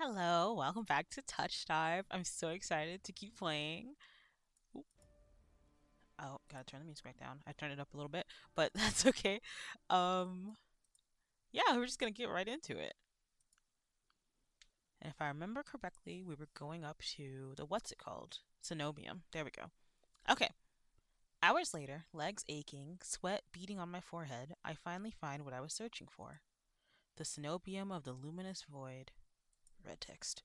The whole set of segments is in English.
Hello, welcome back to Touch Dive. I'm so excited to keep playing. Oop. Oh, gotta turn the music back down. I turned it up a little bit, but that's okay. Um, yeah, we're just gonna get right into it. And if I remember correctly, we were going up to the what's it called? Cenobium. There we go. Okay. Hours later, legs aching, sweat beading on my forehead, I finally find what I was searching for. The Cenobium of the luminous void. Red text.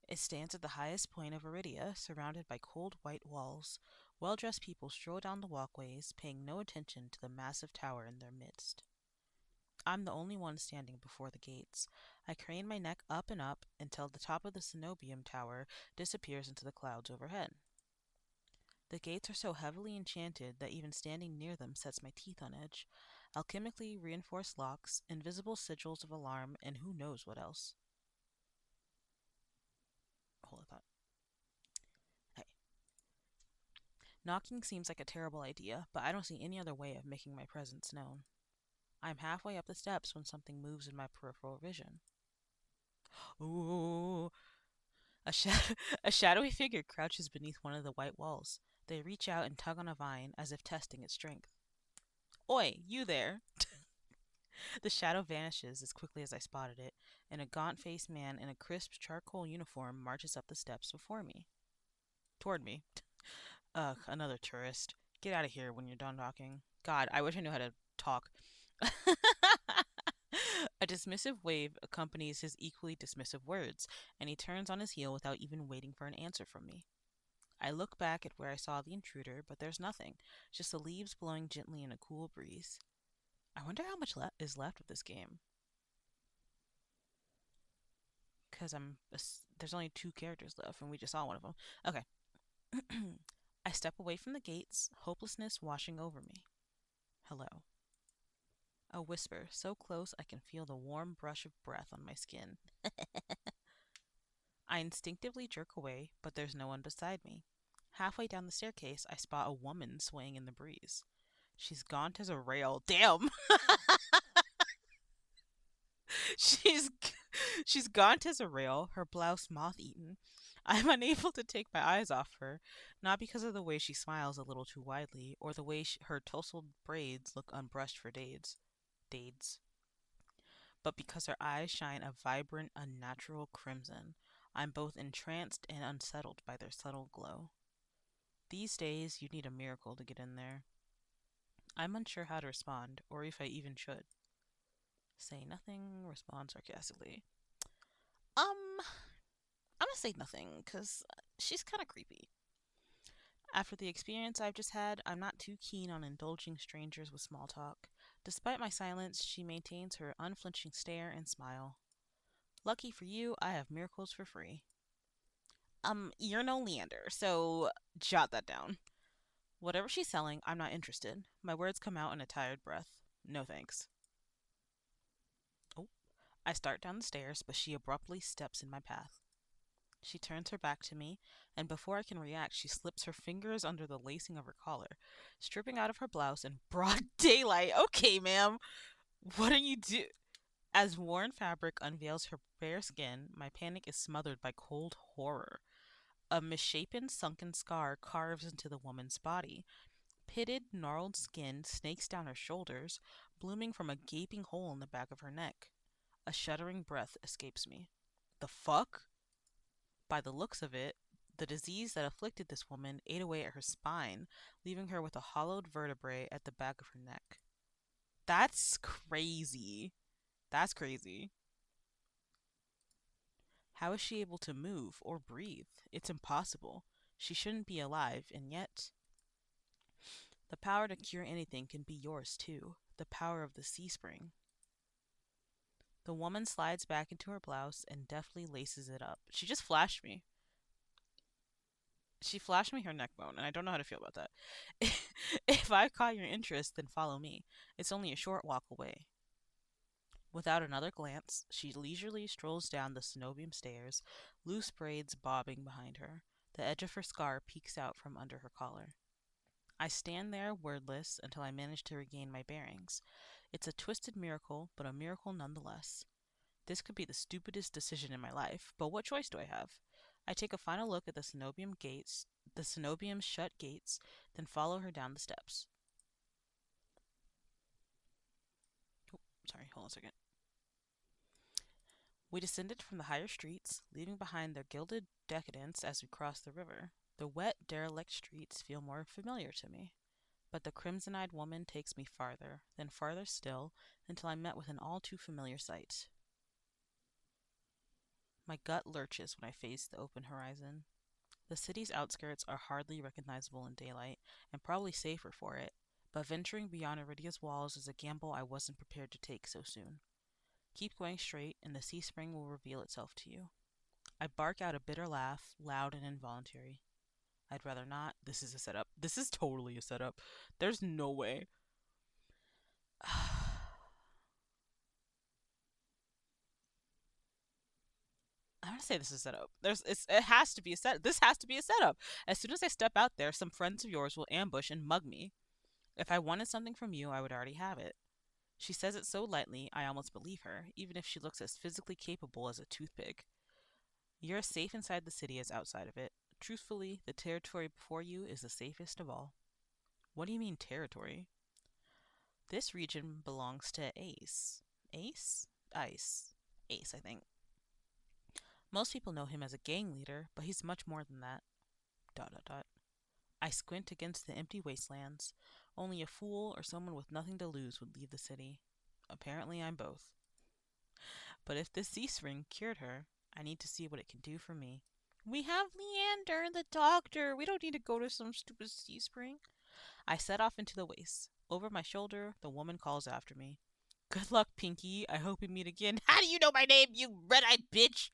It stands at the highest point of Iridia, surrounded by cold white walls. Well dressed people stroll down the walkways, paying no attention to the massive tower in their midst. I'm the only one standing before the gates. I crane my neck up and up until the top of the Cenobium Tower disappears into the clouds overhead. The gates are so heavily enchanted that even standing near them sets my teeth on edge. Alchemically reinforced locks, invisible sigils of alarm, and who knows what else. Hold a thought. Hey, knocking seems like a terrible idea, but I don't see any other way of making my presence known. I'm halfway up the steps when something moves in my peripheral vision. Ooh! A shadowy figure crouches beneath one of the white walls. They reach out and tug on a vine as if testing its strength. Oi, you there! The shadow vanishes as quickly as I spotted it, and a gaunt faced man in a crisp charcoal uniform marches up the steps before me. Toward me. Ugh, another tourist. Get out of here when you're done talking. God, I wish I knew how to talk. A dismissive wave accompanies his equally dismissive words, and he turns on his heel without even waiting for an answer from me. I look back at where I saw the intruder, but there's nothing, just the leaves blowing gently in a cool breeze. I wonder how much is left of this game. Because there's only two characters left, and we just saw one of them. Okay. I step away from the gates, hopelessness washing over me. Hello. A whisper, so close I can feel the warm brush of breath on my skin. I instinctively jerk away, but there's no one beside me. Halfway down the staircase, I spot a woman swaying in the breeze. She's gaunt as a rail. Damn! she's she's gaunt as a rail, her blouse moth-eaten. I'm unable to take my eyes off her, not because of the way she smiles a little too widely, or the way her tousled braids look unbrushed for days, but because her eyes shine a vibrant, unnatural crimson. I'm both entranced and unsettled by their subtle glow. These days, you need a miracle to get in there. I'm unsure how to respond, or if I even should. Say nothing, respond sarcastically. I'm gonna say nothing, because she's kind of creepy. After the experience I've just had, I'm not too keen on indulging strangers with small talk. Despite my silence, she maintains her unflinching stare and smile. Lucky for you, I have miracles for free. You're no Leander, so jot that down. Whatever she's selling, I'm not interested. My words come out in a tired breath. No thanks. Oh, I start down the stairs, but she abruptly steps in my path. She turns her back to me, and before I can react, she slips her fingers under the lacing of her collar, stripping out of her blouse in broad daylight. Okay, ma'am, what are you do? As worn fabric unveils her bare skin, my panic is smothered by cold horror. A misshapen, sunken scar carves into the woman's body. Pitted, gnarled skin snakes down her shoulders, blooming from a gaping hole in the back of her neck. A shuddering breath escapes me. The fuck? By the looks of it, the disease that afflicted this woman ate away at her spine, leaving her with a hollowed vertebrae at the back of her neck. That's crazy. That's crazy. How is she able to move or breathe? It's impossible. She shouldn't be alive, and yet. The power to cure anything can be yours too. The power of the sea spring. The woman slides back into her blouse and deftly laces it up. She just flashed me. She flashed me her neck bone, and I don't know how to feel about that. If I've caught your interest, then follow me. It's only a short walk away. Without another glance, she leisurely strolls down the Cenobium stairs, loose braids bobbing behind her. The edge of her scar peeks out from under her collar. I stand there wordless until I manage to regain my bearings. It's a twisted miracle, but a miracle nonetheless. This could be the stupidest decision in my life, but what choice do I have? I take a final look at the Cenobium shut gates, then follow her down the steps. Oh, sorry, hold on a second. We descended from the higher streets, leaving behind their gilded decadence as we crossed the river. The wet, derelict streets feel more familiar to me, but the crimson eyed woman takes me farther, then farther still, until I'm met with an all too familiar sight. My gut lurches when I face the open horizon. The city's outskirts are hardly recognizable in daylight, and probably safer for it, but venturing beyond Iridia's walls is a gamble I wasn't prepared to take so soon. Keep going straight, and the sea spring will reveal itself to you. I bark out a bitter laugh, loud and involuntary. I'd rather not. This is a setup. This is totally a setup. There's no way. I'm gonna say this is a setup. It has to be a set. This has to be a setup. As soon as I step out there, some friends of yours will ambush and mug me. If I wanted something from you, I would already have it. She says it so lightly, I almost believe her, even if she looks as physically capable as a toothpick. You're as safe inside the city as outside of it. Truthfully, the territory before you is the safest of all. What do you mean, territory? This region belongs to Ace. Ace? Ice. Ace, I think. Most people know him as a gang leader, but he's much more than that. Dot dot dot. I squint against the empty wastelands. Only a fool or someone with nothing to lose would leave the city. Apparently, I'm both. But if this sea spring cured her, I need to see what it can do for me. We have Leander, the doctor. We don't need to go to some stupid sea spring. I set off into the waste. Over my shoulder, the woman calls after me. Good luck, Pinky. I hope we meet again. How do you know my name, you red-eyed bitch?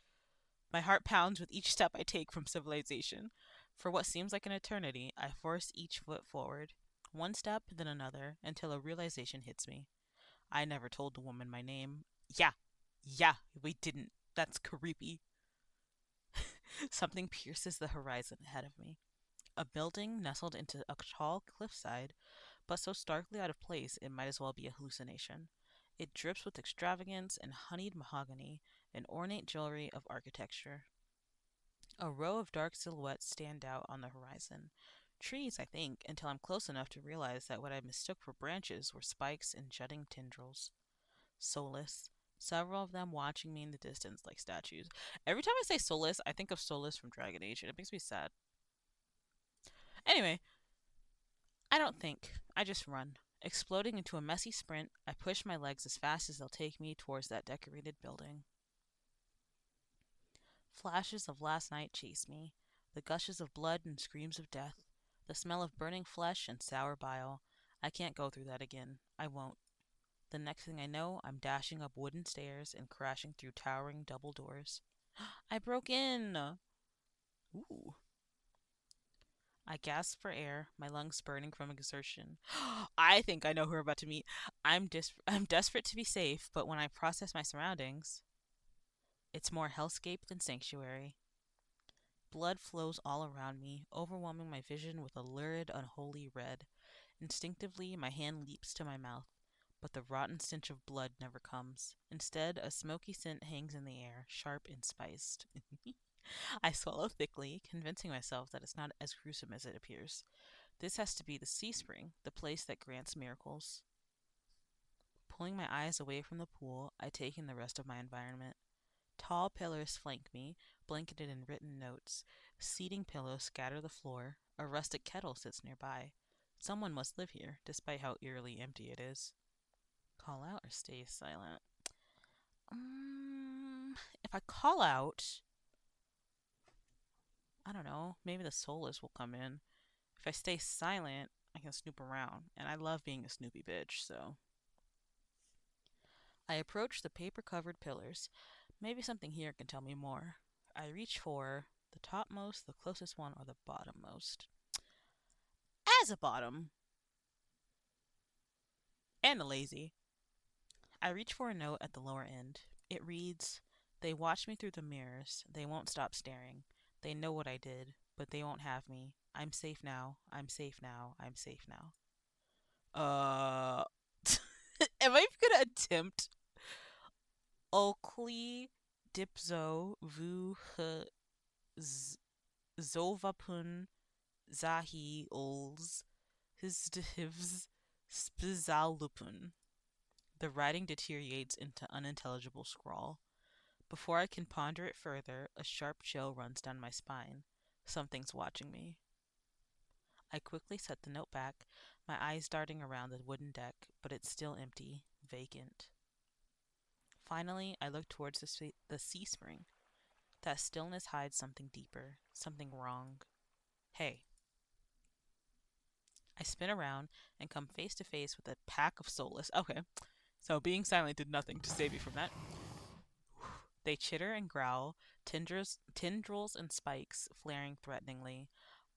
My heart pounds with each step I take from civilization. For what seems like an eternity, I force each foot forward. One step, then another, until a realization hits me. I never told the woman my name. Yeah, we didn't. That's creepy. Something pierces the horizon ahead of me. A building nestled into a tall cliffside, but so starkly out of place it might as well be a hallucination. It drips with extravagance and honeyed mahogany, and ornate jewelry of architecture. A row of dark silhouettes stand out on the horizon. Trees, I think, until I'm close enough to realize that what I mistook for branches were spikes and jutting tendrils. Soulless. Several of them watching me in the distance like statues. Every time I say soulless, I think of Soulless from Dragon Age, and it makes me sad. Anyway, I don't think. I just run. Exploding into a messy sprint, I push my legs as fast as they'll take me towards that decorated building. Flashes of last night chase me, the gushes of blood and screams of death, the smell of burning flesh and sour bile. I can't go through that again. I won't. The next thing I know, I'm dashing up wooden stairs and crashing through towering double doors. I broke in! Ooh. I gasp for air, my lungs burning from exertion. I think I know who we're about to meet. I'm desperate to be safe, but when I process my surroundings, it's more hellscape than sanctuary. Blood flows all around me, overwhelming my vision with a lurid, unholy red. Instinctively, my hand leaps to my mouth, but the rotten stench of blood never comes. Instead, a smoky scent hangs in the air, sharp and spiced. I swallow thickly, convincing myself that it's not as gruesome as it appears. This has to be the sea spring, the place that grants miracles. Pulling my eyes away from the pool, I take in the rest of my environment. Tall pillars flank me, blanketed in written notes. Seating pillows scatter the floor. A rustic kettle sits nearby. Someone must live here, despite how eerily empty it is. Call out or stay silent? If I call out, I don't know, maybe the soulless will come in. If I stay silent, I can snoop around, and I love being a snoopy bitch, so. I approach the paper covered pillars. Maybe something here can tell me more. I reach for the topmost, the closest one, or the bottommost. As a bottom, and a lazy, I reach for a note at the lower end. It reads, They watch me through the mirrors. They won't stop staring. They know what I did, but they won't have me. I'm safe now. I'm safe now. I'm safe now. Uh. Am I gonna attempt? Okli dipzo vu h zovapun zahi ols hisdhivs spizalupun. The writing deteriorates into unintelligible scrawl. Before I can ponder it further, a sharp chill runs down my spine. Something's watching me. I quickly set the note back, my eyes darting around the wooden deck, but it's still empty, vacant. Finally, I look towards the sea spring. That stillness hides something deeper, something wrong. Hey. I spin around and come face to face with a pack of soulless. Okay, so being silent did nothing to save you from that. They chitter and growl, tendrils and spikes flaring threateningly,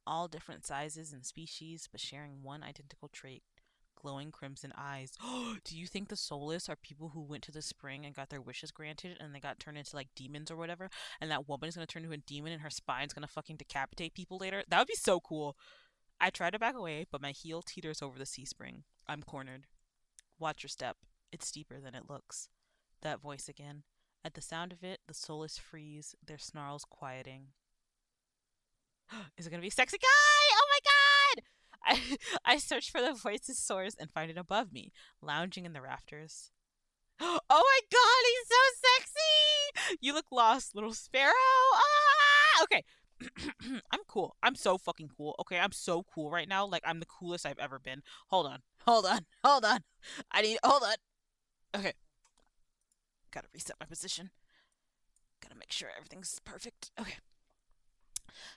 all different sizes and species, but sharing one identical trait: glowing crimson eyes. Do you think the soulless are people who went to the spring and got their wishes granted and they got turned into like demons or whatever? And that woman is gonna turn into a demon and her spine's gonna fucking decapitate people later? That would be so cool. I try to back away, but my heel teeters over the sea spring. I'm cornered. Watch your step. It's deeper than it looks. That voice again. At the sound of it, the soulless freeze, their snarls quieting. Is it gonna be a sexy guy? Oh my god! I search for the voice's source and find it above me, lounging in the rafters. Oh my god, he's so sexy! You look lost, little sparrow. Ah! Okay. I'm cool. I'm so fucking cool. Okay, I'm so cool right now. Like I'm the coolest I've ever been. Hold on. Hold on. Hold on. Hold on. Okay. Gotta reset my position. Gotta make sure everything's perfect. Okay.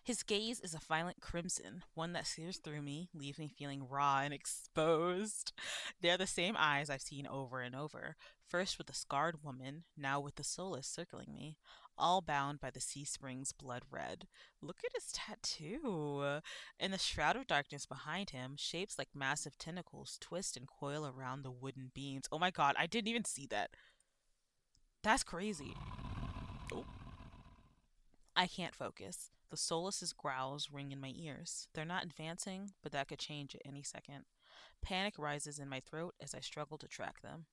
His gaze is a violent crimson, one that sears through me, leaves me feeling raw and exposed. They're the same eyes I've seen over and over, first with the scarred woman, now with the soulless circling me, all bound by the sea spring's blood red. Look at his tattoo. In the shroud of darkness behind him, shapes like massive tentacles twist and coil around the wooden beams. Oh my god, I didn't even see that. That's crazy. Oh. I can't focus. The soulless's growls ring in my ears. They're not advancing, but that could change at any second. Panic rises in my throat as I struggle to track them.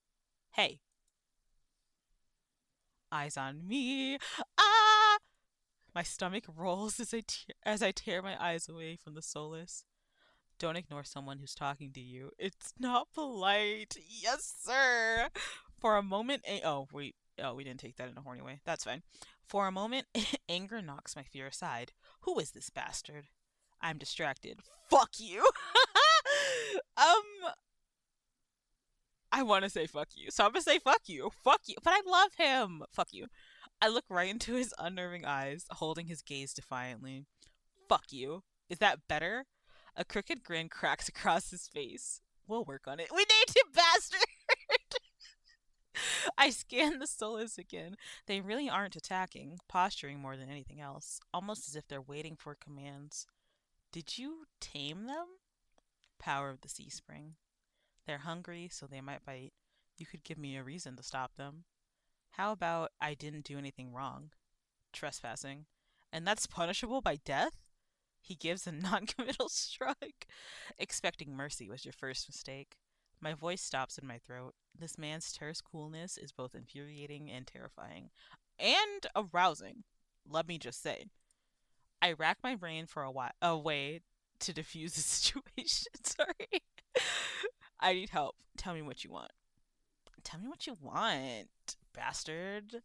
Hey, eyes on me. Ah! My stomach rolls as I tear my eyes away from the soulless. Don't ignore someone who's talking to you. It's not polite. Yes, sir. For a moment, oh wait, oh we didn't take that in a horny way. That's fine. For a moment, anger knocks my fear aside. Who is this bastard? I'm distracted. Fuck you. um, I want to say fuck you, so I'm gonna say fuck you. Fuck you. But I love him. Fuck you. I look right into his unnerving eyes, holding his gaze defiantly. Fuck you. Is that better? A crooked grin cracks across his face. We'll work on it. We need him, bastard! I scan the solos again. They really aren't attacking, posturing more than anything else, almost as if they're waiting for commands. Did you tame them? Power of the sea spring. They're hungry, so they might bite. You could give me a reason to stop them. How about I didn't do anything wrong? Trespassing. And that's punishable by death? He gives a non-committal shrug. Expecting mercy was your first mistake. My voice stops in my throat. This man's terse coolness is both infuriating and terrifying. And arousing, let me just say. I rack my brain for a way to diffuse the situation. Sorry. I need help. Tell me what you want. Tell me what you want, bastard.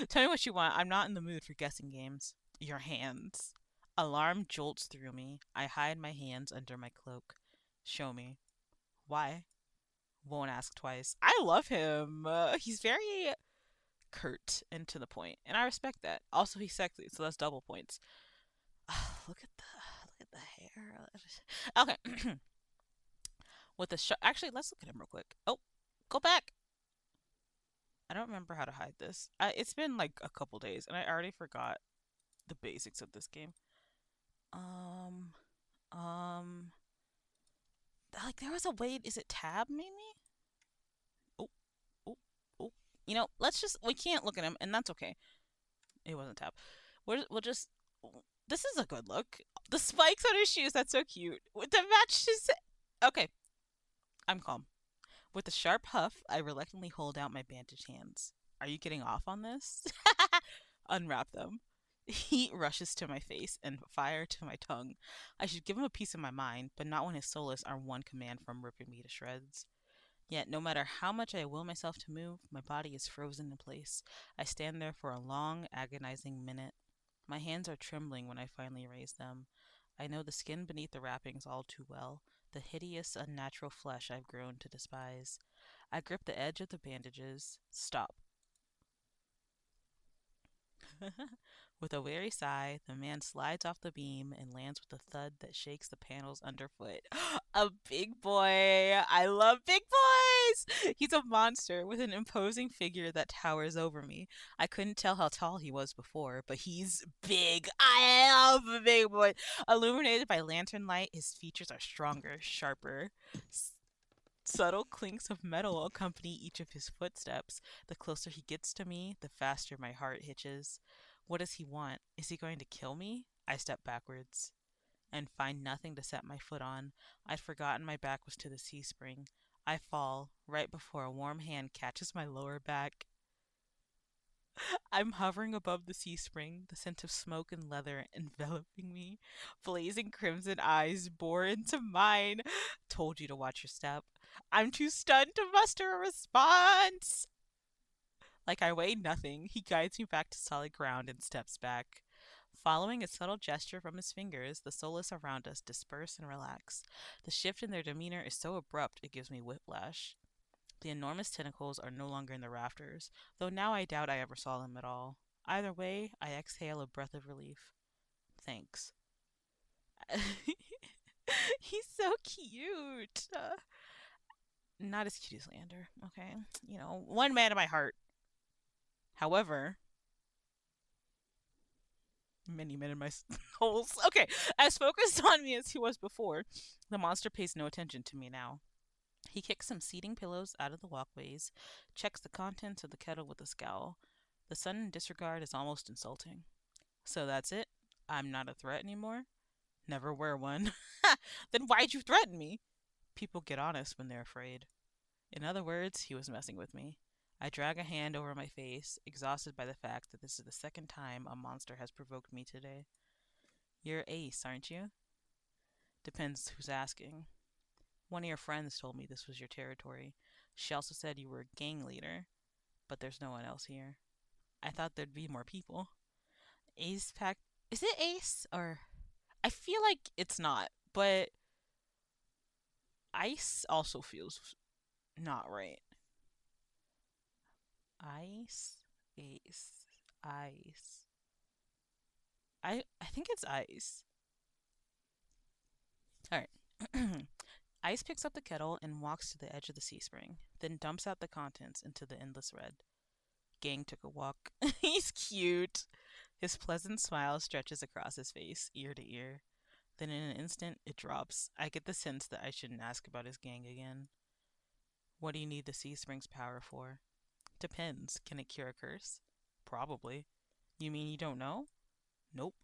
Tell me what you want. I'm not in the mood for guessing games. Your hands. Alarm jolts through me. I hide my hands under my cloak. Show me. Why? Won't ask twice. I love him. He's very curt and to the point, and I respect that. Also, he's sexy, so that's double points. Look at the hair. Okay. With the actually, let's look at him real quick. Oh, go back. I don't remember how to hide this. It's been like a couple days, and I already forgot the basics of this game. Um, um, like there was a way. Is it tab maybe? Oh, oh, oh. We can't look at him, and that's okay. It wasn't tab. We'll just. This is a good look. The spikes on his shoes. That's so cute. With the match his. Okay, I'm calm. With a sharp huff, I reluctantly hold out my bandaged hands. Are you getting off on this? Unwrap them. Heat rushes to my face and fire to my tongue. I should give him a piece of my mind, but not when his soulless are one command from ripping me to shreds. Yet, no matter how much I will myself to move, my body is frozen in place. I stand there for a long, agonizing minute. My hands are trembling when I finally raise them. I know the skin beneath the wrappings all too well, the hideous, unnatural flesh I've grown to despise. I grip the edge of the bandages. Stop. With a weary sigh, the man slides off the beam and lands with a thud that shakes the panels underfoot. A big boy! I love big boys! He's a monster with an imposing figure that towers over me. I couldn't tell how tall he was before, but he's big. I love a big boy. Illuminated by lantern light, his features are stronger, sharper. Subtle clinks of metal accompany each of his footsteps. The closer he gets to me, the faster my heart hitches. What does he want? Is he going to kill me? I step backwards and find nothing to set my foot on. I'd forgotten my back was to the sea spring. I fall right before a warm hand catches my lower back. I'm hovering above the sea spring, the scent of smoke and leather enveloping me. Blazing crimson eyes bore into mine. Told you to watch your step. I'm too stunned to muster a response. Like I weigh nothing, he guides me back to solid ground and steps back. Following a subtle gesture from his fingers, the soulless around us disperse and relax. The shift in their demeanor is so abrupt it gives me whiplash. The enormous tentacles are no longer in the rafters, though now I doubt I ever saw them at all. Either way, I exhale a breath of relief. Thanks. He's so cute. Not as cute as Lander, okay? One man in my heart. However, many men in my holes. Okay, as focused on me as he was before, the monster pays no attention to me now. He kicks some seating pillows out of the walkways, checks the contents of the kettle with a scowl. The sudden disregard is almost insulting. So that's it? I'm not a threat anymore? Never were one. Then why'd you threaten me? People get honest when they're afraid. In other words, he was messing with me. I drag a hand over my face, exhausted by the fact that this is the second time a monster has provoked me today. You're Ace, aren't you? Depends who's asking. One of your friends told me this was your territory. She also said you were a gang leader, but there's no one else here. I thought there'd be more people. Ace pack. Is it Ace or I feel like it's not, but Ice also feels not right. Ice, Ace, Ice. I think it's Ice. All right. Ice picks up the kettle and walks to the edge of the sea spring, then dumps out the contents into the endless red. Gang took a walk. He's cute. His pleasant smile stretches across his face, ear to ear. Then in an instant, it drops. I get the sense that I shouldn't ask about his gang again. What do you need the sea spring's power for? Depends. Can it cure a curse? Probably. You mean you don't know? Nope.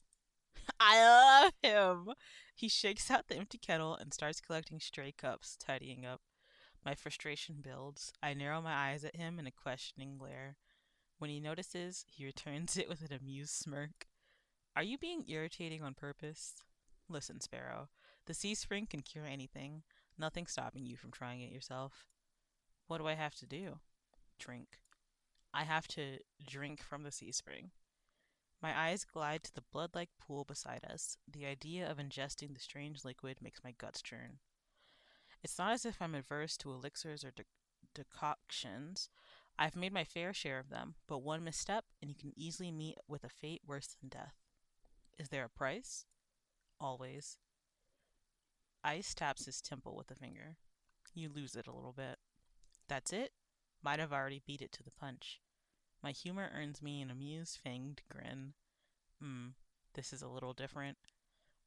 I love him. He shakes out the empty kettle and starts collecting stray cups, tidying up. My frustration builds. I narrow my eyes at him in a questioning glare. When he notices, he returns it with an amused smirk. Are you being irritating on purpose? Listen, Sparrow. The sea spring can cure anything. Nothing stopping you from trying it yourself. What do I have to do? Drink. I have to drink from the sea spring. My eyes glide to the blood like pool beside us. The idea of ingesting the strange liquid makes my guts churn. It's not as if I'm averse to elixirs or decoctions. I've made my fair share of them, but one misstep and you can easily meet with a fate worse than death. Is there a price? Always. Ice taps his temple with a finger. You lose it a little bit. That's it? Might have already beat it to the punch. My humor earns me an amused, fanged grin. This is a little different.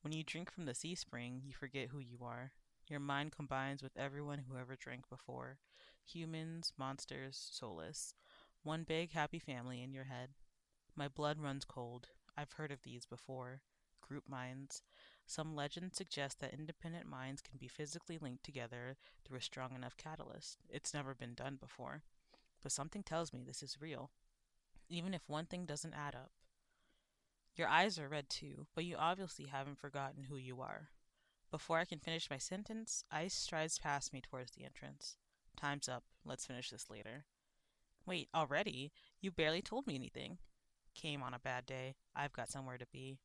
When you drink from the sea spring, you forget who you are. Your mind combines with everyone who ever drank before. Humans, monsters, soulless. One big happy family in your head. My blood runs cold. I've heard of these before. Group minds. Some legends suggest that independent minds can be physically linked together through a strong enough catalyst. It's never been done before. but something tells me this is real, even if one thing doesn't add up. Your eyes are red too, but you obviously haven't forgotten who you are. Before I can finish my sentence, Ice strides past me towards the entrance. Time's up. Let's finish this later. Wait, already? You barely told me anything. Came on a bad day. I've got somewhere to be.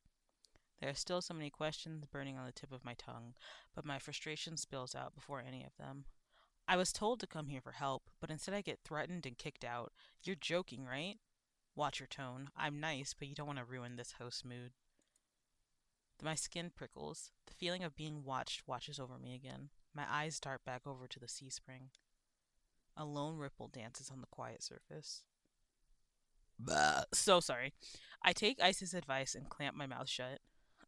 There are still so many questions burning on the tip of my tongue, but my frustration spills out before any of them. I was told to come here for help, but instead I get threatened and kicked out. You're joking, right? Watch your tone. I'm nice, but you don't want to ruin this host mood. My skin prickles. The feeling of being watched washes over me again. My eyes dart back over to the sea spring. A lone ripple dances on the quiet surface. So sorry. I take Ice's advice and clamp my mouth shut.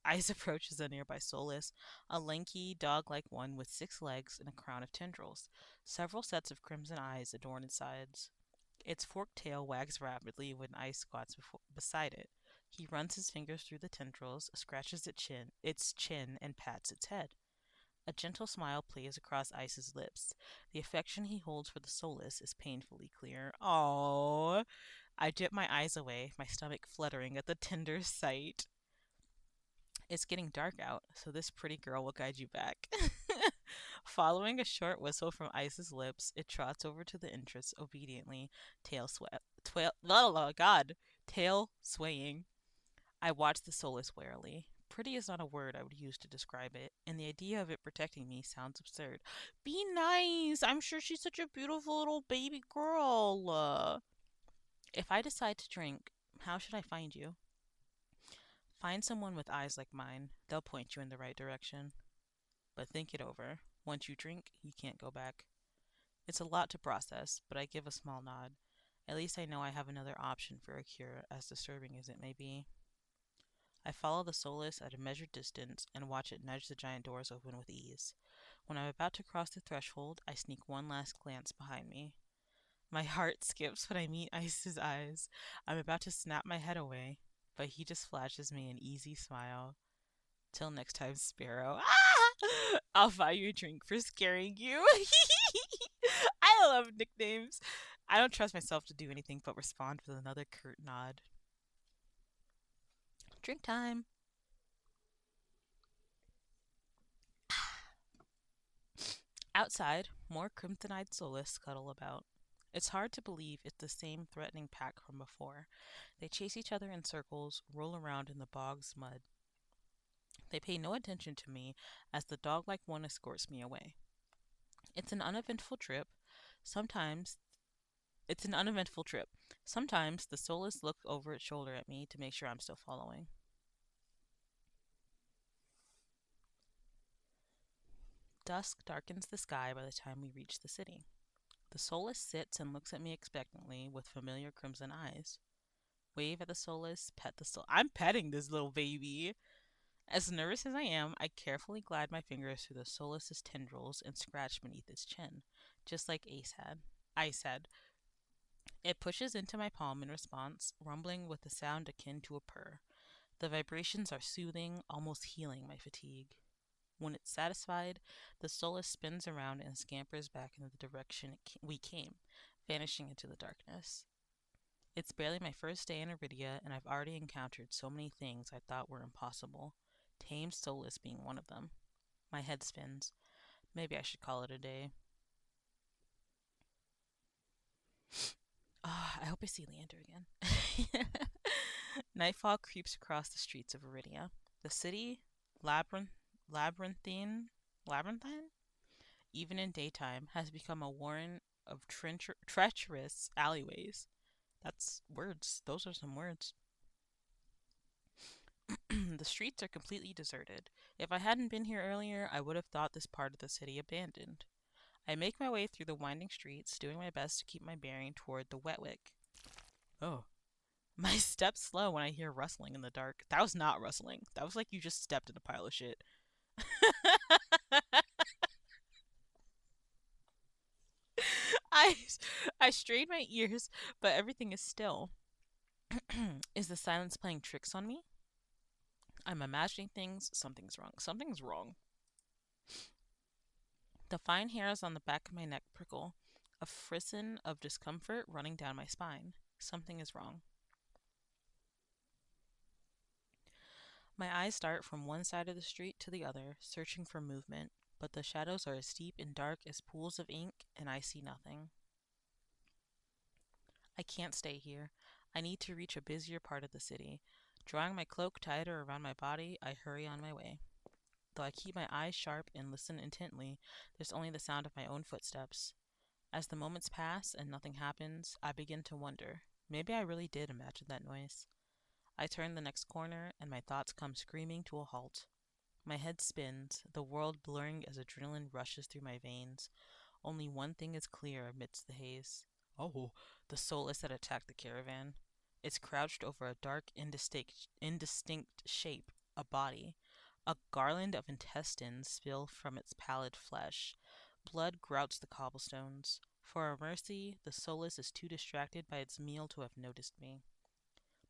Ice approaches a nearby Solus, a lanky, dog like one with 6 legs and a crown of tendrils. Several sets of crimson eyes adorn its sides. Its forked tail wags rapidly when Ice squats beside it. He runs his fingers through the tendrils, scratches its chin, and pats its head. A gentle smile plays across Ice's lips. The affection he holds for the Solus is painfully clear. Oh, I dip my eyes away, my stomach fluttering at the tender sight. It's getting dark out, so this pretty girl will guide you back. Following a short whistle from Ice's lips, it trots over to the entrance obediently, tail swept, tail swaying. I watch the Solus warily. Pretty is not a word I would use to describe it, and the idea of it protecting me sounds absurd. Be nice! I'm sure she's such a beautiful little baby girl. If I decide to drink, how should I find you? Find someone with eyes like mine. They'll point you in the right direction. But think it over. Once you drink, you can't go back. It's a lot to process, but I give a small nod. At least I know I have another option for a cure, as disturbing as it may be. I follow the Solus at a measured distance and watch it nudge the giant doors open with ease. When I'm about to cross the threshold, I sneak one last glance behind me. My heart skips when I meet Ice's eyes. I'm about to snap my head away, but he just flashes me an easy smile. Till next time, Sparrow. Ah! I'll buy you a drink for scaring you. I love nicknames. I don't trust myself to do anything but respond with another curt nod. Drink time. Outside, more crimson-eyed Solus scuttle about. It's hard to believe it's the same threatening pack from before. They chase each other in circles, roll around in the bog's mud. They pay no attention to me as the dog-like one escorts me away. It's an uneventful trip. Sometimes it's an uneventful trip. Sometimes the Solus looks over its shoulder at me to make sure I'm still following. Dusk darkens the sky by the time we reach the city. The Solus sits and looks at me expectantly with familiar crimson eyes. Wave at the Solus, pet the Solus. I'm petting this little baby. As nervous as I am, I carefully glide my fingers through the Solus's tendrils and scratch beneath its chin, just like Ice had. It pushes into my palm in response, rumbling with a sound akin to a purr. The vibrations are soothing, almost healing my fatigue. When it's satisfied, the Solus spins around and scampers back in the direction we came, vanishing into the darkness. It's barely my first day in Iridia, and I've already encountered so many things I thought were impossible, tamed Solus being one of them. My head spins. Maybe I should call it a day. I hope I see Leander again. Nightfall creeps across the streets of Iridia. The city, labyrinthine, labyrinthine, even in daytime, has become a warren of treacherous alleyways. That's words. Those are some words. The streets are completely deserted. If I hadn't been here earlier, I would have thought this part of the city abandoned. I make my way through the winding streets, doing my best to keep my bearing toward the Wetwick. Oh. My steps slow when I hear rustling in the dark. That was not rustling. That was like you just stepped in a pile of shit. I, I strain my ears, but everything is still. Is the silence playing tricks on me? I'm imagining things. Something's wrong. Something's wrong. The fine hairs on the back of my neck prickle. a frisson of discomfort running down my spine. Something is wrong. My eyes start from one side of the street to the other, searching for movement, but the shadows are as deep and dark as pools of ink, and I see nothing. I can't stay here. I need to reach a busier part of the city. Drawing my cloak tighter around my body, I hurry on my way. Though I keep my eyes sharp and listen intently, there's only the sound of my own footsteps. As the moments pass and nothing happens, I begin to wonder. Maybe I really did imagine that noise. I turn the next corner, and my thoughts come screaming to a halt. My head spins, the world blurring as adrenaline rushes through my veins. Only one thing is clear amidst the haze. Oh, the soulless that attacked the caravan. It's crouched over a dark, indistinct shape, a body. A garland of intestines spill from its pallid flesh. Blood grouts the cobblestones. For a mercy, the soulless is too distracted by its meal to have noticed me.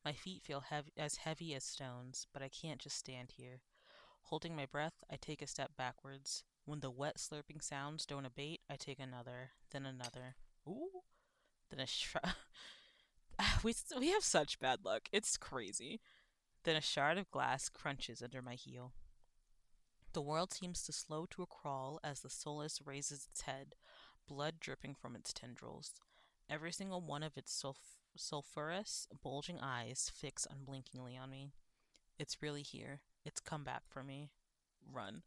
My feet feel heavy as stones, but I can't just stand here. Holding my breath, I take a step backwards. When the wet, slurping sounds don't abate, I take another, then another. Ooh, then a we have such bad luck. It's crazy. Then a shard of glass crunches under my heel. The world seems to slow to a crawl as the soulless raises its head, blood dripping from its tendrils. Every single one of its sulphurous, bulging eyes fix unblinkingly on me. It's really here. It's come back for me. Run.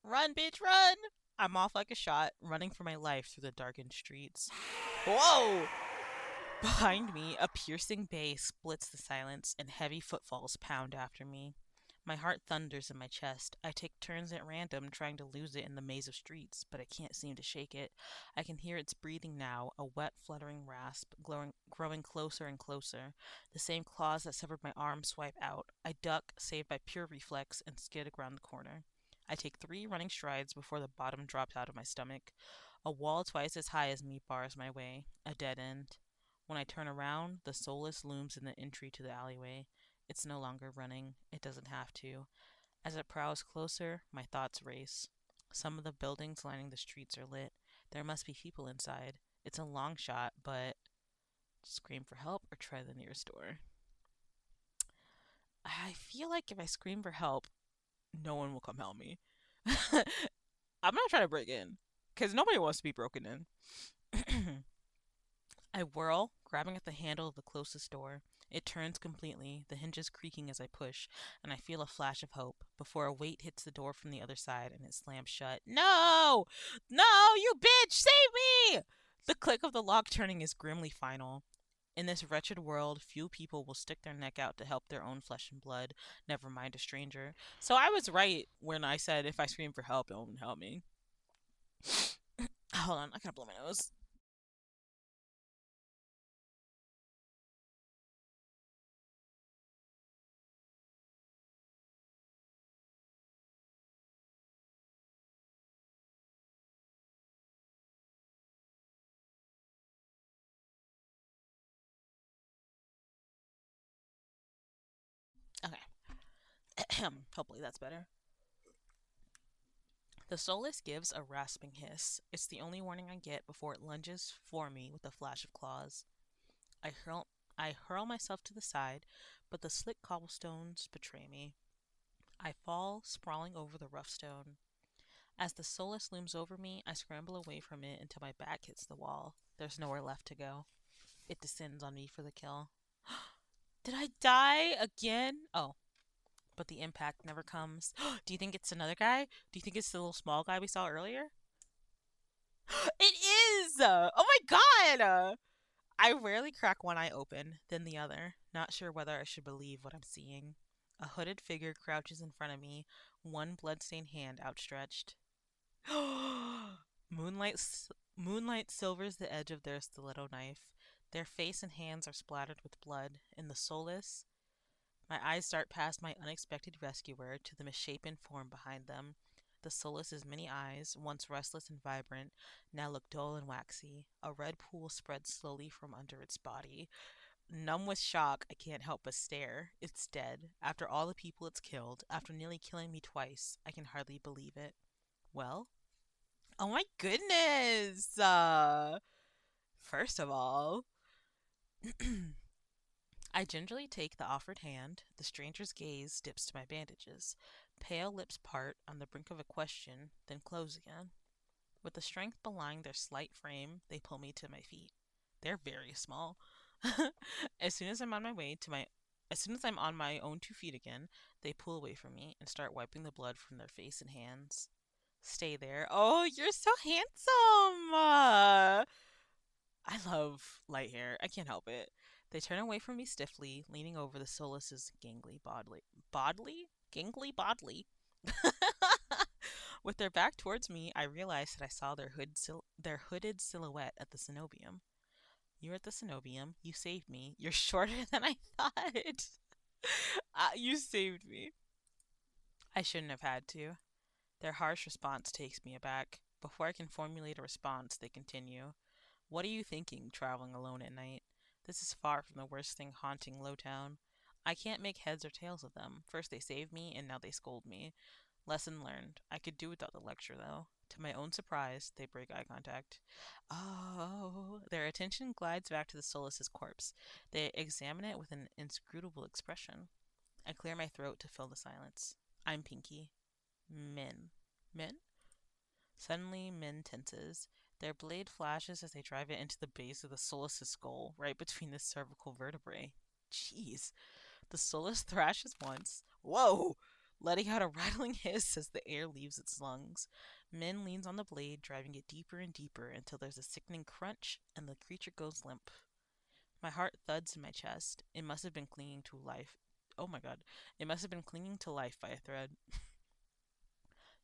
Run, bitch, run! I'm off like a shot, running for my life through the darkened streets. Whoa! Behind me, a piercing bay splits the silence, and heavy footfalls pound after me. My heart thunders in my chest. I take turns at random, trying to lose it in the maze of streets, but I can't seem to shake it. I can hear its breathing now, a wet, fluttering rasp, growing closer and closer. The same claws that severed my arm swipe out. I duck, saved by pure reflex, and skid around the corner. I take 3 running strides before the bottom drops out of my stomach. A wall twice as high as me bars my way, a dead end. When I turn around, the soulless looms in the entry to the alleyway. It's no longer running. It doesn't have to. As it prowls closer, my thoughts race. Some of the buildings lining the streets are lit. There must be people inside. It's a long shot, but scream for help or try the nearest door. I feel like if I scream for help, no one will come help me. I'm gonna try to break in, because nobody wants to be broken in. I whirl, grabbing at the handle of the closest door. It turns completely, the hinges creaking as I push, and I feel a flash of hope before a weight hits the door from the other side and it slams shut. No! No, you bitch! Save me! The click of the lock turning is grimly final. In this wretched world, few people will stick their neck out to help their own flesh and blood, never mind a stranger. So I was right when I said if I scream for help, it won't help me. Hold on, I gotta blow my nose. Okay. Hopefully that's better. The Solus gives a rasping hiss. It's the only warning I get before it lunges for me with a flash of claws. I hurl, I hurl myself to the side, but the slick cobblestones betray me. I fall, sprawling over the rough stone. As the Solus looms over me, I scramble away from it until my back hits the wall. There's nowhere left to go. It descends on me for the kill. Did I die again? Oh, but the impact never comes. Do you think it's another guy? Do you think it's the little small guy we saw earlier? It is! Oh my god! I rarely crack one eye open, then the other, not sure whether I should believe what I'm seeing. A hooded figure crouches in front of me, one bloodstained hand outstretched. Moonlight, moonlight silvers the edge of their stiletto knife. Their face and hands are splattered with blood. In the solace, my eyes dart past my unexpected rescuer to the misshapen form behind them. The solace's many eyes, once restless and vibrant, now look dull and waxy. A red pool spreads slowly from under its body. Numb with shock, I can't help but stare. It's dead. After all the people it's killed, after nearly killing me twice, I can hardly believe it. Well, Oh my goodness. First of all, I gingerly take the offered hand. The stranger's gaze dips to my bandages. Pale lips part on the brink of a question, then close again. With the strength belying their slight frame, they pull me to my feet. They're very small. as soon as I'm on my way to my as soon as I'm on my own 2 feet again, they pull away from me and start wiping the blood from their face and hands. Stay there. Oh, you're so handsome. I love light hair. I can't help it. They turn away from me stiffly, leaning over the Solus's gangly bodily. Bodily? Gangly bodily? With their back towards me, I realized that I saw their hooded silhouette at the cenobium. You're at the cenobium. You saved me. You're shorter than I thought. You saved me. I shouldn't have had to. Their harsh response takes me aback. Before I can formulate a response, they continue. What are you thinking, traveling alone at night? This is far from the worst thing haunting Lowtown. I can't make heads or tails of them. First they save me, and now they scold me. Lesson learned. I could do without the lecture, though. To my own surprise, they break eye contact. Oh, their attention glides back to the Solus's corpse. They examine it with an inscrutable expression. I clear my throat to fill the silence. I'm Pinky. Min. Min? Suddenly, Min tenses. Their blade flashes as they drive it into the base of the Solus's skull, right between the cervical vertebrae. Jeez. The Solus thrashes once. Whoa! Letting out a rattling hiss as the air leaves its lungs. Min leans on the blade, driving it deeper and deeper until there's a sickening crunch and the creature goes limp. My heart thuds in my chest. It must have been clinging to life. Oh my god. It must have been clinging to life by a thread.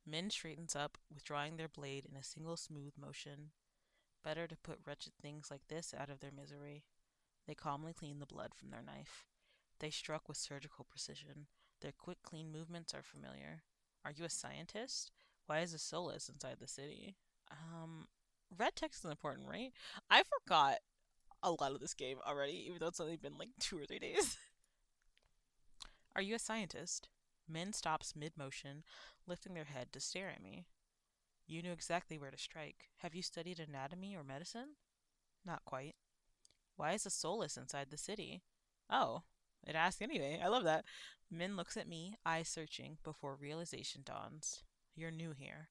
Min straightens up, withdrawing their blade in a single smooth motion. Better to put wretched things like this out of their misery. They calmly clean the blood from their knife. They struck with surgical precision. Their quick, clean movements are familiar. Are you a scientist? Why is a Solus inside the city? Red text is important, right? I forgot a lot of this game already, even though it's only been like 2 or 3 days. Are you a scientist? Min stops mid motion, lifting their head to stare at me. You knew exactly where to strike. Have you studied anatomy or medicine? Not quite. Why is a Solus inside the city? Oh, it asks anyway. I love that. Min looks at me, eyes searching, before realization dawns. You're new here.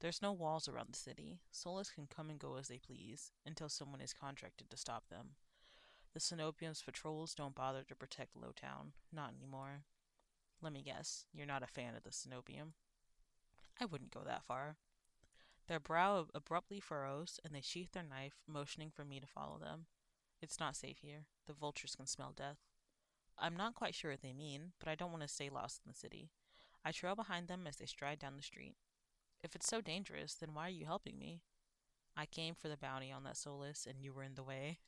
There's no walls around the city. Solus can come and go as they please, until someone is contracted to stop them. The Cenobium's patrols don't bother to protect Lowtown. Not anymore. Let me guess, you're not a fan of the Cenobium? I wouldn't go that far. Their brow abruptly furrows, and they sheath their knife, motioning for me to follow them. It's not safe here. The vultures can smell death. I'm not quite sure what they mean, but I don't want to stay lost in the city. I trail behind them as they stride down the street. If it's so dangerous, then why are you helping me? I came for the bounty on that Solus, and you were in the way.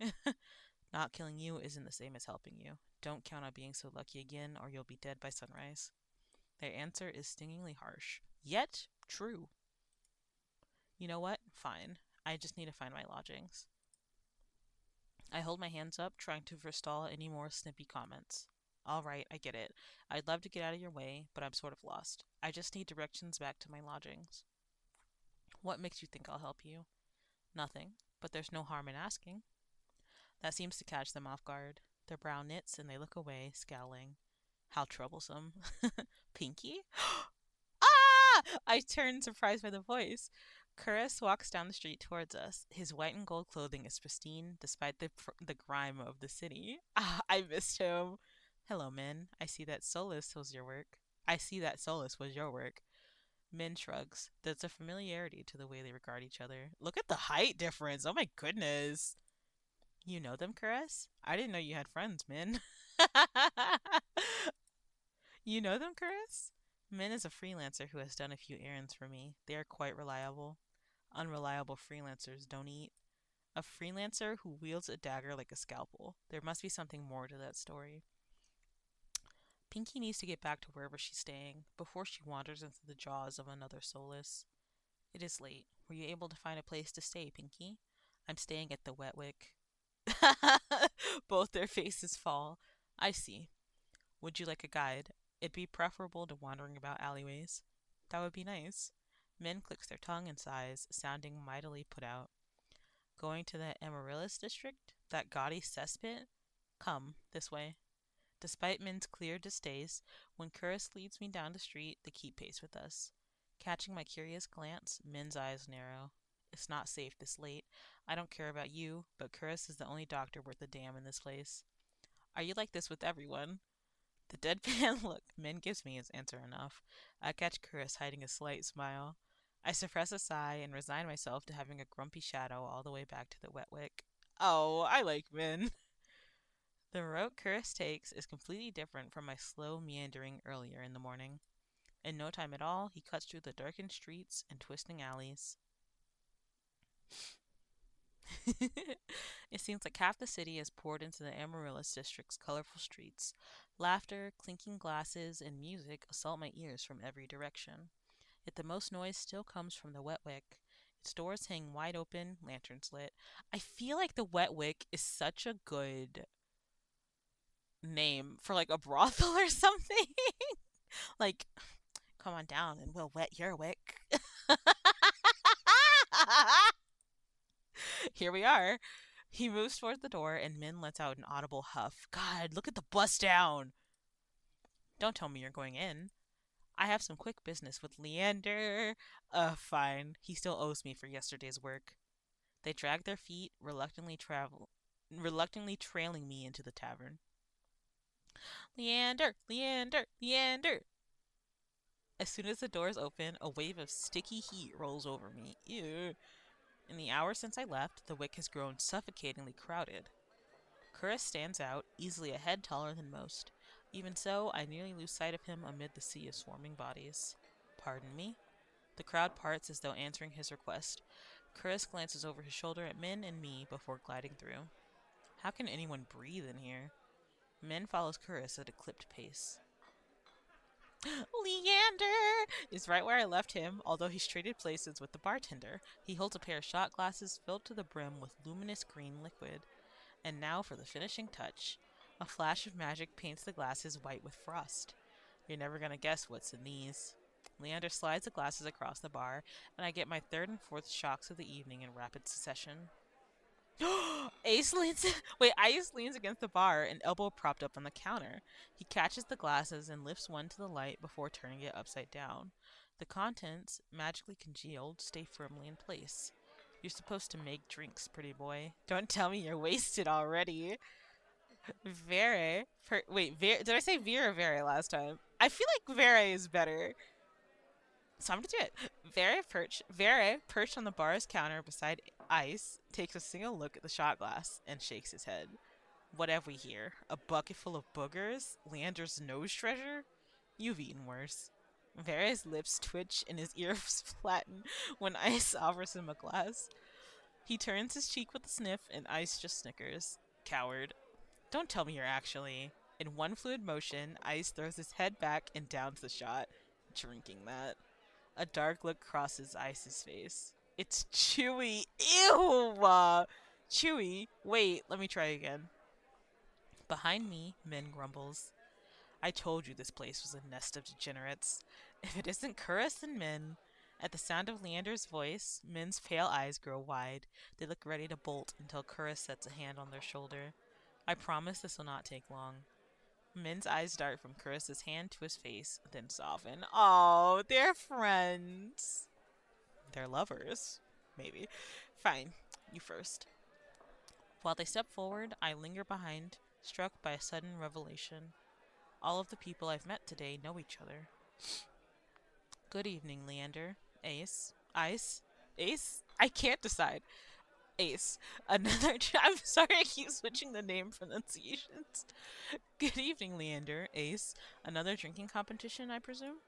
Not killing you isn't the same as helping you. Don't count on being so lucky again, or you'll be dead by sunrise. Their answer is stingingly harsh, yet true. You know what? Fine. I just need to find my lodgings. I hold my hands up, trying to forestall any more snippy comments. All right, I get it. I'd love to get out of your way, but I'm sort of lost. I just need directions back to my lodgings. What makes you think I'll help you? Nothing, but there's no harm in asking. That seems to catch them off guard. Their brow knits and they look away, scowling. How troublesome. Pinky? Ah! I turn, surprised by the voice. Curris walks down the street towards us. His white and gold clothing is pristine, despite the grime of the city. Ah, I missed him. Hello, Min. I see that Solus was your work. Min shrugs. There's a familiarity to the way they regard each other. Look at the height difference. Oh my goodness. You know them, Curris? I didn't know you had friends, Min. You know them, Curris? Min is a freelancer who has done a few errands for me. They are quite reliable. Unreliable freelancers don't eat. A freelancer who wields a dagger like a scalpel. There must be something more to that story. Pinky needs to get back to wherever she's staying before she wanders into the jaws of another Solus. It is late. Were you able to find a place to stay, Pinky? I'm staying at the Wetwick. Both their faces fall. I see. Would you like a guide? It'd be preferable to wandering about alleyways. That would be nice. Min clicks their tongue and sighs, sounding mightily put out. Going to the Amaryllis district? That gaudy cesspit? Come, this way. Despite Min's clear distaste, when Curris leads me down the street, they keep pace with us. Catching my curious glance, Min's eyes narrow. It's not safe this late. I don't care about you, but Curris is the only doctor worth a damn in this place. Are you like this with everyone? The deadpan look Min gives me is answer enough. I catch Curris hiding a slight smile. I suppress a sigh and resign myself to having a grumpy shadow all the way back to the wet wick. Oh, I like Min. The route Curtis takes is completely different from my slow meandering earlier in the morning. In no time at all, he cuts through the darkened streets and twisting alleys. It seems like half the city has poured into the Amaryllis district's colorful streets. Laughter, clinking glasses, and music assault my ears from every direction. Yet the most noise still comes from the Wet Wick. Its doors hang wide open, lanterns lit. I feel like the Wet Wick is such a good name for like a brothel or something. Like, come on down and we'll wet your wick. Here we are. He moves towards the door and Min lets out an audible huff. God, look at the bust down. Don't tell me you're going in. I have some quick business with Leander. Fine. He still owes me for yesterday's work. They drag their feet, reluctantly trailing me into the tavern. Leander, Leander, Leander. As soon as the doors open, a wave of sticky heat rolls over me. Ew. In the hour since I left, the wick has grown suffocatingly crowded. Curris stands out, easily a head taller than most. Even so, I nearly lose sight of him amid the sea of swarming bodies. Pardon me? The crowd parts as though answering his request. Curris glances over his shoulder at Min and me before gliding through. How can anyone breathe in here? Min follows Curris at a clipped pace. Leander is right where I left him, although he's traded places with the bartender. He holds a pair of shot glasses filled to the brim with luminous green liquid. And now for the finishing touch. A flash of magic paints the glasses white with frost. You're never gonna guess what's in these. Leander slides the glasses across the bar, and I get my third and fourth shocks of the evening in rapid succession. Ice leans against the bar, an elbow propped up on the counter. He catches the glasses and lifts one to the light before turning it upside down. The contents, magically congealed, stay firmly in place. You're supposed to make drinks, pretty boy. Don't tell me you're wasted already. Did I say Vera or Vere last time? I feel like Vere is better. So I'm gonna do it. Vere, perched on the bar's counter beside Ice, takes a single look at the shot glass and shakes his head. What have we here? A bucket full of boogers? Leander's nose treasure? You've eaten worse. Vere's lips twitch and his ears flatten when Ice offers him a glass. He turns his cheek with a sniff and Ice just snickers. Coward. Don't tell me you're actually. In one fluid motion, Ice throws his head back and downs the shot, drinking that. A dark look crosses Ice's face. It's chewy. Ew! Chewy. Wait, let me try again. Behind me, Min grumbles. I told you this place was a nest of degenerates. If it isn't Curris and Min. At the sound of Leander's voice, Min's pale eyes grow wide. They look ready to bolt until Curris sets a hand on their shoulder. I promise this will not take long. Min's eyes dart from Curris's hand to his face, then soften. Oh, they're friends. They're lovers. Maybe. Fine. You first. While they step forward, I linger behind, struck by a sudden revelation. All of the people I've met today know each other. Good evening, Leander. Ace. Ice. Ace? I can't decide. Ace. Another. I'm sorry I keep switching the name pronunciations. Good evening, Leander. Ace. Another drinking competition, I presume?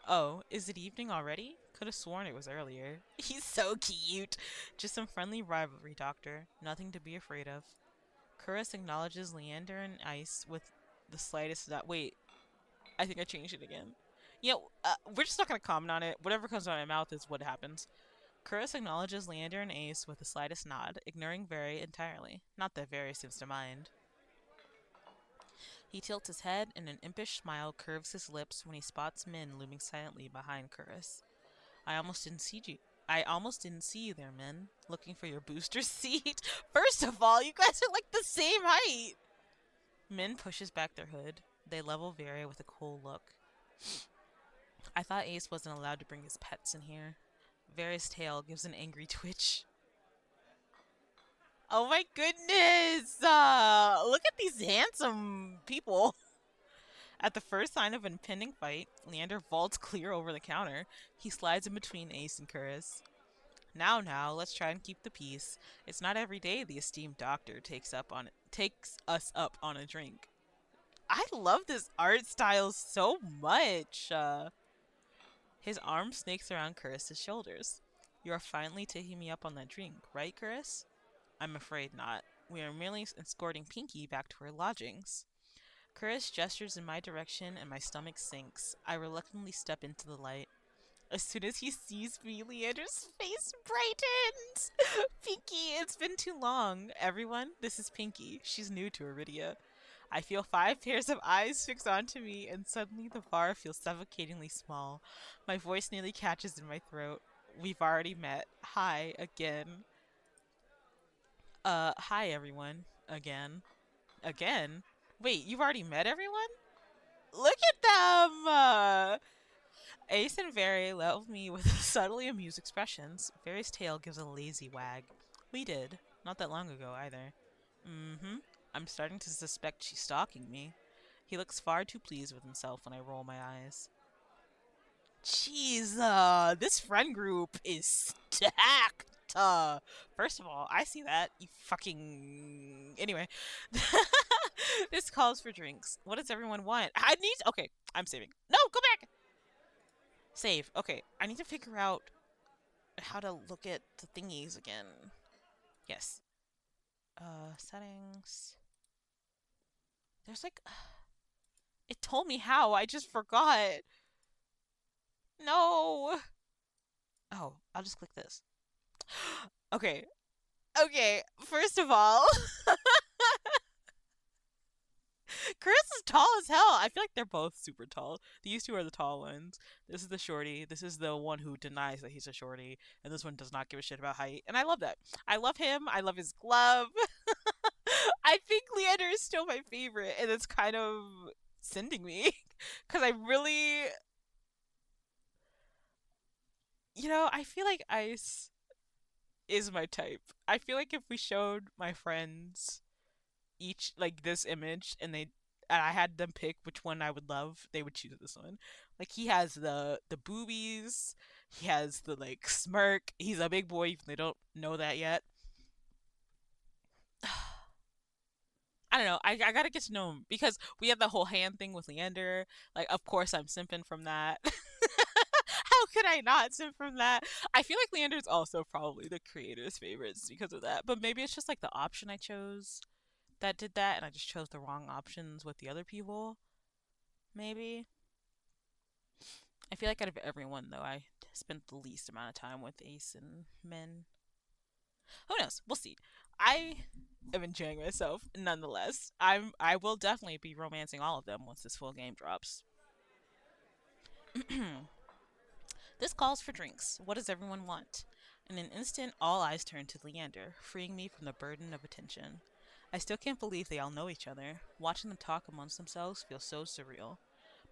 Oh, is it evening already? Could have sworn it was earlier. He's so cute. Just some friendly rivalry, Doctor. Nothing to be afraid of. Curris acknowledges Leander and Ice with the slightest doubt. Wait, I think I changed it again. We're just not going to comment on it. Whatever comes out of my mouth is what happens. Curris acknowledges Leander and Ace with the slightest nod, ignoring Very entirely. Not that Very seems to mind. He tilts his head, and an impish smile curves his lips when he spots Min looming silently behind Curris. I almost didn't see you. I almost didn't see you there, Min. Looking for your booster seat. First of all, you guys are like the same height. Min pushes back their hood. They level Varia with a cold look. I thought Ace wasn't allowed to bring his pets in here. Varia's tail gives an angry twitch. Oh my goodness! Look at these handsome people. At the first sign of an impending fight, Leander vaults clear over the counter. He slides in between Ace and Curtis. Now, let's try and keep the peace. It's not every day the esteemed doctor takes us up on a drink. I love this art style so much. His arm snakes around Curtis's shoulders. You are finally taking me up on that drink, right, Curtis? I'm afraid not. We are merely escorting Pinky back to her lodgings. Curtis gestures in my direction and my stomach sinks. I reluctantly step into the light. As soon as he sees me, Leander's face brightens. Pinky, it's been too long. Everyone, this is Pinky. She's new to Iridia. I feel 5 pairs of eyes fixed onto me, and suddenly the bar feels suffocatingly small. My voice nearly catches in my throat. We've already met. Hi, again. Hi, everyone. Again. Again? Wait, you've already met everyone? Look at them! Ace and Very love me with subtly amused expressions. Very's tail gives a lazy wag. We did. Not that long ago, either. Mm-hmm. I'm starting to suspect she's stalking me. He looks far too pleased with himself when I roll my eyes. Jeez, this friend group is stacked. First of all, I see that. You fucking. Anyway. This calls for drinks. What does everyone want? I need. Okay, I'm saving. No, go back! Save. Okay, I need to figure out how to look at the thingies again. Yes. Settings. There's like. It told me how. I just forgot. No. Oh, I'll just click this. Okay. Okay. First of all, Chris is tall as hell. I feel like they're both super tall. These two are the tall ones. This is the shorty. This is the one who denies that he's a shorty. And this one does not give a shit about height. And I love that. I love him. I love his glove. I think Leander is still my favorite. And it's kind of sending me. Because I really. I feel like Ice is my type. I feel like if we showed my friends each like this image and I had them pick which one I would love, they would choose this one. Like he has the boobies, he has the like smirk. He's a big boy even they don't know that yet. I don't know. I gotta get to know him because we had the whole hand thing with Leander. Like, of course, I'm simping from that. How could I not simp from that? I feel like Leander's also probably the creator's favorites because of that. But maybe it's just like the option I chose that did that, and I just chose the wrong options with the other people. Maybe. I feel like out of everyone, though, I spent the least amount of time with Ace and Min. Who knows? We'll see. I am enjoying myself nonetheless. I will definitely be romancing all of them once this full game drops. This calls for drinks. What does everyone want? In an instant, all eyes turn to Leander, freeing me from the burden of attention. I still can't believe they all know each other. Watching them talk amongst themselves feels so surreal.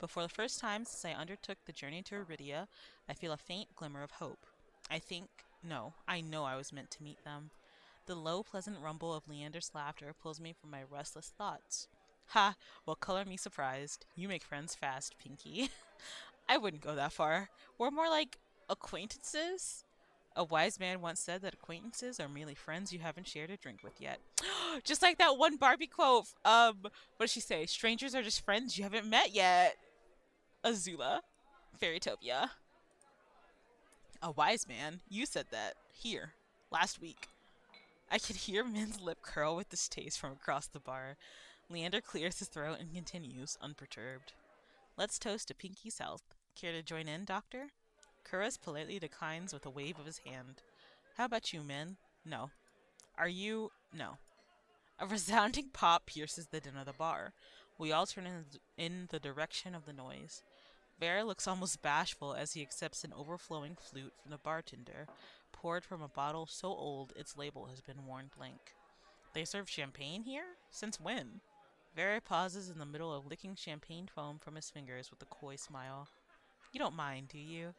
But for the first time since I undertook the journey to Iridia, I feel a faint glimmer of hope. I know I was meant to meet them. The low, pleasant rumble of Leander's laughter pulls me from my restless thoughts. Ha! Well, color me surprised. You make friends fast, Pinky. I wouldn't go that far. We're more like acquaintances. A wise man once said that acquaintances are merely friends you haven't shared a drink with yet. Just like that one Barbie quote. What does she say? Strangers are just friends you haven't met yet. Azula. Fairytopia. A wise man? You said that. Here. Last week. I could hear Min's lip curl with distaste from across the bar. Leander clears his throat and continues, unperturbed. Let's toast to Pinky's health. Care to join in, Doctor? Kuras politely declines with a wave of his hand. How about you, Min? No. Are you? No. A resounding pop pierces the din of the bar. We all turn in the direction of the noise. Bear looks almost bashful as he accepts an overflowing flute from the bartender, poured from a bottle so old its label has been worn blank. They serve champagne here? Since when? Vera pauses in the middle of licking champagne foam from his fingers with a coy smile. You don't mind, do you?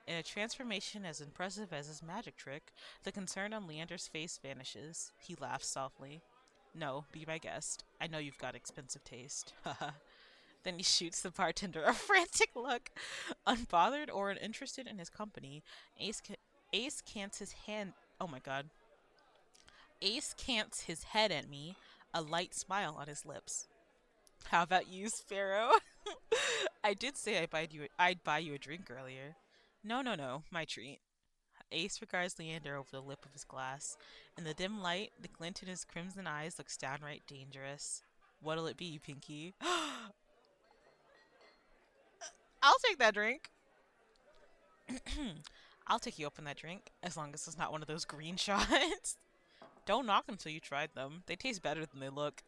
In a transformation as impressive as his magic trick, the concern on Leander's face vanishes. He laughs softly. No, be my guest. I know you've got expensive taste. Haha. Then he shoots the bartender a frantic look. Unbothered or uninterested in his company, Ace cants his hand. Oh my god. Ace cants his head at me, a light smile on his lips. How about you, Sparrow? I did say I'd buy you a drink earlier. No, no, no, my treat. Ace regards Leander over the lip of his glass. In the dim light, the glint in his crimson eyes looks downright dangerous. What'll it be, Pinky? I'll take that drink. I'll take you up on that drink, as long as it's not one of those green shots. Don't knock them till you tried them. They taste better than they look.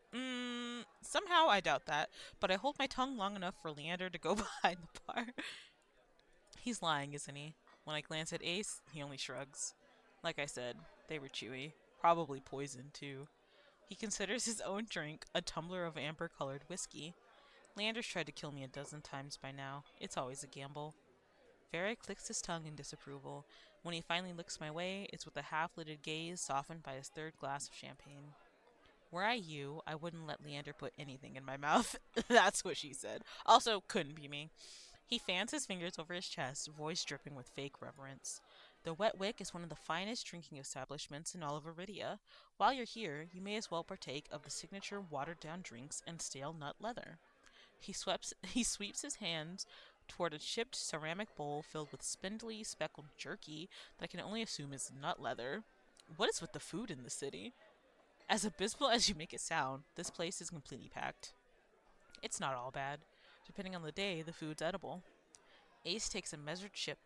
Somehow I doubt that, but I hold my tongue long enough for Leander to go behind the bar. He's lying, isn't he? When I glance at Ace, he only shrugs. Like I said, they were chewy. Probably poisoned, too. He considers his own drink a tumbler of amber-colored whiskey. Leander's tried to kill me a dozen times by now. It's always a gamble. Vera clicks his tongue in disapproval. When he finally looks my way, it's with a half-lidded gaze softened by his third glass of champagne. Were I you, I wouldn't let Leander put anything in my mouth. That's what she said. Also, couldn't be me. He fans his fingers over his chest, voice dripping with fake reverence. The Wet Wick is one of the finest drinking establishments in all of Iridia. While you're here, you may as well partake of the signature watered-down drinks and stale nut leather. He sweeps his hands toward a chipped ceramic bowl filled with spindly, speckled jerky that I can only assume is nut leather. What is with the food in the city? As abysmal as you make it sound, this place is completely packed. It's not all bad. Depending on the day, the food's edible. Ace takes a measured sip.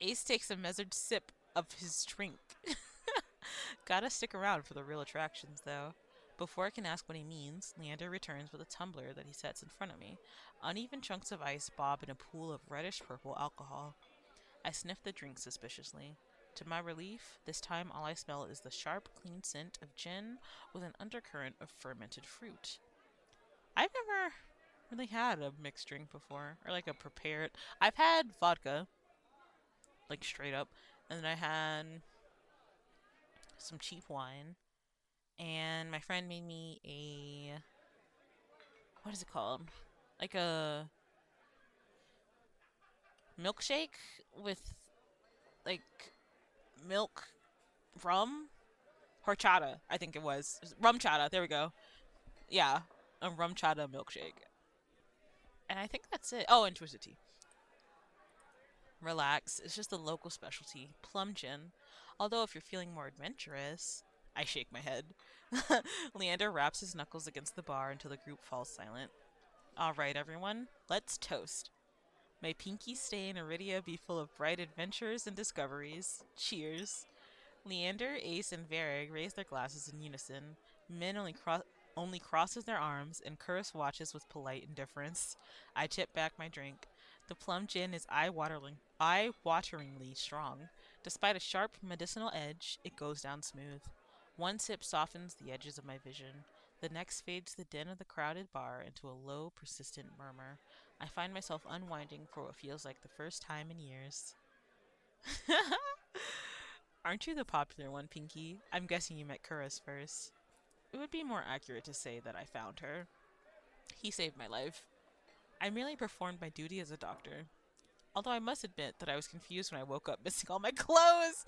Ace takes a measured sip of his drink. Gotta stick around for the real attractions, though. Before I can ask what he means, Leander returns with a tumbler that he sets in front of me. Uneven chunks of ice bob in a pool of reddish-purple alcohol. I sniff the drink suspiciously. To my relief, this time all I smell is the sharp, clean scent of gin with an undercurrent of fermented fruit. I've never really had a mixed drink before, or like a prepared. I've had vodka, like straight up, and then I had some cheap wine, and my friend made me a, what is it called? Like a milkshake with like milk, rum, horchata. I think it was rum chata. There we go. Yeah, a rum chata milkshake, and I think that's it. Oh, and twisted tea. Relax. It's just a local specialty, plum gin. Although if you're feeling more adventurous, I shake my head. Leander raps his knuckles against the bar until the group falls silent. All right, everyone, let's toast. May Pinky's stay in Iridia be full of bright adventures and discoveries. Cheers. Leander, Ace, and Vareg raise their glasses in unison. Min only crosses their arms, and Curris watches with polite indifference. I tip back my drink. The plum gin is eye-wateringly strong. Despite a sharp medicinal edge, it goes down smooth. One sip softens the edges of my vision. The next fades the din of the crowded bar into a low, persistent murmur. I find myself unwinding for what feels like the first time in years. Aren't you the popular one, Pinky? I'm guessing you met Curris first. It would be more accurate to say that I found her. He saved my life. I merely performed my duty as a doctor. Although I must admit that I was confused when I woke up missing all my clothes.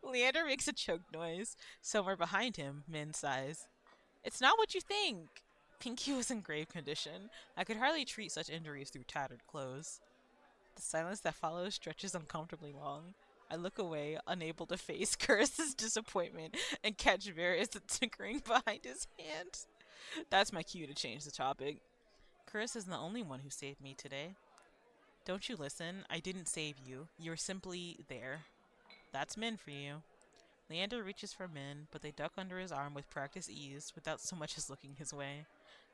Leander makes a choked noise. Somewhere behind him, Min sighs. It's not what you think. Pinky was in grave condition. I could hardly treat such injuries through tattered clothes. The silence that follows stretches uncomfortably long. I look away, unable to face Curtis's disappointment, and catch Varys tinkering behind his hand. That's my cue to change the topic. Curtis isn't the only one who saved me today. Don't you listen? I didn't save you. You're simply there. That's Min for you. Leander reaches for Min, but they duck under his arm with practiced ease without so much as looking his way.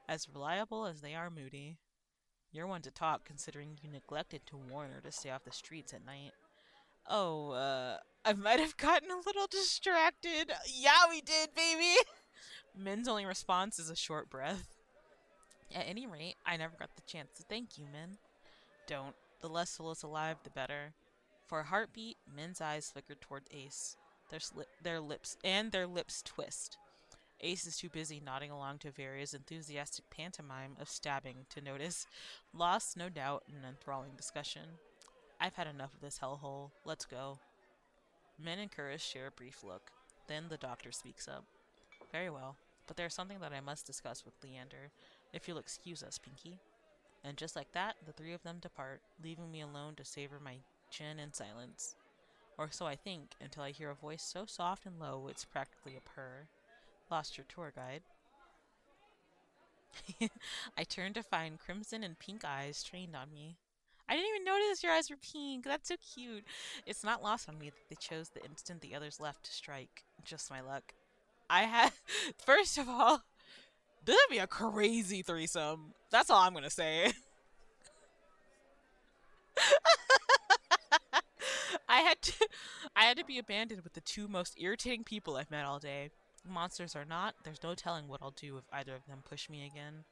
As reliable as they are moody. You're one to talk, considering you neglected to warn her to stay off the streets at night. Oh, I might have gotten a little distracted. Yeah, we did, baby! Min's only response is a short breath. At any rate, I never got the chance to thank you, Min. Don't. The less Solis alive, the better. For a heartbeat, Min's eyes flickered toward Ace. Their lips twist. Ace is too busy nodding along to Varia's enthusiastic pantomime of stabbing to notice, lost, no doubt, in an enthralling discussion. I've had enough of this hellhole. Let's go. Min and Curtis share a brief look. Then the doctor speaks up. Very well, but there's something that I must discuss with Leander, if you'll excuse us, Pinky. And just like that, the three of them depart, leaving me alone to savor my gin in silence. Or so I think, until I hear a voice so soft and low it's practically a purr. Lost your tour guide. I turn to find crimson and pink eyes trained on me. I didn't even notice your eyes were pink. That's so cute. It's not lost on me that they chose the instant the others left to strike. Just my luck. I had, first of all, this would be a crazy threesome. That's all I'm gonna say. I had to, I had to be abandoned with the two most irritating people I've met all day. Monsters or not, there's no telling what I'll do if either of them push me again.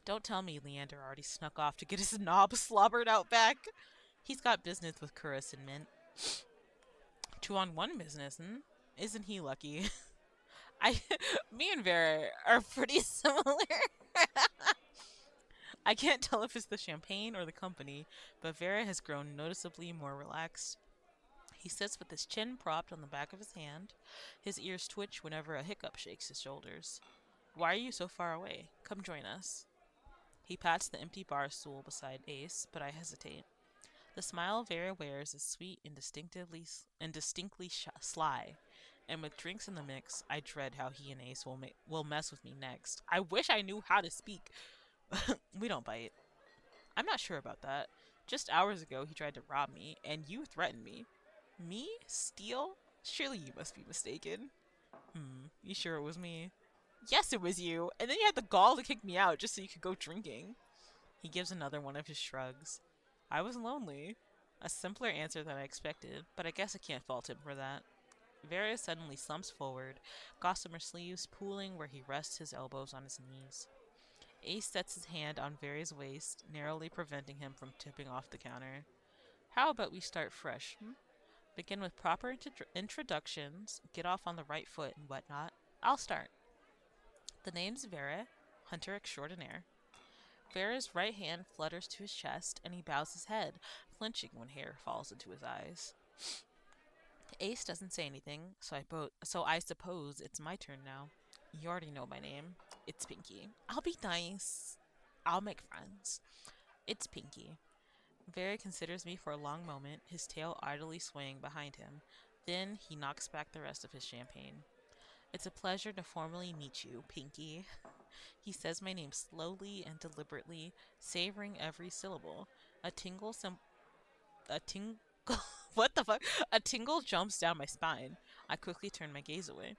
Don't tell me Leander already snuck off to get his knob slobbered out back. He's got business with Curris and Mint. 2-on-1 business, Isn't he lucky? I, me and Vera are pretty similar. I can't tell if it's the champagne or the company, but Vera has grown noticeably more relaxed. He sits with his chin propped on the back of his hand. His ears twitch whenever a hiccup shakes his shoulders. Why are you so far away? Come join us. He pats the empty bar stool beside Ace, but I hesitate. The smile Vera wears is sweet and distinctly sly, and with drinks in the mix, I dread how he and Ace will mess with me next. I wish I knew how to speak. We don't bite. I'm not sure about that. Just hours ago, he tried to rob me, and you threatened me. Me? Steal? Surely you must be mistaken. You sure it was me? Yes, it was you. And then you had the gall to kick me out just so you could go drinking. He gives another one of his shrugs. I was lonely. A simpler answer than I expected, but I guess I can't fault him for that. Vera suddenly slumps forward, gossamer sleeves pooling where he rests his elbows on his knees. Ace sets his hand on Varia's waist, narrowly preventing him from tipping off the counter. How about we start fresh, Begin with proper introductions, get off on the right foot and whatnot. I'll start. The name's Vera, hunter extraordinaire. Vera's right hand flutters to his chest, and he bows his head, flinching when hair falls into his eyes. Ace doesn't say anything, so I suppose it's my turn now. You already know my name. It's Pinky. I'll be nice. I'll make friends. It's Pinky. Vera considers me for a long moment, his tail idly swaying behind him. Then he knocks back the rest of his champagne. It's a pleasure to formally meet you, Pinky. He says my name slowly and deliberately, savoring every syllable. A tingle what the fuck? A tingle jumps down my spine. I quickly turn my gaze away.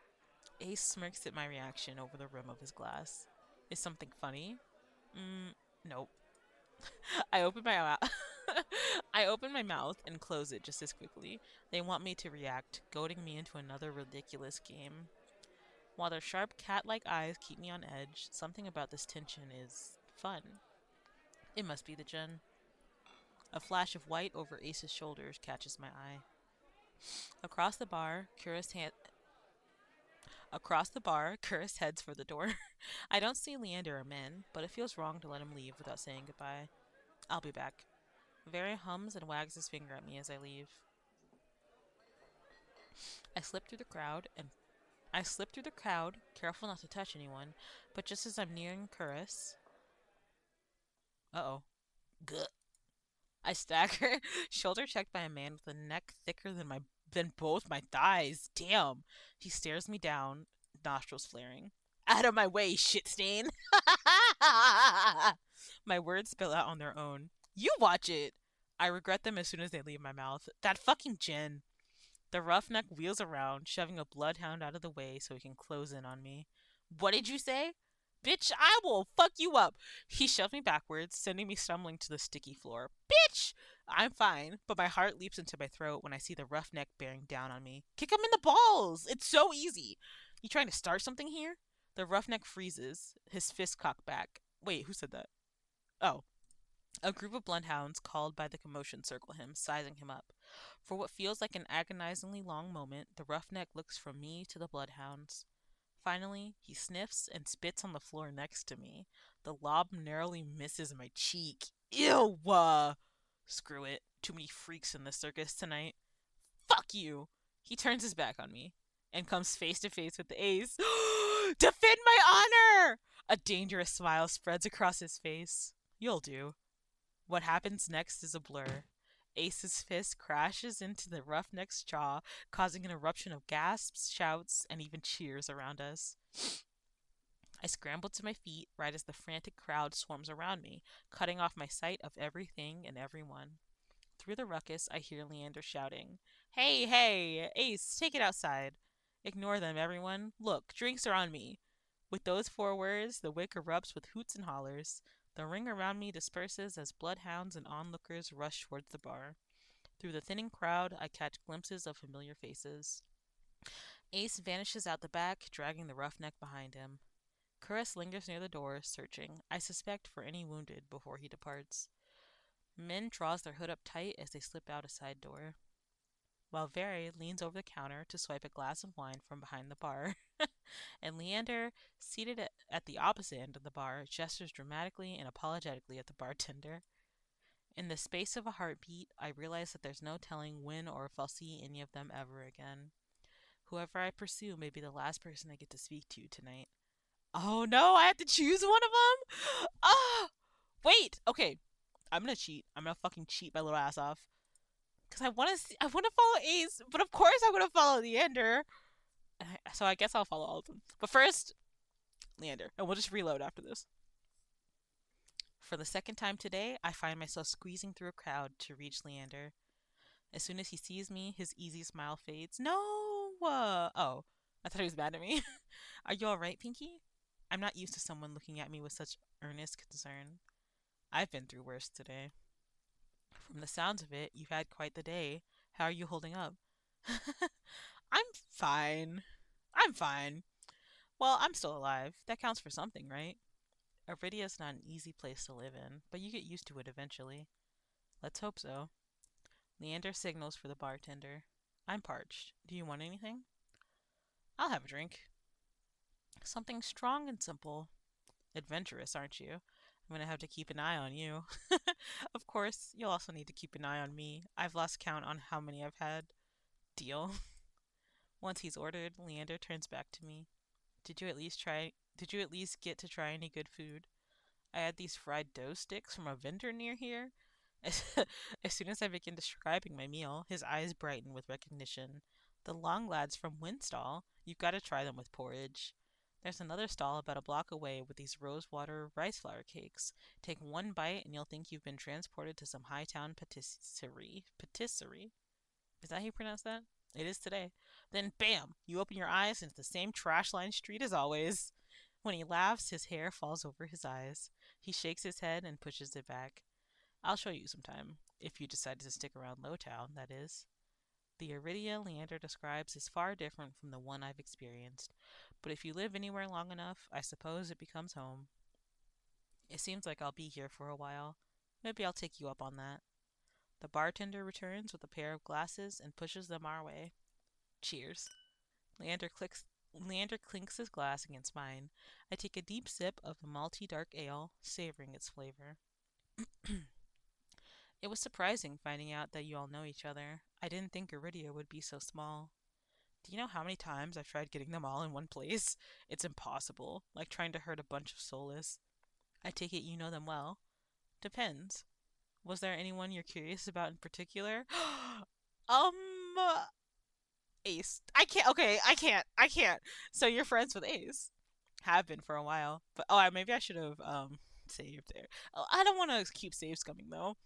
Ace smirks at my reaction over the rim of his glass. Is something funny? Nope. I open my mouth. I open my mouth and close it just as quickly. They want me to react, goading me into another ridiculous game. While their sharp cat-like eyes keep me on edge, something about this tension is fun. It must be the gin. A flash of white over Ace's shoulders catches my eye. Across the bar, Curtis heads for the door. I don't see Leander or Min, but it feels wrong to let him leave without saying goodbye. I'll be back. Vera hums and wags his finger at me as I leave. I slip through the crowd, careful not to touch anyone, but just as I'm nearing Curris... Uh-oh. Guh. I stagger, shoulder checked by a man with a neck thicker than both my thighs. Damn. He stares me down, nostrils flaring. Out of my way, shit stain. My words spill out on their own. You watch it. I regret them as soon as they leave my mouth. That fucking gin. The roughneck wheels around, shoving a bloodhound out of the way so he can close in on me. What did you say? Bitch, I will fuck you up. He shoved me backwards, sending me stumbling to the sticky floor. Bitch! I'm fine, but my heart leaps into my throat when I see the roughneck bearing down on me. Kick him in the balls! It's so easy. You trying to start something here? The roughneck freezes, his fist cocked back. Wait, who said that? Oh. A group of bloodhounds called by the commotion circle him, sizing him up. For what feels like an agonizingly long moment, the roughneck looks from me to the bloodhounds. Finally, he sniffs and spits on the floor next to me. The lob narrowly misses my cheek. Ew! Screw it. Too many freaks in the circus tonight. Fuck you! He turns his back on me and comes face to face with the ace. Defend my honor! A dangerous smile spreads across his face. You'll do. What happens next is a blur. Ace's fist crashes into the roughneck's jaw, causing an eruption of gasps, shouts, and even cheers around us. I scramble to my feet right as the frantic crowd swarms around me, cutting off my sight of everything and everyone. Through the ruckus, I hear Leander shouting, Hey, hey, Ace, take it outside. Ignore them, everyone. Look, drinks are on me. With those 4 words, the wick erupts with hoots and hollers. The ring around me disperses as bloodhounds and onlookers rush towards the bar. Through the thinning crowd, I catch glimpses of familiar faces. Ace vanishes out the back, dragging the roughneck behind him. Curris lingers near the door, searching, I suspect for any wounded, before he departs. Min draws their hood up tight as they slip out a side door, while Vere leans over the counter to swipe a glass of wine from behind the bar. And Leander, seated at the opposite end of the bar, gestures dramatically and apologetically at the bartender. In the space of a heartbeat, I realize that there's no telling when or if I'll see any of them ever again. Whoever I pursue may be the last person I get to speak to tonight. Oh no, I have to choose one of them? Ah! Wait, okay. I'm gonna cheat. I'm gonna fucking cheat my little ass off. Because I want to follow Ace, but of course I'm gonna follow Leander. So I guess I'll follow all of them. But first, Leander, and we'll just reload after this. For the second time today, I find myself squeezing through a crowd to reach Leander. As soon as he sees me, his easy smile fades. No! Oh, I thought he was mad at me. Are you alright, Pinky? I'm not used to someone looking at me with such earnest concern. I've been through worse today. From the sounds of it, you've had quite the day. How are you holding up? I'm fine. I'm fine. Well, I'm still alive. That counts for something, right? Aridia's not an easy place to live in, but you get used to it eventually. Let's hope so. Leander signals for the bartender. I'm parched. Do you want anything? I'll have a drink. Something strong and simple. Adventurous, aren't you? I'm gonna have to keep an eye on you. Of course, you'll also need to keep an eye on me. I've lost count on how many I've had. Deal. Once he's ordered, Leander turns back to me. Did you at least get to try any good food? I had these fried dough sticks from a vendor near here. As, as soon as I begin describing my meal, his eyes brighten with recognition. The long lads from Winstall. You've got to try them with porridge. There's another stall about a block away with these rosewater rice flour cakes. Take one bite and you'll think you've been transported to some high town patisserie. Patisserie? Is that how you pronounce that? It is today. Then, bam! You open your eyes and it's the same trash lined street as always. When he laughs, his hair falls over his eyes. He shakes his head and pushes it back. I'll show you sometime, if you decide to stick around Lowtown, that is. The Iridia Leander describes is far different from the one I've experienced, but if you live anywhere long enough, I suppose it becomes home. It seems like I'll be here for a while. Maybe I'll take you up on that. The bartender returns with a pair of glasses and pushes them our way. Cheers. Leander clinks his glass against mine. I take a deep sip of the malty dark ale, savoring its flavor. It was surprising finding out that you all know each other. I didn't think Iridia would be so small. Do you know how many times I've tried getting them all in one place? It's impossible, like trying to herd a bunch of soulless. I take it you know them well. Depends. Was there anyone you're curious about in particular? um, Ace. I can't. Okay, I can't. I can't. So you're friends with Ace? Have been for a while, but maybe I should have saved there. Oh, I don't want to keep saves coming though.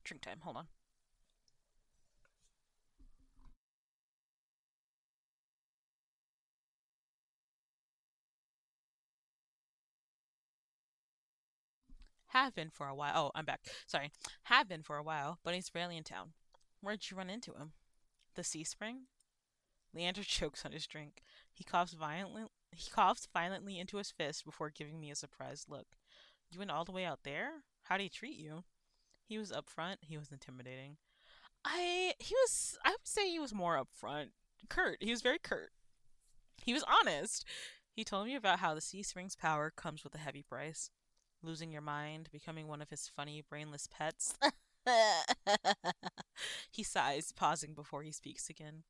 Drink time. Hold on. Have been for a while. Oh, I'm back. Sorry. Have been for a while, but he's rarely in town. Where'd you run into him? The Sea Spring? Leander chokes on his drink. He coughs violently into his fist before giving me a surprised look. You went all the way out there? How'd he treat you? He was upfront. He was intimidating. I would say he was more upfront. Curt. He was very curt. He was honest. He told me about how the Sea Spring's power comes with a heavy price. Losing your mind, becoming one of his funny, brainless pets. He sighs, pausing before he speaks again.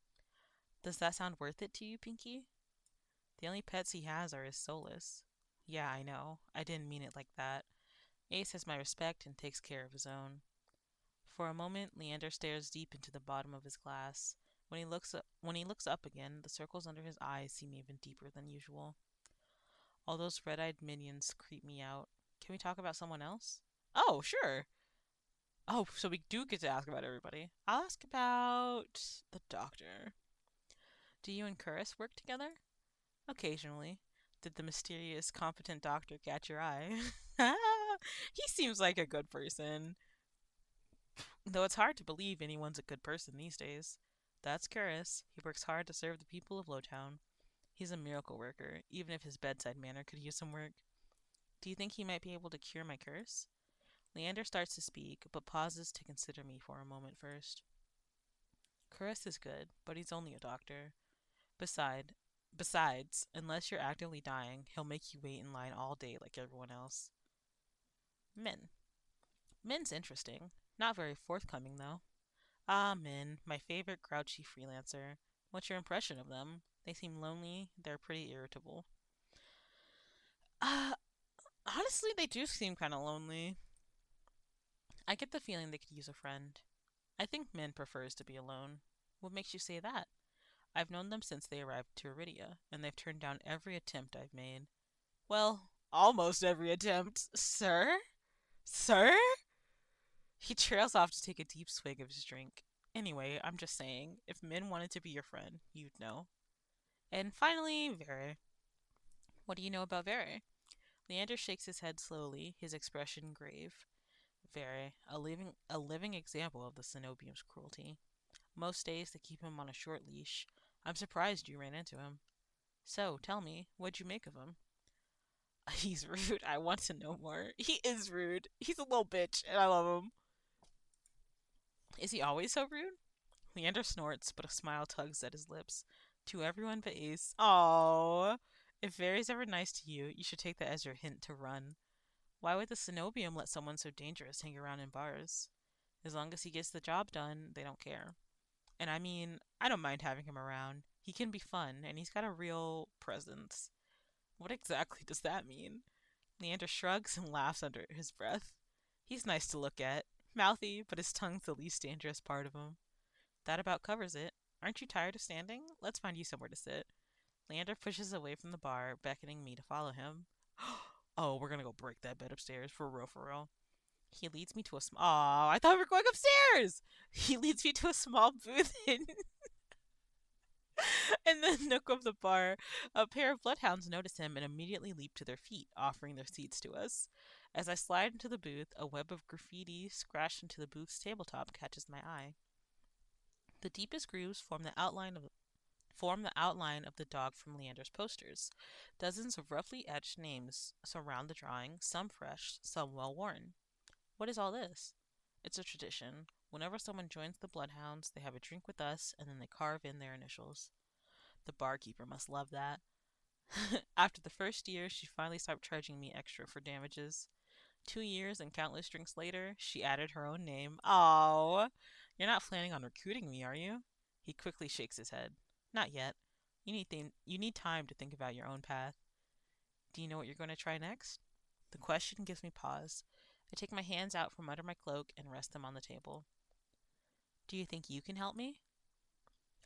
Does that sound worth it to you, Pinky? The only pets he has are his soulless. Yeah, I know. I didn't mean it like that. Ace has my respect and takes care of his own. For a moment, Leander stares deep into the bottom of his glass. When he looks up again, the circles under his eyes seem even deeper than usual. All those red-eyed minions creep me out. Can we talk about someone else? Oh, sure. Oh, so we do get to ask about everybody. I'll ask about the doctor. Do you and Curris work together? Occasionally. Did the mysterious, competent doctor catch your eye? He seems like a good person. Though it's hard to believe anyone's a good person these days. That's Curris. He works hard to serve the people of Lowtown. He's a miracle worker, even if his bedside manner could use some work. Do you think he might be able to cure my curse? Leander starts to speak, but pauses to consider me for a moment first. Curris is good, but he's only a doctor. Beside, Besides, unless you're actively dying, he'll make you wait in line all day like everyone else. Min. Min's interesting. Not very forthcoming, though. Ah, Min, my favorite grouchy freelancer. What's your impression of them? They seem lonely, they're pretty irritable. Uh, Honestly, they do seem kind of lonely. I get the feeling they could use a friend. I think Min prefers to be alone. What makes you say that? I've known them since they arrived to Iridia, and they've turned down every attempt I've made. Well, almost every attempt. Sir? Sir? He trails off to take a deep swig of his drink. Anyway, I'm just saying, if Min wanted to be your friend, you'd know. And finally, Vere. What do you know about Vere? Leander shakes his head slowly, his expression grave. Vere, a living example of the Cenobium's cruelty. Most days they keep him on a short leash. I'm surprised you ran into him. So, tell me, what'd you make of him? He's rude. I want to know more. He is rude. He's a little bitch, and I love him. Is he always so rude? Leander snorts, but a smile tugs at his lips. To everyone but Ace. Aww. If Very's ever nice to you, you should take that as your hint to run. Why would the Cenobium let someone so dangerous hang around in bars? As long as he gets the job done, they don't care. And I mean, I don't mind having him around. He can be fun, and he's got a real presence. What exactly does that mean? Leander shrugs and laughs under his breath. He's nice to look at. Mouthy, but his tongue's the least dangerous part of him. That about covers it. Aren't you tired of standing? Let's find you somewhere to sit. Leander pushes away from the bar, beckoning me to follow him. Oh, we're gonna go break that bed upstairs, for real, for real. He leads me to a small. Aw, I thought we were going upstairs! He leads me to a small booth in the nook of the bar. A pair of bloodhounds notice him and immediately leap to their feet, offering their seats to us. As I slide into the booth, a web of graffiti scratched into the booth's tabletop catches my eye. The deepest grooves form the outline of the dog from Leander's posters. Dozens of roughly etched names surround the drawing, some fresh, some well worn. What is all this? It's a tradition. Whenever someone joins the Bloodhounds, they have a drink with us and then they carve in their initials. The barkeeper must love that. After the first year, she finally stopped charging me extra for damages. 2 years and countless drinks later, she added her own name. Oh, you're not planning on recruiting me, are you? He quickly shakes his head. Not yet. You need time to think about your own path. Do you know what you're going to try next? The question gives me pause. I take my hands out from under my cloak and rest them on the table. Do you think you can help me?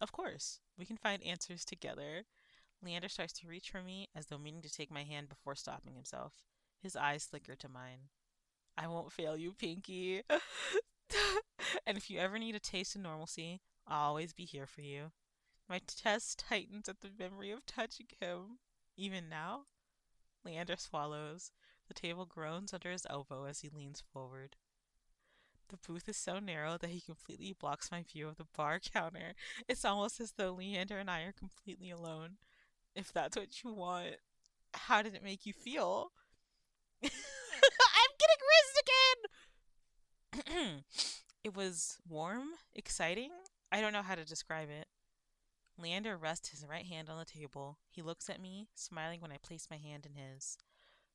Of course. We can find answers together. Leander starts to reach for me as though meaning to take my hand before stopping himself. His eyes flicker to mine. I won't fail you, Pinky. And if you ever need a taste of normalcy, I'll always be here for you. My chest tightens at the memory of touching him. Even now? Leander swallows. The The table groans under his elbow as he leans forward. The booth is so narrow that he completely blocks my view of the bar counter. It's almost as though Leander and I are completely alone. If that's what you want, how did it make you feel? I'm getting rizzed again! It was warm, exciting. I don't know how to describe it. Leander rests his right hand on the table. He looks at me, smiling when I place my hand in his.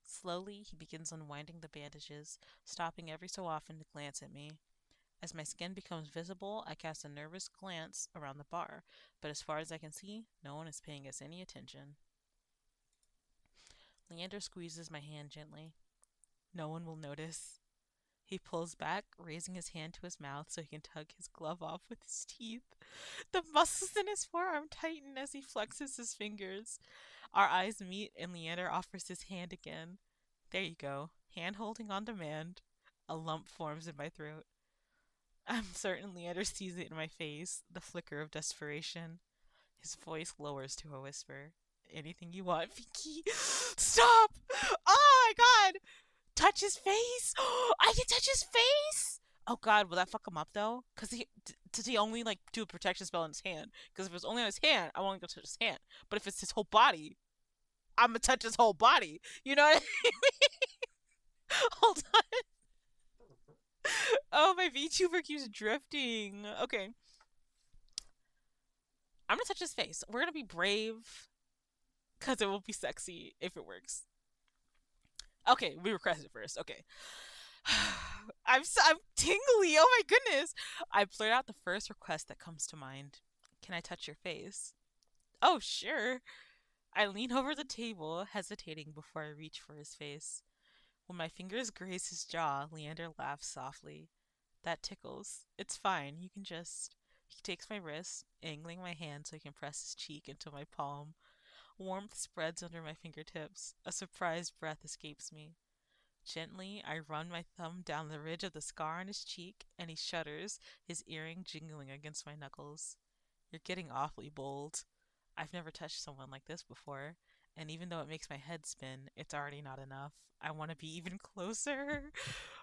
Slowly, he begins unwinding the bandages, stopping every so often to glance at me. As my skin becomes visible, I cast a nervous glance around the bar, but as far as I can see, no one is paying us any attention. Leander squeezes my hand gently. No one will notice. He pulls back, raising his hand to his mouth so he can tug his glove off with his teeth. The muscles in his forearm tighten as he flexes his fingers. Our eyes meet, and Leander offers his hand again. There you go. Hand holding on demand. A lump forms in my throat. I'm certain Leander sees it in my face, the flicker of desperation. His voice lowers to a whisper. Anything you want, Pinky. Stop! Oh my god! Touch his face! I can touch his face! Oh god, will that fuck him up though? Cause does he only like do a protection spell in his hand? Because if it's only on his hand, I won't go touch his hand. But if it's his whole body, I'm gonna touch his whole body. You know what I mean? Hold on. Oh, my VTuber keeps drifting. Okay. I'm gonna touch his face. We're gonna be brave, because it will be sexy if it works. Okay, we requested first. Okay. I'm tingly. Oh my goodness. I blurt out the first request that comes to mind. Can I touch your face? Oh, sure. I lean over the table, hesitating before I reach for his face. When my fingers graze his jaw, Leander laughs softly. That tickles. It's fine. You can just. He takes my wrist, angling my hand so he can press his cheek into my palm. Warmth spreads under my fingertips. A surprised breath escapes me. Gently, I run my thumb down the ridge of the scar on his cheek, and he shudders, his earring jingling against my knuckles. You're getting awfully bold. I've never touched someone like this before, and even though it makes my head spin, it's already not enough. I want to be even closer.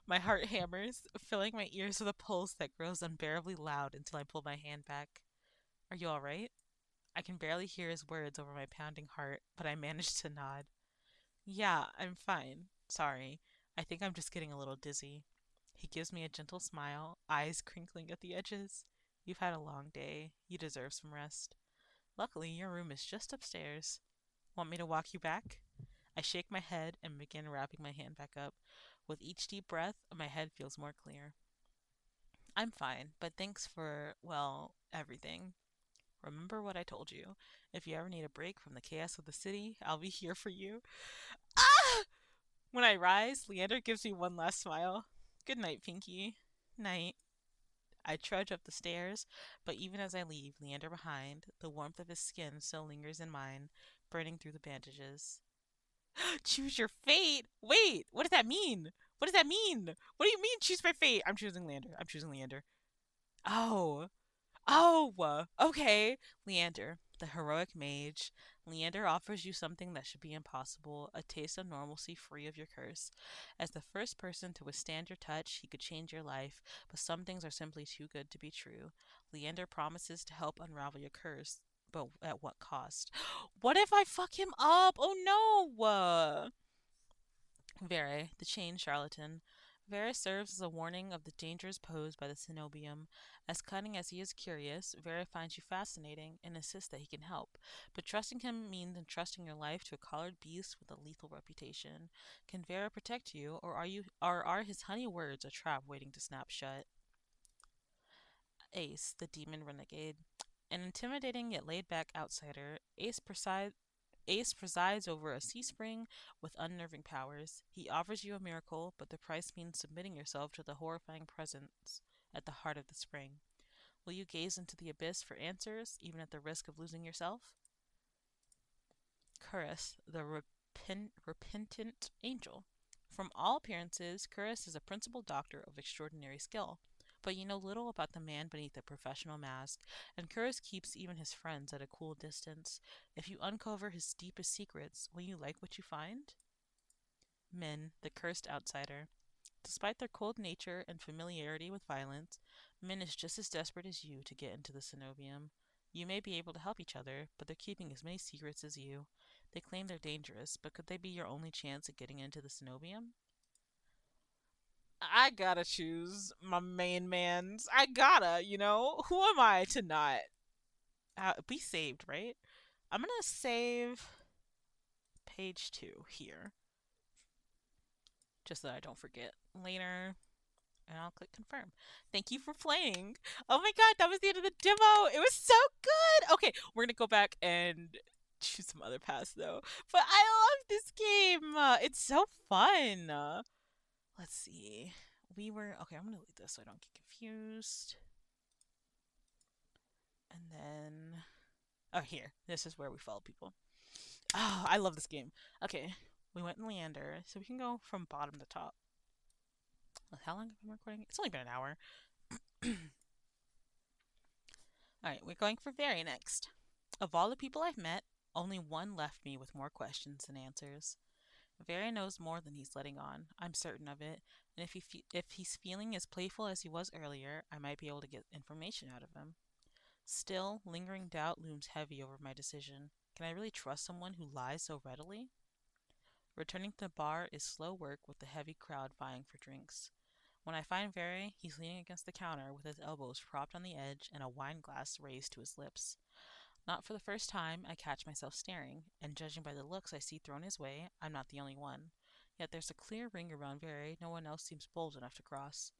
My heart hammers, filling my ears with a pulse that grows unbearably loud until I pull my hand back. Are you alright? I can barely hear his words over my pounding heart, but I manage to nod. Yeah, I'm fine. Sorry. I think I'm just getting a little dizzy. He gives me a gentle smile, eyes crinkling at the edges. You've had a long day. You deserve some rest. Luckily, your room is just upstairs. Want me to walk you back? I shake my head and begin wrapping my hand back up. With each deep breath, my head feels more clear. I'm fine, but thanks for, well, everything. Remember what I told you. If you ever need a break from the chaos of the city, I'll be here for you. Ah! When I rise, Leander gives me one last smile. Good night, Pinky. Night. I trudge up the stairs, but even as I leave Leander behind, the warmth of his skin still lingers in mine, burning through the bandages. Choose your fate? Wait, what does that mean? What does that mean? What do you mean choose my fate? I'm choosing Leander. I'm choosing Leander. Oh. Oh, okay. Leander, the heroic mage. Leander offers you something that should be impossible, a taste of normalcy free of your curse. As the first person to withstand your touch, he could change your life, but some things are simply too good to be true. Leander promises to help unravel your curse, but at what cost? What if I fuck him up? Oh no! Vere, the chain charlatan. Vere serves as a warning of the dangers posed by the cenobium. As cunning as he is curious, Vere finds you fascinating and insists that he can help. But trusting him means entrusting your life to a collared beast with a lethal reputation. Can Vere protect you, or are his honey words a trap waiting to snap shut? Ace, the demon renegade. An intimidating yet laid back outsider, Ace presides over a sea spring with unnerving powers. He offers you a miracle, but the price means submitting yourself to the horrifying presence at the heart of the spring. Will you gaze into the abyss for answers, even at the risk of losing yourself? Curus, the repentant angel. From all appearances, Curus is a principal doctor of extraordinary skill. But you know little about the man beneath the professional mask, and Curus keeps even his friends at a cool distance. If you uncover his deepest secrets, will you like what you find? Men, the cursed outsider. Despite their cold nature and familiarity with violence, Min is just as desperate as you to get into the cenobium. You may be able to help each other, but they're keeping as many secrets as you. They claim they're dangerous, but could they be your only chance at getting into the cenobium? I gotta choose my main man's. I gotta, Who am I to not be saved, right? I'm gonna save page 2 here, just so I don't forget later. And I'll click confirm. Thank you for playing. Oh my god, that was the end of the demo. It was so good. Okay, we're gonna go back and choose some other paths though. But I love this game. It's so fun. Let's see. We were okay. I'm gonna delete this so I don't get confused. And then, oh, here. This is where we follow people. Oh, I love this game. Okay, we went in Leander, so we can go from bottom to top. How long have I been recording? It's only been an hour. Alright, we're going for Very next. Of all the people I've met, only one left me with more questions than answers. Very knows more than he's letting on. I'm certain of it, and if he's feeling as playful as he was earlier, I might be able to get information out of him. Still, lingering doubt looms heavy over my decision. Can I really trust someone who lies so readily? Returning to the bar is slow work with the heavy crowd vying for drinks. When I find Very, he's leaning against the counter with his elbows propped on the edge and a wine glass raised to his lips. Not for the first time, I catch myself staring, and judging by the looks I see thrown his way, I'm not the only one. Yet there's a clear ring around Very no one else seems bold enough to cross.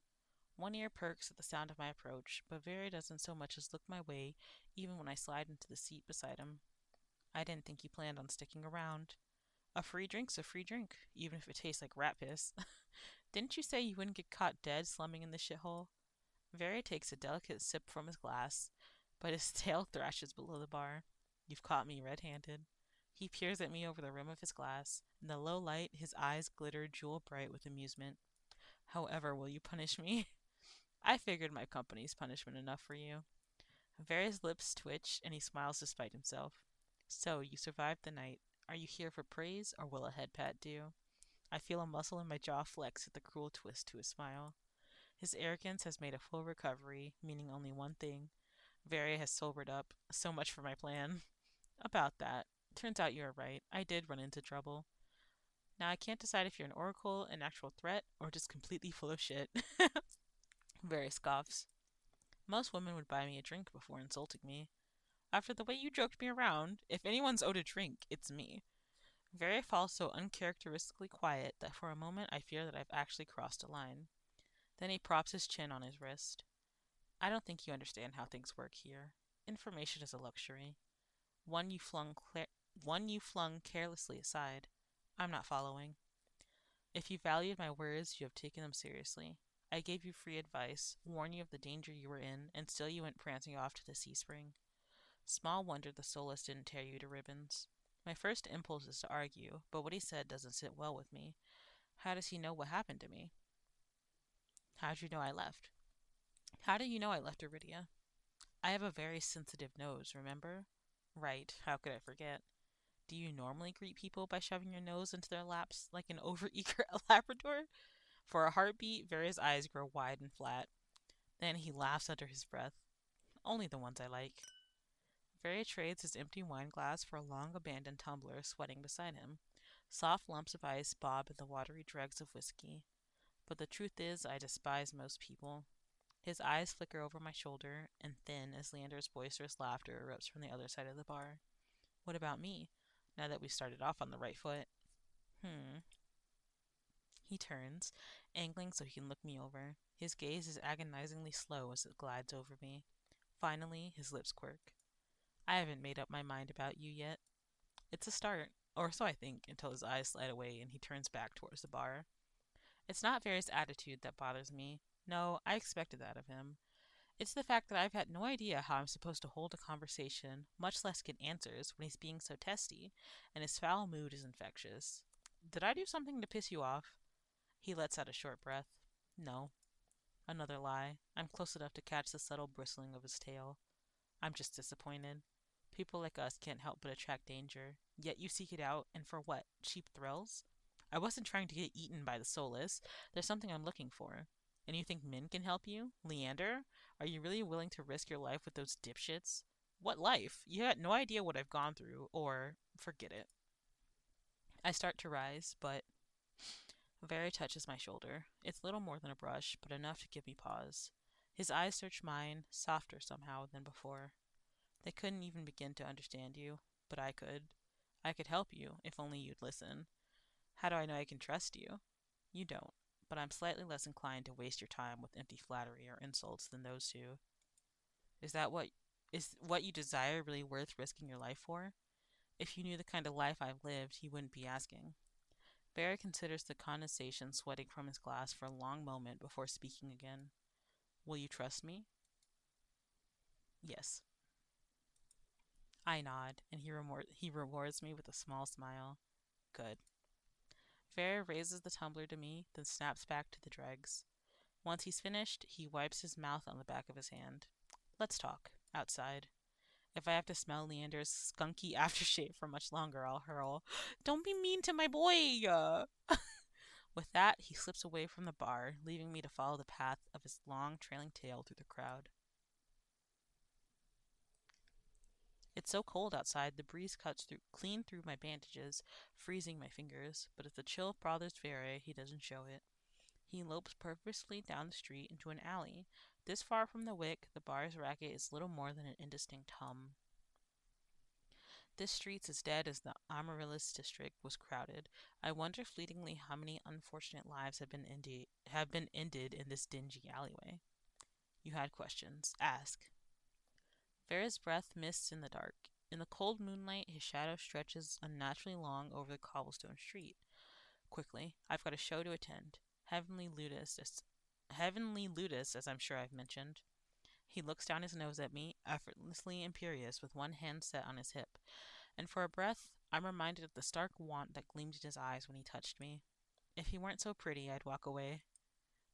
One ear perks at the sound of my approach, but Very doesn't so much as look my way, even when I slide into the seat beside him. I didn't think he planned on sticking around. A free drink's a free drink, even if it tastes like rat piss. Didn't you say you wouldn't get caught dead slumming in the shithole? Very takes a delicate sip from his glass, but his tail thrashes below the bar. You've caught me red-handed. He peers at me over the rim of his glass. In the low light, his eyes glitter jewel bright with amusement. However, will you punish me? I figured my company's punishment enough for you. Vari's lips twitch, and he smiles despite himself. So, you survived the night. Are you here for praise, or will a head pat do? I feel a muscle in my jaw flex at the cruel twist to his smile. His arrogance has made a full recovery, meaning only one thing. Very has sobered up. So much for my plan. About that. Turns out you are right. I did run into trouble. Now I can't decide if you're an oracle, an actual threat, or just completely full of shit. Very scoffs. Most women would buy me a drink before insulting me. After the way you joked me around, if anyone's owed a drink, it's me. Very falls so uncharacteristically quiet that for a moment I fear that I've actually crossed a line. Then he props his chin on his wrist. I don't think you understand how things work here. Information is a luxury. One you flung carelessly aside. I'm not following. If you valued my words, you have taken them seriously. I gave you free advice, warned you of the danger you were in, and still you went prancing off to the sea spring. Small wonder the Solus didn't tear you to ribbons. My first impulse is to argue, but what he said doesn't sit well with me. How does he know what happened to me? How'd you know I left? How do you know I left Iridia? I have a very sensitive nose, remember? Right, how could I forget? Do you normally greet people by shoving your nose into their laps like an overeager Labrador? For a heartbeat, Vari's eyes grow wide and flat. Then he laughs under his breath. Only the ones I like. Vari trades his empty wine glass for a long abandoned tumbler sweating beside him. Soft lumps of ice bob in the watery dregs of whiskey. But the truth is, I despise most people. His eyes flicker over my shoulder and thin as Leander's boisterous laughter erupts from the other side of the bar. What about me, now that we started off on the right foot? Hmm. He turns, angling so he can look me over. His gaze is agonizingly slow as it glides over me. Finally, his lips quirk. I haven't made up my mind about you yet. It's a start, or so I think, until his eyes slide away and he turns back towards the bar. It's not Varys' attitude that bothers me. No, I expected that of him. It's the fact that I've had no idea how I'm supposed to hold a conversation, much less get answers, when he's being so testy, and his foul mood is infectious. Did I do something to piss you off? He lets out a short breath. No. Another lie. I'm close enough to catch the subtle bristling of his tail. I'm just disappointed. People like us can't help but attract danger. Yet you seek it out, and for what? Cheap thrills? I wasn't trying to get eaten by the soulless. There's something I'm looking for. And you think Min can help you? Leander? Are you really willing to risk your life with those dipshits? What life? You had no idea what I've gone through, or forget it. I start to rise, but Very touches my shoulder. It's little more than a brush, but enough to give me pause. His eyes search mine, softer somehow than before. They couldn't even begin to understand you, but I could. I could help you, if only you'd listen. How do I know I can trust you? You don't, but I'm slightly less inclined to waste your time with empty flattery or insults than those two. Is that what what you desire really worth risking your life for? If you knew the kind of life I've lived, you wouldn't be asking. Barry considers the condensation sweating from his glass for a long moment before speaking again. Will you trust me? Yes. I nod, and he rewards me with a small smile. Good. Farrah raises the tumbler to me, then snaps back to the dregs. Once he's finished, he wipes his mouth on the back of his hand. Let's talk. Outside. If I have to smell Leander's skunky aftershave for much longer, I'll hurl, Don't be mean to my boy! With that, he slips away from the bar, leaving me to follow the path of his long, trailing tail through the crowd. It's so cold outside, the breeze cuts clean through my bandages, freezing my fingers, but if the chill bothers Fairy, he doesn't show it. He lopes purposefully down the street into an alley. This far from the wick, the bar's racket is little more than an indistinct hum. This street's as dead as the Amaryllis district was crowded. I wonder fleetingly how many unfortunate lives have been ended in this dingy alleyway. You had questions. Ask. Vera's breath mists in the dark. In the cold moonlight, his shadow stretches unnaturally long over the cobblestone street. Quickly, I've got a show to attend. Heavenly Ludus, as I'm sure I've mentioned. He looks down his nose at me, effortlessly imperious, with one hand set on his hip. And for a breath, I'm reminded of the stark want that gleamed in his eyes when he touched me. If he weren't so pretty, I'd walk away.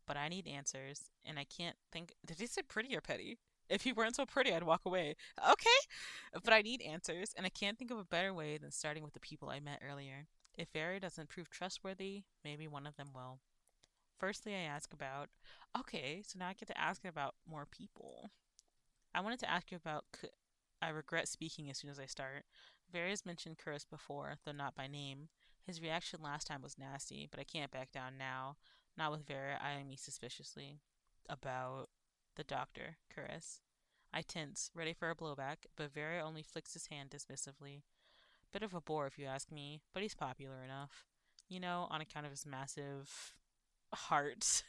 But I need answers, and I can't think. Did he say pretty or petty? If he weren't so pretty, I'd walk away. Okay! But I need answers, and I can't think of a better way than starting with the people I met earlier. If Vera doesn't prove trustworthy, maybe one of them will. Firstly, I ask about. Okay, so now I get to ask about more people. I wanted to ask you about. I regret speaking as soon as I start. Vera's mentioned Curtis before, though not by name. His reaction last time was nasty, but I can't back down now. Not with Vera eyeing me suspiciously. About the doctor, Curtis. I tense, ready for a blowback, but Vera only flicks his hand dismissively. Bit of a bore if you ask me, but he's popular enough. You know, on account of his massive heart.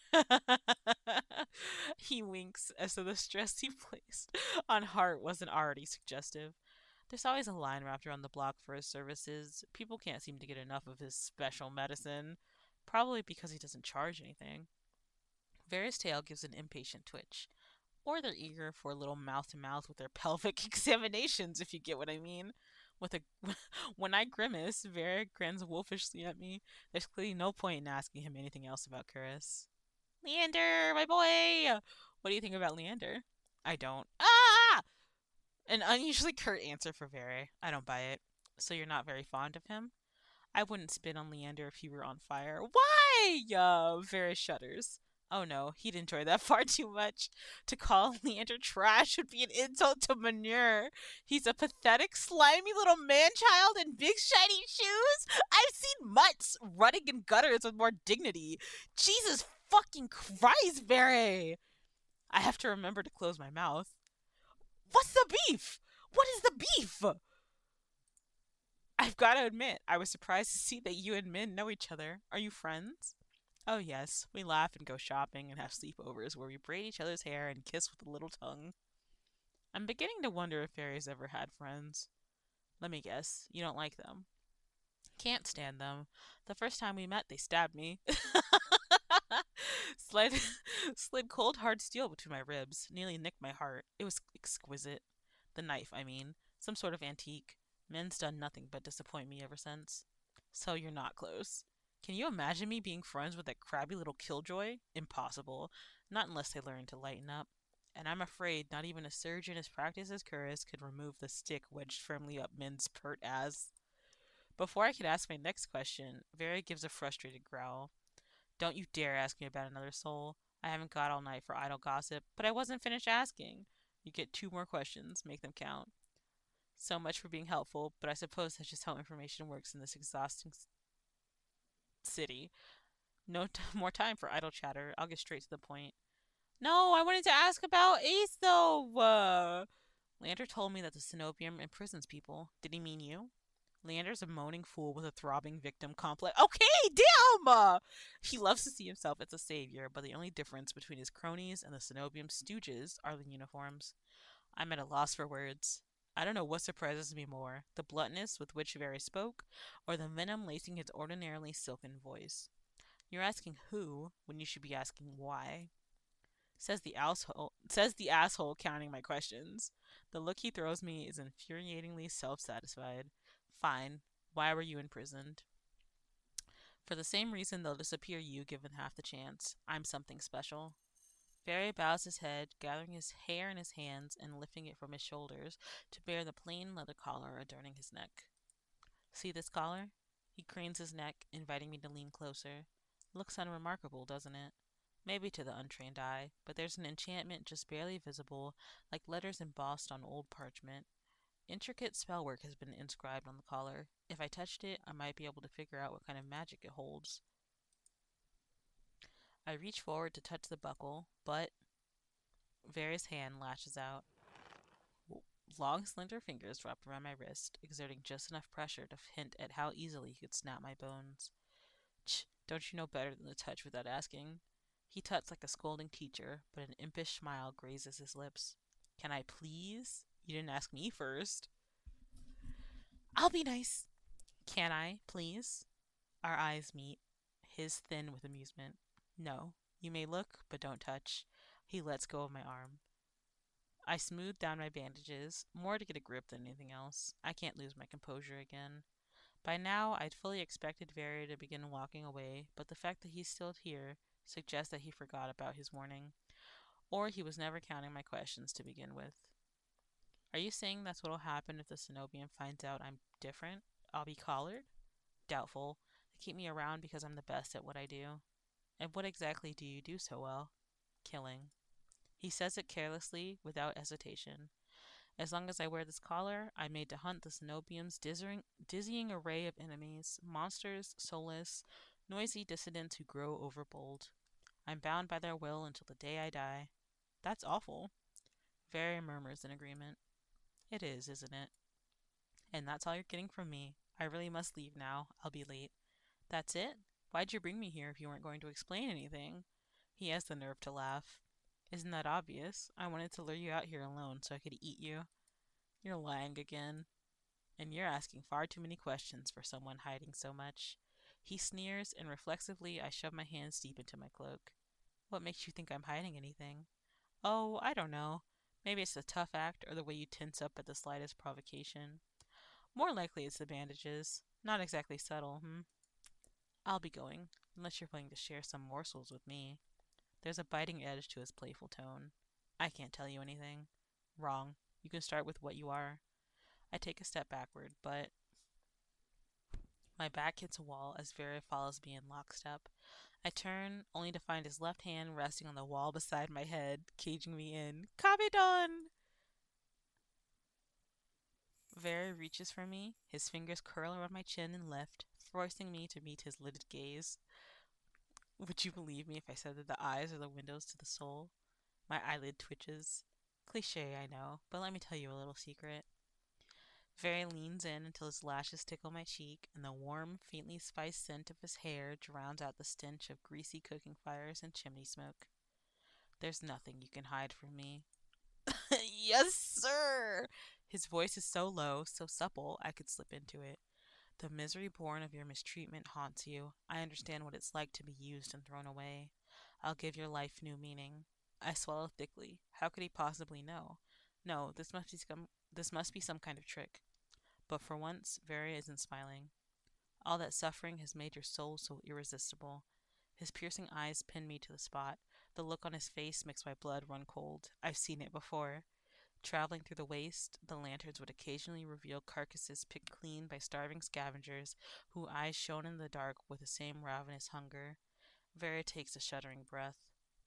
He winks as though the stress he placed on heart wasn't already suggestive. There's always a line wrapped around the block for his services. People can't seem to get enough of his special medicine, probably because he doesn't charge anything. Vera's tail gives an impatient twitch. Or they're eager for a little mouth to mouth with their pelvic examinations, if you get what I mean. With a When I grimace, Vera grins wolfishly at me. There's clearly no point in asking him anything else about Curtis. Leander, my boy! What do you think about Leander? I don't. Ah! An unusually curt answer for Vera. I don't buy it. So you're not very fond of him? I wouldn't spit on Leander if he were on fire. Why? Varys shudders. Oh no, he'd enjoy that far too much. To call Leander trash would be an insult to manure. He's a pathetic, slimy little man-child in big shiny shoes. I've seen mutts running in gutters with more dignity. Jesus fucking Christ, Barry! I have to remember to close my mouth. What's the beef? What is the beef? I've got to admit, I was surprised to see that you and Min know each other. Are you friends? Oh, yes. We laugh and go shopping and have sleepovers where we braid each other's hair and kiss with a little tongue. I'm beginning to wonder if fairies ever had friends. Let me guess. You don't like them. Can't stand them. The first time we met, they stabbed me. slid, slid cold hard steel between my ribs, nearly nicked my heart. It was exquisite. The knife, I mean. Some sort of antique. Men's done nothing but disappoint me ever since. So you're not close. Can you imagine me being friends with that crabby little killjoy? Impossible. Not unless they learn to lighten up. And I'm afraid not even a surgeon as practiced as Curtis could remove the stick wedged firmly up Min's pert ass. Before I could ask my next question, Vera gives a frustrated growl. Don't you dare ask me about another soul. I haven't got all night for idle gossip, but I wasn't finished asking. You get two more questions, make them count. So much for being helpful, but I suppose that's just how information works in this exhausting city. No more time for idle chatter. I'll get straight to the point. No, I wanted to ask about Ace though. Leander told me that the Cenobium imprisons people. Did he mean you? Leander's a moaning fool with a throbbing victim complex. Okay, damn! He loves to see himself as a savior, but the only difference between his cronies and the Cenobium stooges are the uniforms. I'm at a loss for words. I don't know what surprises me more, the bluntness with which Very spoke, or the venom lacing his ordinarily silken voice. You're asking who when you should be asking why. Says the asshole counting my questions. The look he throws me is infuriatingly self-satisfied. Fine. Why were you imprisoned? For the same reason they'll disappear you given half the chance. I'm something special. Barry bows his head, gathering his hair in his hands and lifting it from his shoulders to bear the plain leather collar adorning his neck. See this collar? He cranes his neck, inviting me to lean closer. Looks unremarkable, doesn't it? Maybe to the untrained eye, but there's an enchantment just barely visible, like letters embossed on old parchment. Intricate spellwork has been inscribed on the collar. If I touched it, I might be able to figure out what kind of magic it holds. I reach forward to touch the buckle, but Various hand lashes out. Long, slender fingers drop around my wrist, exerting just enough pressure to hint at how easily he could snap my bones. Ch, don't you know better than to touch without asking? He tuts like a scolding teacher, but an impish smile grazes his lips. Can I please? You didn't ask me first. I'll be nice. Can I, please? Our eyes meet, his thin with amusement. No, you may look, but don't touch. He lets go of my arm. I smooth down my bandages, more to get a grip than anything else. I can't lose my composure again. By now, I'd fully expected Very to begin walking away, but the fact that he's still here suggests that he forgot about his warning, or he was never counting my questions to begin with. Are you saying that's what'll happen if the Cenobian finds out I'm different? I'll be collared? Doubtful. They keep me around because I'm the best at what I do. And what exactly do you do so well? Killing. He says it carelessly, without hesitation. As long as I wear this collar, I'm made to hunt the Cenobium's dizzying array of enemies, monsters, soulless, noisy dissidents who grow overbold. I'm bound by their will until the day I die. That's awful. Very murmurs in agreement. It is, isn't it? And that's all you're getting from me. I really must leave now. I'll be late. That's it? Why'd you bring me here if you weren't going to explain anything? He has the nerve to laugh. Isn't that obvious? I wanted to lure you out here alone so I could eat you. You're lying again. And you're asking far too many questions for someone hiding so much. He sneers, and reflexively I shove my hands deep into my cloak. What makes you think I'm hiding anything? Oh, I don't know. Maybe it's the tough act or the way you tense up at the slightest provocation. More likely it's the bandages. Not exactly subtle, hmm? I'll be going, unless you're willing to share some morsels with me. There's a biting edge to his playful tone. I can't tell you anything. Wrong. You can start with what you are. I take a step backward, but my back hits a wall as Vera follows me in lockstep. I turn, only to find his left hand resting on the wall beside my head, caging me in. Kabedon! Vera reaches for me, his fingers curl around my chin and lift, forcing me to meet his lidded gaze. Would you believe me if I said that the eyes are the windows to the soul? My eyelid twitches. Cliche, I know, but let me tell you a little secret. Very leans in until his lashes tickle my cheek, and the warm, faintly spiced scent of his hair drowns out the stench of greasy cooking fires and chimney smoke. There's nothing you can hide from me. Yes, sir! His voice is so low, so supple, I could slip into it. The misery born of your mistreatment haunts you. I understand what it's like to be used and thrown away. I'll give your life new meaning. I swallow thickly. How could he possibly know? No, this must be some kind of trick. But for once, Vera isn't smiling. All that suffering has made your soul so irresistible. His piercing eyes pin me to the spot. The look on his face makes my blood run cold. I've seen it before. Traveling through the waste, the lanterns would occasionally reveal carcasses picked clean by starving scavengers whose eyes shone in the dark with the same ravenous hunger. Vera takes a shuddering breath.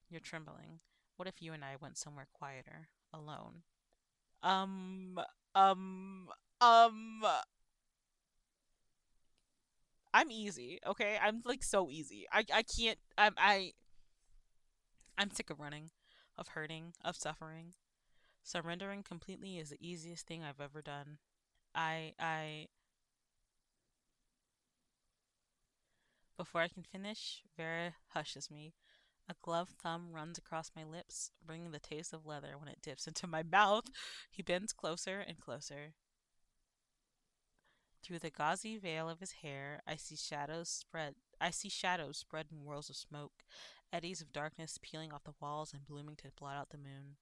You're trembling. What if you and I went somewhere quieter, alone? Um, um, um, I'm easy, okay? I'm like so easy. I can't, I'm sick of running, of hurting, of suffering. Surrendering completely is the easiest thing I've ever done. I, before I can finish, Vera hushes me. A gloved thumb runs across my lips, bringing the taste of leather when it dips into my mouth. He bends closer and closer. Through the gauzy veil of his hair, I see shadows spread in whirls of smoke, eddies of darkness peeling off the walls and blooming to blot out the moon.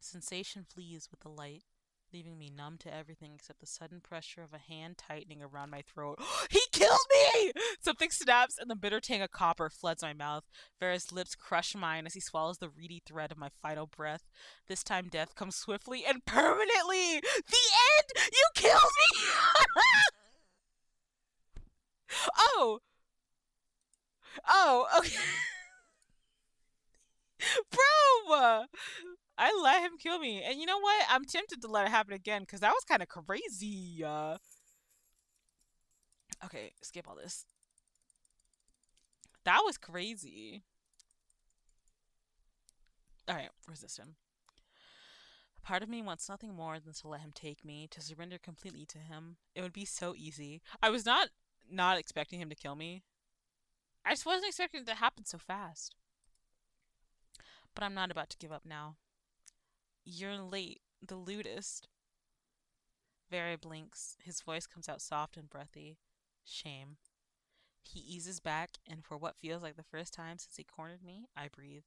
Sensation flees with the light, leaving me numb to everything except the sudden pressure of a hand tightening around my throat. He killed me! Something snaps, and the bitter tang of copper floods my mouth. Vera's lips crush mine as he swallows the reedy thread of my final breath. This time, death comes swiftly and permanently. The end! You killed me! Oh, okay. Bro! I let him kill me. And you know what? I'm tempted to let it happen again because that was kind of crazy. Okay, skip all this. That was crazy. Alright, resist him. Part of me wants nothing more than to let him take me, to surrender completely to him. It would be so easy. I was not expecting him to kill me. I just wasn't expecting it to happen so fast. But I'm not about to give up now. You're late. The lewdest. Very blinks. His voice comes out soft and breathy. Shame. He eases back, and for what feels like the first time since he cornered me, I breathe.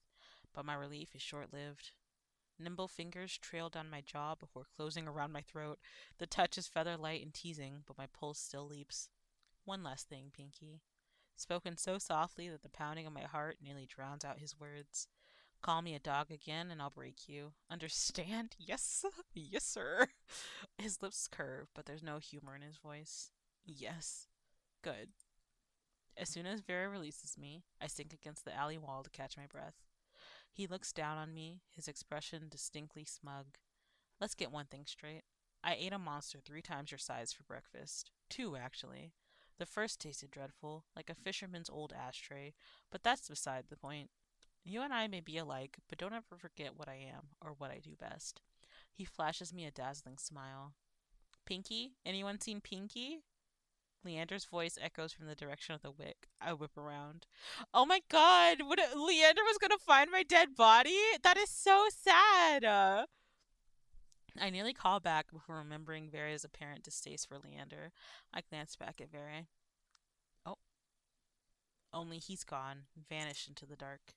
But my relief is short lived. Nimble fingers trail down my jaw before closing around my throat. The touch is feather light and teasing, but my pulse still leaps. One last thing, Pinky. Spoken so softly that the pounding of my heart nearly drowns out his words. Call me a dog again and I'll break you. Understand? Yes, yes, sir. His lips curve, but there's no humor in his voice. Yes. Good. As soon as Vera releases me, I sink against the alley wall to catch my breath. He looks down on me, his expression distinctly smug. Let's get one thing straight. I ate a monster 3 times your size for breakfast. 2, actually. The first tasted dreadful, like a fisherman's old ashtray, but that's beside the point. You and I may be alike, but don't ever forget what I am, or what I do best. He flashes me a dazzling smile. Pinky? Anyone seen Pinky? Leander's voice echoes from the direction of the wick. I whip around. Oh my god! Leander was gonna find my dead body? That is so sad! I nearly call back before remembering Vera's apparent distaste for Leander. I glance back at Vera. Oh, only he's gone, vanished into the dark.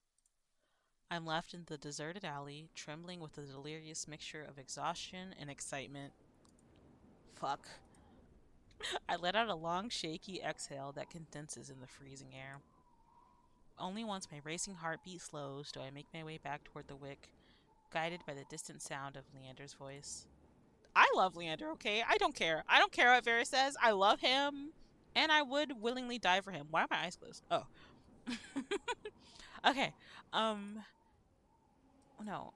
I'm left in the deserted alley, trembling with a delirious mixture of exhaustion and excitement. Fuck. I let out a long, shaky exhale that condenses in the freezing air. Only once my racing heartbeat slows do I make my way back toward the wick, guided by the distant sound of Leander's voice. I love Leander, okay? I don't care. I don't care what Varys says. I love him. And I would willingly die for him. Why are my eyes closed? Oh. Okay. Um. No.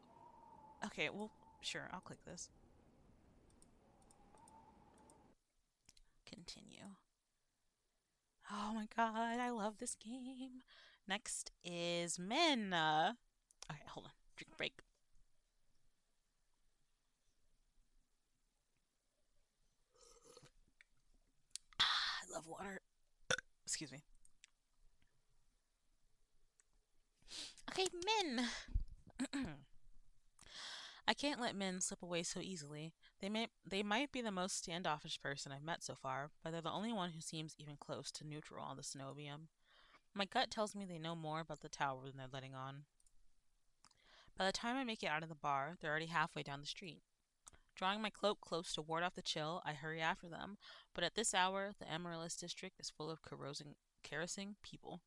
Okay, well, sure. I'll click this. Continue. Oh my god, I love this game. Next is Men. Okay, hold on. Drink break. I love water. Excuse me. Okay, Men. I can't let men slip away so easily. They might be the most standoffish person I've met so far, but they're the only one who seems even close to neutral on the Cenobium. My gut tells me they know more about the tower than they're letting on. By the time I make it out of the bar, they're already halfway down the street. Drawing my cloak close to ward off the chill, I hurry after them, but at this hour, the Amaryllis district is full of kerosene people.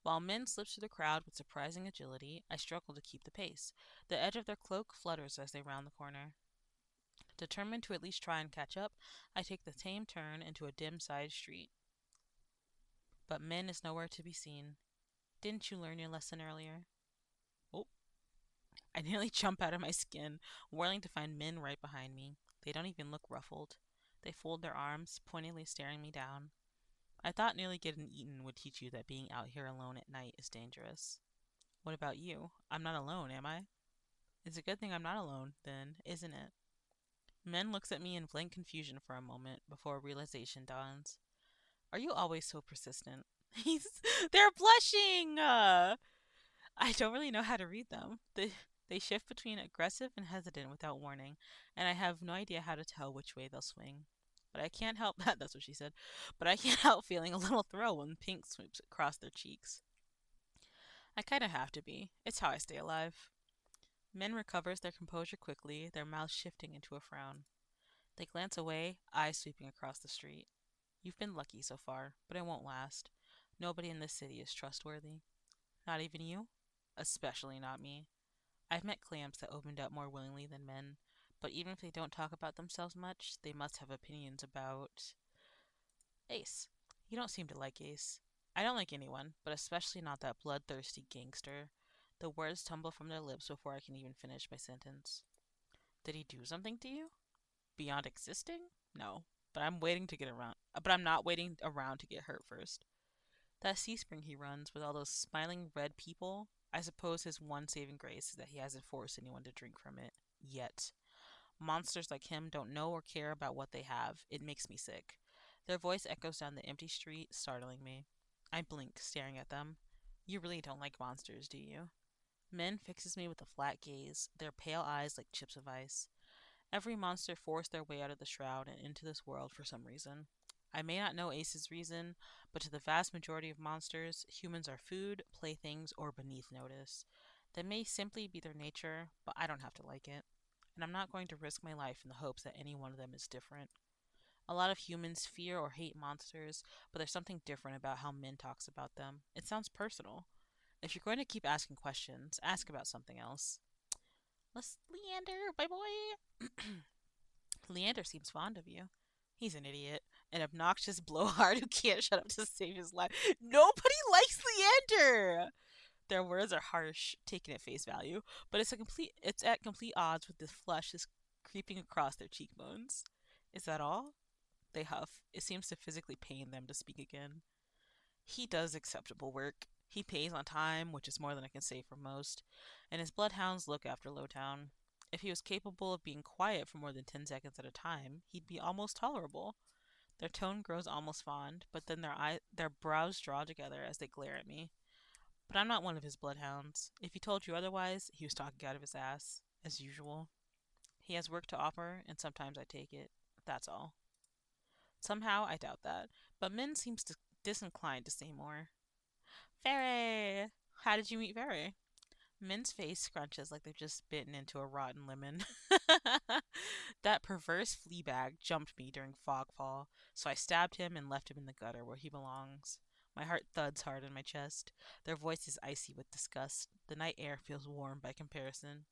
While men slip through the crowd with surprising agility, I struggle to keep the pace. The edge of their cloak flutters as they round the corner. Determined to at least try and catch up, I take the same turn into a dim side street. But Min is nowhere to be seen. Didn't you learn your lesson earlier? Oh, I nearly jump out of my skin, whirling to find Min right behind me. They don't even look ruffled. They fold their arms, pointedly staring me down. I thought nearly getting eaten would teach you that being out here alone at night is dangerous. What about you? I'm not alone, am I? It's a good thing I'm not alone, then, isn't it? Min looks at me in blank confusion for a moment before realization dawns. Are you always so persistent? He's. They're blushing! I don't really know how to read them. They shift between aggressive and hesitant without warning, and I have no idea how to tell which way they'll swing. But I can't help that's what she said. But I can't help feeling a little thrill when pink sweeps across their cheeks. I kinda have to be. It's how I stay alive. Min recovers their composure quickly, their mouths shifting into a frown. They glance away, eyes sweeping across the street. You've been lucky so far, but it won't last. Nobody in this city is trustworthy. Not even you? Especially not me. I've met clams that opened up more willingly than men, but even if they don't talk about themselves much, they must have opinions about Ace. You don't seem to like Ace. I don't like anyone, but especially not that bloodthirsty gangster. The words tumble from their lips before I can even finish my sentence. Did he do something to you? Beyond existing? No. But I'm not waiting around to get hurt first. That sea spring he runs with all those smiling red people, I suppose his one saving grace is that he hasn't forced anyone to drink from it. Yet. Monsters like him don't know or care about what they have. It makes me sick. Their voice echoes down the empty street, startling me. I blink, staring at them. You really don't like monsters, do you? Min fixes me with a flat gaze, their pale eyes like chips of ice. Every monster forced their way out of the shroud and into this world for some reason. I may not know Ace's reason, but to the vast majority of monsters, humans are food, playthings, or beneath notice. That may simply be their nature, but I don't have to like it. And I'm not going to risk my life in the hopes that any one of them is different. A lot of humans fear or hate monsters, but there's something different about how Min talks about them. It sounds personal. If you're going to keep asking questions, ask about something else. Let's Leander, my boy. Leander seems fond of you. He's an idiot. An obnoxious blowhard who can't shut up to save his life. Nobody likes Leander! Their words are harsh, taken at face value, but it's at complete odds with the flush is creeping across their cheekbones. Is that all? They huff. It seems to physically pain them to speak again. He does acceptable work. He pays on time, which is more than I can say for most, and his bloodhounds look after Lowtown. If he was capable of being quiet for more than 10 seconds at a time, he'd be almost tolerable. Their tone grows almost fond, but then their brows draw together as they glare at me. But I'm not one of his bloodhounds. If he told you otherwise, he was talking out of his ass, as usual. He has work to offer, and sometimes I take it. That's all. Somehow, I doubt that, but Min seems disinclined to say more. Ferry! How did you meet Ferry? Min's face scrunches like they've just bitten into a rotten lemon. That perverse flea bag jumped me during Fogfall, so I stabbed him and left him in the gutter where he belongs. My heart thuds hard in my chest. Their voice is icy with disgust. The night air feels warm by comparison.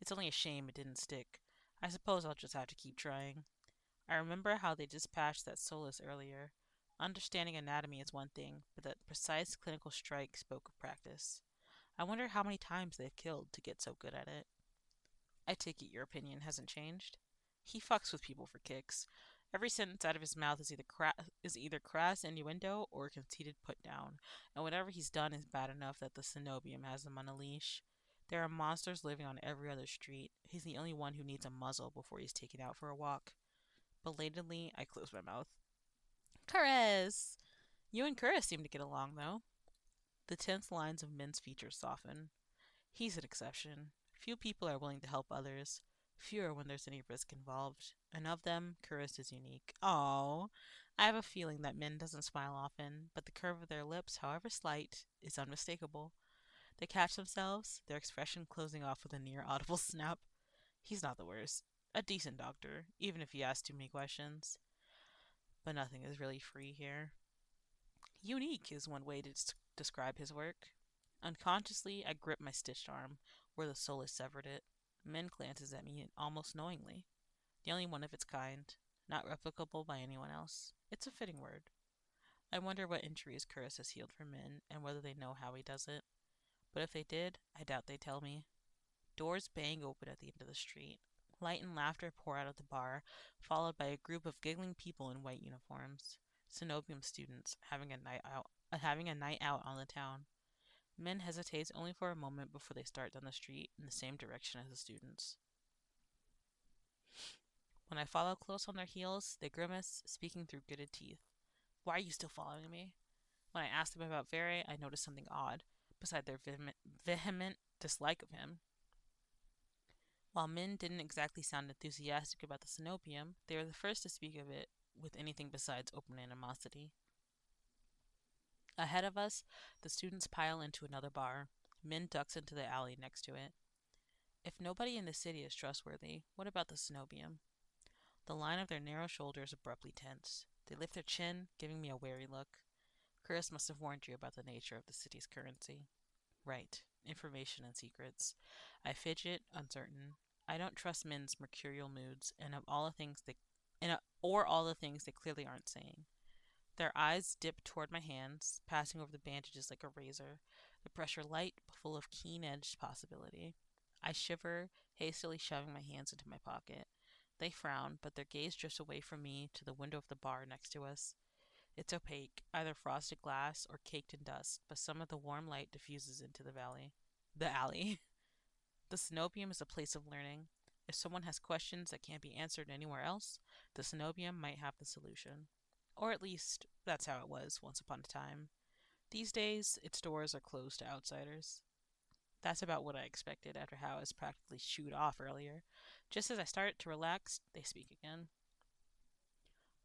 It's only a shame it didn't stick. I suppose I'll just have to keep trying. I remember how they dispatched that Solus earlier. Understanding anatomy is one thing, but that precise clinical strike spoke of practice. I wonder how many times they've killed to get so good at it. I take it your opinion hasn't changed. He fucks with people for kicks. Every sentence out of his mouth is either crass innuendo or a conceited put down, and whatever he's done is bad enough that the Cenobium has him on a leash. There are monsters living on every other street. He's the only one who needs a muzzle before he's taken out for a walk. Belatedly, I close my mouth. Curris! You and Curris seem to get along, though. The tense lines of Min's features soften. He's an exception. Few people are willing to help others. Fewer when there's any risk involved. And of them, Curtis is unique. Oh, I have a feeling that Min doesn't smile often, but the curve of their lips, however slight, is unmistakable. They catch themselves, their expression closing off with a near audible snap. He's not the worst. A decent doctor, even if he asks too many questions. But nothing is really free here. Unique is one way to describe his work. Unconsciously, I grip my stitched arm, where the solace severed it. Min glances at me almost knowingly. The only one of its kind, not replicable by anyone else. It's a fitting word. I wonder what injuries Curtis has healed for Min, and whether they know how he does it. But if they did, I doubt they'd tell me. Doors bang open at the end of the street. Light and laughter pour out of the bar, followed by a group of giggling people in white uniforms. Cenobium students having a night out on the town. Min hesitates only for a moment before they start down the street in the same direction as the students. When I follow close on their heels, they grimace, speaking through gritted teeth. Why are you still following me? When I ask them about Vere, I notice something odd, beside their vehement dislike of him. While Min didn't exactly sound enthusiastic about the Cenobium, they were the first to speak of it with anything besides open animosity. Ahead of us, the students pile into another bar. Min ducks into the alley next to it. If nobody in the city is trustworthy, what about the Cenobium? The line of their narrow shoulders abruptly tense. They lift their chin, giving me a wary look. Chris must have warned you about the nature of the city's currency. Right. Information and secrets. I fidget, uncertain. I don't trust Min's mercurial moods, and of all the things they, or all the things they clearly aren't saying. Their eyes dip toward my hands, passing over the bandages like a razor, the pressure light but full of keen-edged possibility. I shiver, hastily shoving my hands into my pocket. They frown, but their gaze drifts away from me to the window of the bar next to us. It's opaque, either frosted glass or caked in dust, but some of the warm light diffuses into the valley. The alley. The Cenobium is a place of learning. If someone has questions that can't be answered anywhere else, the Cenobium might have the solution. Or at least, that's how it was once upon a time. These days, its doors are closed to outsiders. That's about what I expected after how I was practically shooed off earlier. Just as I started to relax, they speak again.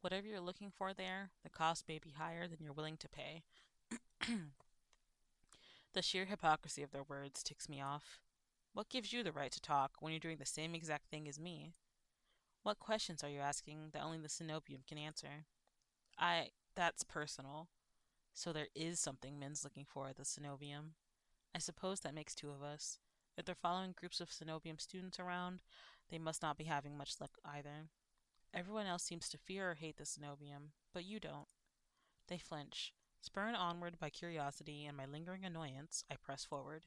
Whatever you're looking for there, the cost may be higher than you're willing to pay. The sheer hypocrisy of their words ticks me off. What gives you the right to talk when you're doing the same exact thing as me? What questions are you asking that only the Cenobium can answer? That's personal. So there is something Min's looking for at the Cenobium. I suppose that makes two of us. If they're following groups of Cenobium students around, they must not be having much luck either. Everyone else seems to fear or hate the Cenobium, but you don't. They flinch. Spurred onward by curiosity and my lingering annoyance, I press forward.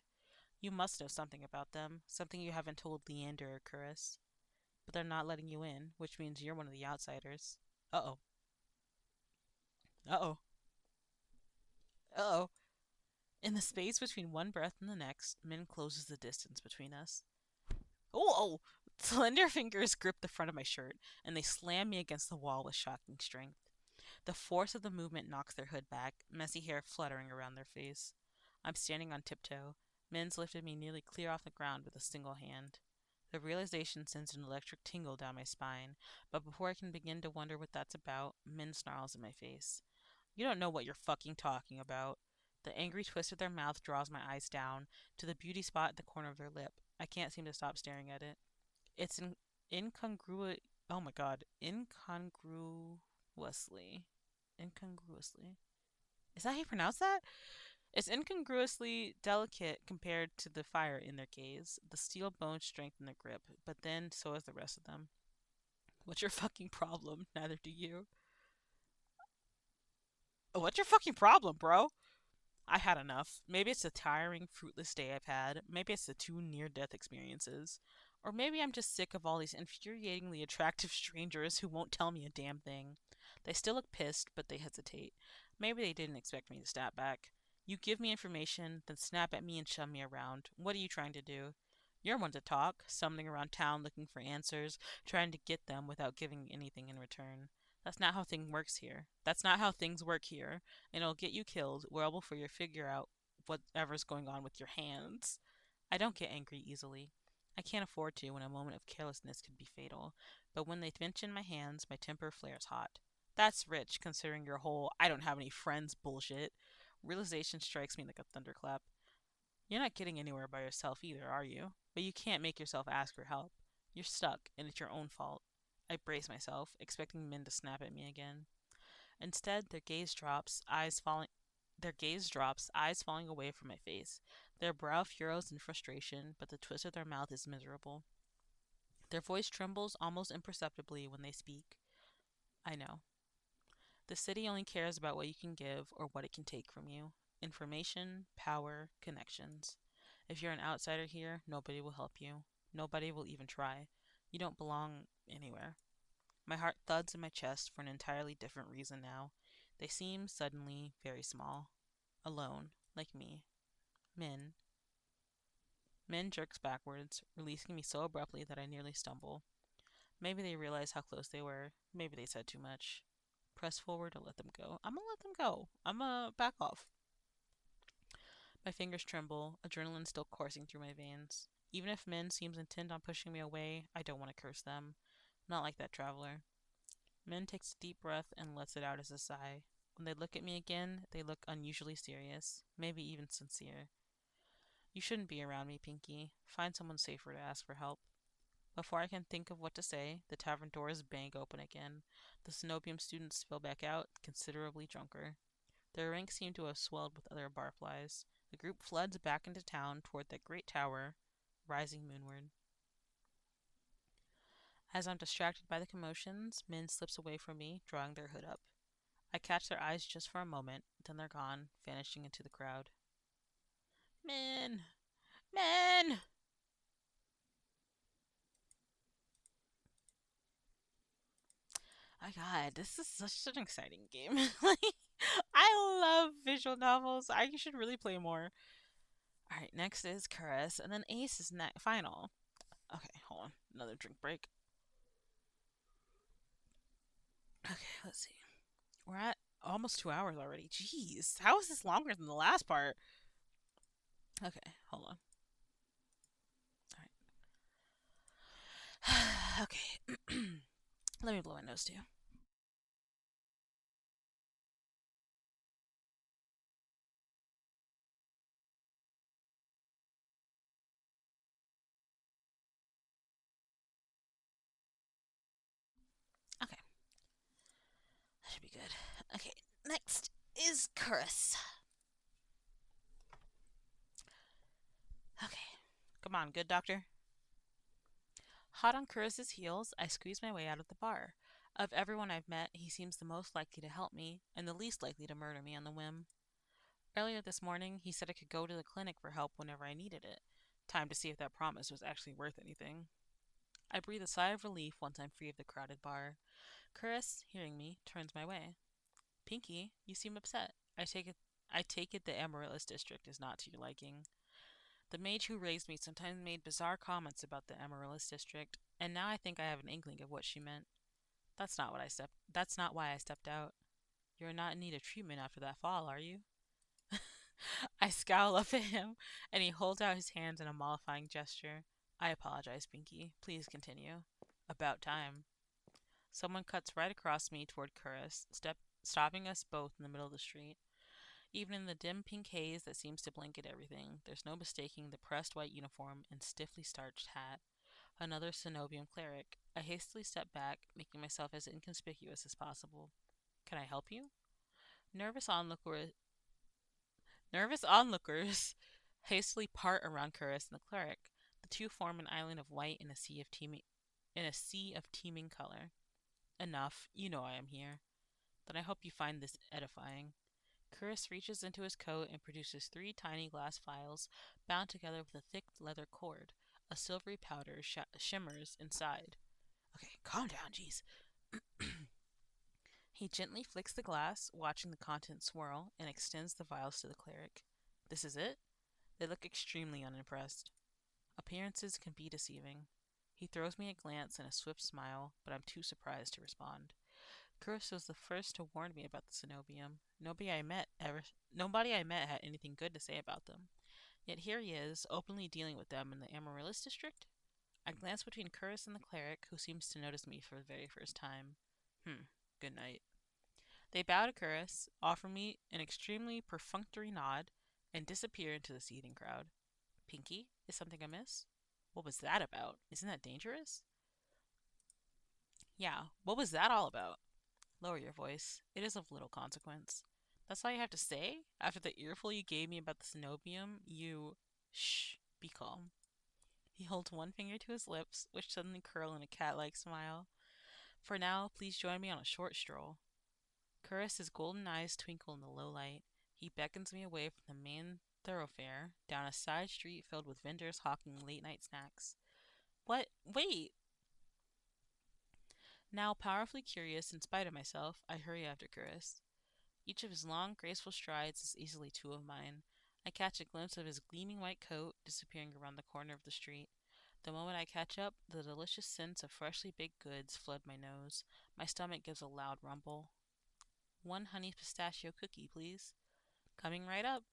You must know something about them, something you haven't told Leander or Curris. But they're not letting you in, which means you're one of the outsiders. Uh-oh. Uh-oh. Uh-oh. In the space between one breath and the next, Min closes the distance between us. Oh! Slender fingers grip the front of my shirt, and they slam me against the wall with shocking strength. The force of the movement knocks their hood back, messy hair fluttering around their face. I'm standing on tiptoe. Min's lifted me nearly clear off the ground with a single hand. The realization sends an electric tingle down my spine, but before I can begin to wonder what that's about, Min snarls in my face. You don't know what you're fucking talking about. The angry twist of their mouth draws my eyes down to the beauty spot at the corner of their lip. I can't seem to stop staring at it. It's incongruous. Oh my god. Incongruously. Is that how you pronounce that? It's incongruously delicate compared to the fire in their gaze, the steel bone strength in their grip, but then so is the rest of them. What's your fucking problem? Neither do you. What's your fucking problem, bro? I had enough. Maybe it's the tiring, fruitless day I've had. Maybe it's the two near death experiences. Or maybe I'm just sick of all these infuriatingly attractive strangers who won't tell me a damn thing. They still look pissed, but they hesitate. Maybe they didn't expect me to snap back. You give me information, then snap at me and shove me around. What are you trying to do? You're one to talk, summoning around town looking for answers, trying to get them without giving anything in return. That's not how things works here. That's not how things work here, and it'll get you killed well before you figure out whatever's going on with your hands. I don't get angry easily. I can't afford to when a moment of carelessness could be fatal, but when they mention my hands, my temper flares hot. That's rich, considering your whole I don't have any friends bullshit. Realization strikes me like a thunderclap. You're not getting anywhere by yourself either, are you? But you can't make yourself ask for help. You're stuck, and it's your own fault. I brace myself, expecting Min to snap at me again. Instead, their gaze drops, eyes falling Their gaze drops, eyes falling away from my face. Their brow furrows in frustration, but the twist of their mouth is miserable. Their voice trembles almost imperceptibly when they speak. I know. The city only cares about what you can give or what it can take from you. Information, power, connections. If you're an outsider here, nobody will help you. Nobody will even try. You don't belong anywhere. My heart thuds in my chest for an entirely different reason now. They seem suddenly very small. Alone, like me. Min. Min jerks backwards, releasing me so abruptly that I nearly stumble. Maybe they realized how close they were. Maybe they said too much. Press forward or let them go. I'm gonna let them go. I'm gonna back off. My fingers tremble, adrenaline still coursing through my veins. Even if Min seems intent on pushing me away, I don't want to curse them. Not like that traveler. Min takes a deep breath and lets it out as a sigh. When they look at me again, they look unusually serious, maybe even sincere. You shouldn't be around me, Pinky. Find someone safer to ask for help. Before I can think of what to say, the tavern doors bang open again. The Cenobium students spill back out, considerably drunker. Their ranks seem to have swelled with other barflies. The group floods back into town toward that great tower, rising moonward. As I'm distracted by the commotions, Min slips away from me, drawing their hood up. I catch their eyes just for a moment, then they're gone, vanishing into the crowd. Min! Min! Oh god, this is such an exciting game. Like, I love visual novels. I should really play more. Alright, next is Caress, and then Ace is final. Okay, hold on. Another drink break. Okay, let's see. We're at almost 2 hours already. Jeez, how is this longer than the last part? Okay, hold on. Alright. Okay. Let me blow my nose too. Okay, that should be good. Okay, next is Curse. Okay, come on, good doctor. Hot on Curtis's heels, I squeeze my way out of the bar. Of everyone I've met, he seems the most likely to help me, and the least likely to murder me on the whim. Earlier this morning, he said I could go to the clinic for help whenever I needed it. Time to see if that promise was actually worth anything. I breathe a sigh of relief once I'm free of the crowded bar. Curtis, hearing me, turns my way. Pinky, you seem upset. I take it the Amaryllis district is not to your liking. The mage who raised me sometimes made bizarre comments about the Amaryllis district, and now I think I have an inkling of what she meant. That's not why I stepped out. You're not in need of treatment after that fall, are you? I scowl up at him, and he holds out his hands in a mollifying gesture. I apologize, Pinky. Please continue. About time. Someone cuts right across me toward Curris, stopping us both in the middle of the street. Even in the dim pink haze that seems to blanket everything, there's no mistaking the pressed white uniform and stiffly starched hat. Another Cenobium cleric. I hastily step back, making myself as inconspicuous as possible. Can I help you? Nervous onlookers, nervous onlookers hastily part around Curris and the cleric. The two form an island of white in a sea of teeming color. Enough. You know I am here. Then I hope you find this edifying. Curtis reaches into his coat and produces three tiny glass vials bound together with a thick leather cord. A silvery powder shimmers inside. Okay, calm down, jeez. He gently flicks the glass, watching the contents swirl, and extends the vials to the cleric. This is it? They look extremely unimpressed. Appearances can be deceiving. He throws me a glance and a swift smile, but I'm too surprised to respond. Curtis was the first to warn me about the Cenobium. Nobody I met had anything good to say about them. Yet here he is, openly dealing with them in the Amaryllis district? I glance between Curtis and the cleric, who seems to notice me for the very first time. Good night. They bow to Curtis, offer me an extremely perfunctory nod, and disappear into the seething crowd. Pinky, is something amiss? What was that about? Isn't that dangerous? Yeah, what was that all about? Lower your voice. It is of little consequence. That's all you have to say? After the earful you gave me about the cenobium, you. Shh, be calm. He holds one finger to his lips, which suddenly curl in a cat like smile. For now, please join me on a short stroll. Curris's golden eyes twinkle in the low light. He beckons me away from the main thoroughfare, down a side street filled with vendors hawking late night snacks. What? Wait! Now powerfully curious in spite of myself, I hurry after Curris. Each of his long, graceful strides is easily two of mine. I catch a glimpse of his gleaming white coat disappearing around the corner of the street. The moment I catch up, the delicious scents of freshly baked goods flood my nose. My stomach gives a loud rumble. One honey pistachio cookie, please. Coming right up.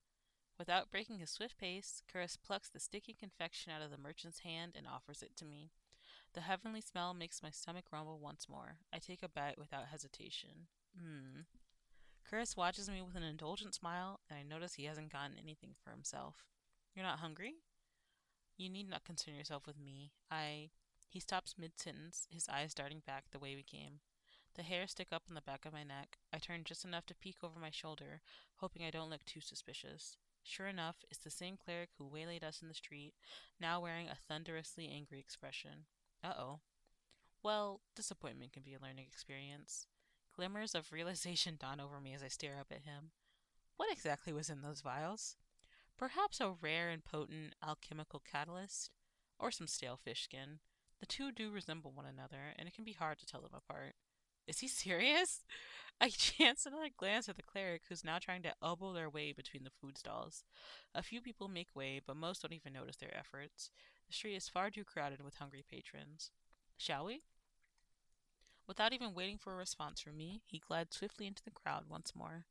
Without breaking his swift pace, Curris plucks the sticky confection out of the merchant's hand and offers it to me. The heavenly smell makes my stomach rumble once more. I take a bite without hesitation. Mmm. Curtis watches me with an indulgent smile, and I notice he hasn't gotten anything for himself. You're not hungry? You need not concern yourself with me. I. He stops mid sentence, his eyes darting back the way we came. The hairs stick up on the back of my neck. I turn just enough to peek over my shoulder, hoping I don't look too suspicious. Sure enough, it's the same cleric who waylaid us in the street, now wearing a thunderously angry expression. Uh-oh. Well, disappointment can be a learning experience. Glimmers of realization dawn over me as I stare up at him. What exactly was in those vials? Perhaps a rare and potent alchemical catalyst? Or some stale fish skin. The two do resemble one another, and it can be hard to tell them apart. Is he serious? I chance another glance at the cleric who's now trying to elbow their way between the food stalls. A few people make way, but most don't even notice their efforts. The street is far too crowded with hungry patrons. Shall we? Without even waiting for a response from me, he glides swiftly into the crowd once more.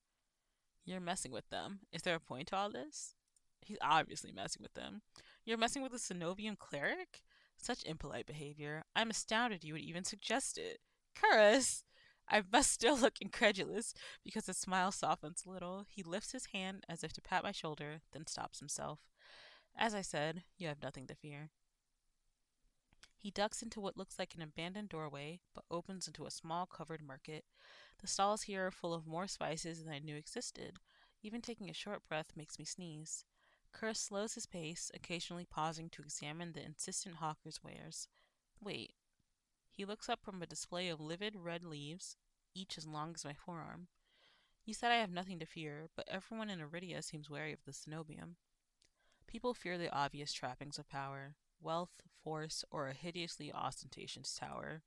You're messing with them. Is there a point to all this? He's obviously messing with them. You're messing with a Cenobian cleric? Such impolite behavior. I'm astounded you would even suggest it. Curus! I must still look incredulous because his smile softens a little. He lifts his hand as if to pat my shoulder, then stops himself. As I said, you have nothing to fear. He ducks into what looks like an abandoned doorway, but opens into a small covered market. The stalls here are full of more spices than I knew existed. Even taking a short breath makes me sneeze. Curse slows his pace, occasionally pausing to examine the insistent hawker's wares. Wait. He looks up from a display of livid red leaves, each as long as my forearm. You said I have nothing to fear, but everyone in Iridia seems wary of the cenobium. People fear the obvious trappings of power, wealth, force, or a hideously ostentatious tower.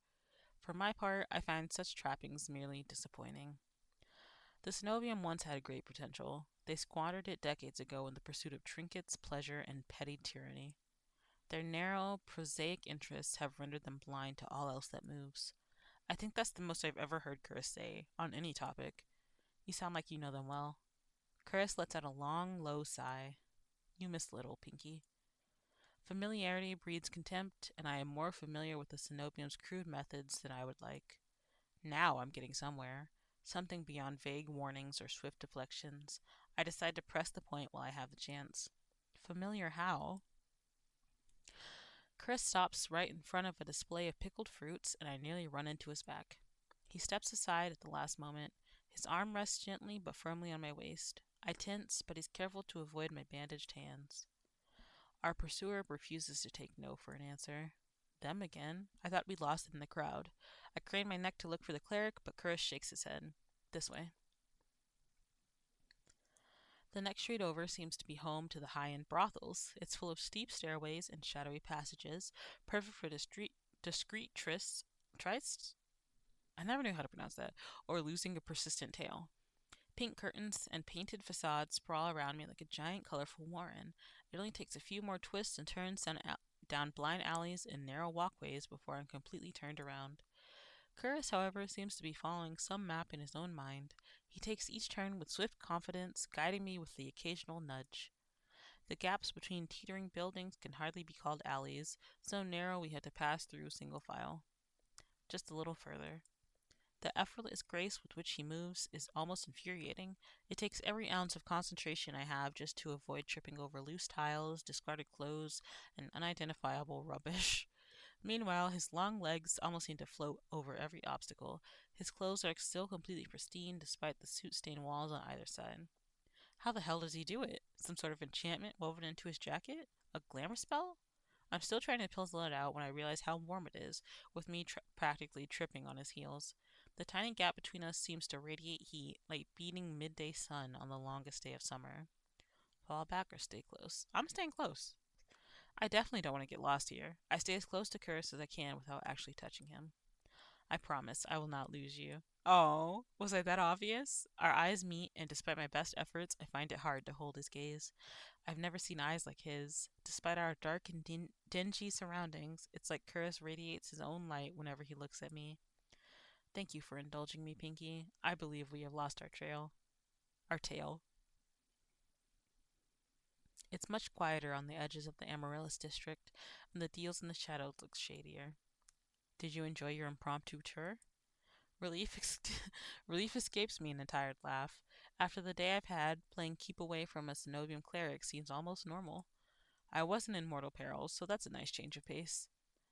For my part, I find such trappings merely disappointing. The cenobium once had great potential. They squandered it decades ago in the pursuit of trinkets, pleasure, and petty tyranny. Their narrow, prosaic interests have rendered them blind to all else that moves. I think that's the most I've ever heard Curtis say, on any topic. You sound like you know them well. Curtis lets out a long, low sigh. You miss little, Pinky. Familiarity breeds contempt, and I am more familiar with the cenobium's crude methods than I would like. Now I'm getting somewhere. Something beyond vague warnings or swift deflections. I decide to press the point while I have the chance. Familiar how? Chris stops right in front of a display of pickled fruits, and I nearly run into his back. He steps aside at the last moment. His arm rests gently but firmly on my waist. I tense, but he's careful to avoid my bandaged hands. Our pursuer refuses to take no for an answer. Them again? I thought we'd lost it in the crowd. I crane my neck to look for the cleric, but Curtis shakes his head. This way. The next street over seems to be home to the high-end brothels. It's full of steep stairways and shadowy passages, perfect for discreet trysts? I never knew how to pronounce that. Or losing a persistent tail. Pink curtains and painted facades sprawl around me like a giant, colorful warren. It only takes a few more twists and turns down blind alleys and narrow walkways before I'm completely turned around. Curtis, however, seems to be following some map in his own mind. He takes each turn with swift confidence, guiding me with the occasional nudge. The gaps between teetering buildings can hardly be called alleys, so narrow we had to pass through single file. Just a little further. The effortless grace with which he moves is almost infuriating. It takes every ounce of concentration I have just to avoid tripping over loose tiles, discarded clothes, and unidentifiable rubbish. Meanwhile, his long legs almost seem to float over every obstacle. His clothes are still completely pristine despite the soot stained walls on either side. How the hell does he do it? Some sort of enchantment woven into his jacket? A glamour spell? I'm still trying to puzzle it out when I realize how warm it is, with me practically tripping on his heels. The tiny gap between us seems to radiate heat, like beating midday sun on the longest day of summer. Fall back or stay close? I'm staying close. I definitely don't want to get lost here. I stay as close to Curtis as I can without actually touching him. I promise I will not lose you. Oh, was I that obvious? Our eyes meet, and despite my best efforts, I find it hard to hold his gaze. I've never seen eyes like his. Despite our dark and dingy surroundings, it's like Curtis radiates his own light whenever he looks at me. Thank you for indulging me, Pinky. I believe we have lost our trail. Our tail. It's much quieter on the edges of the Amaryllis district, and the deals in the shadows look shadier. Did you enjoy your impromptu tour? Relief, relief escapes me in a tired laugh. After the day I've had, playing keep away from a Cenobium cleric seems almost normal. I wasn't in mortal peril, so that's a nice change of pace.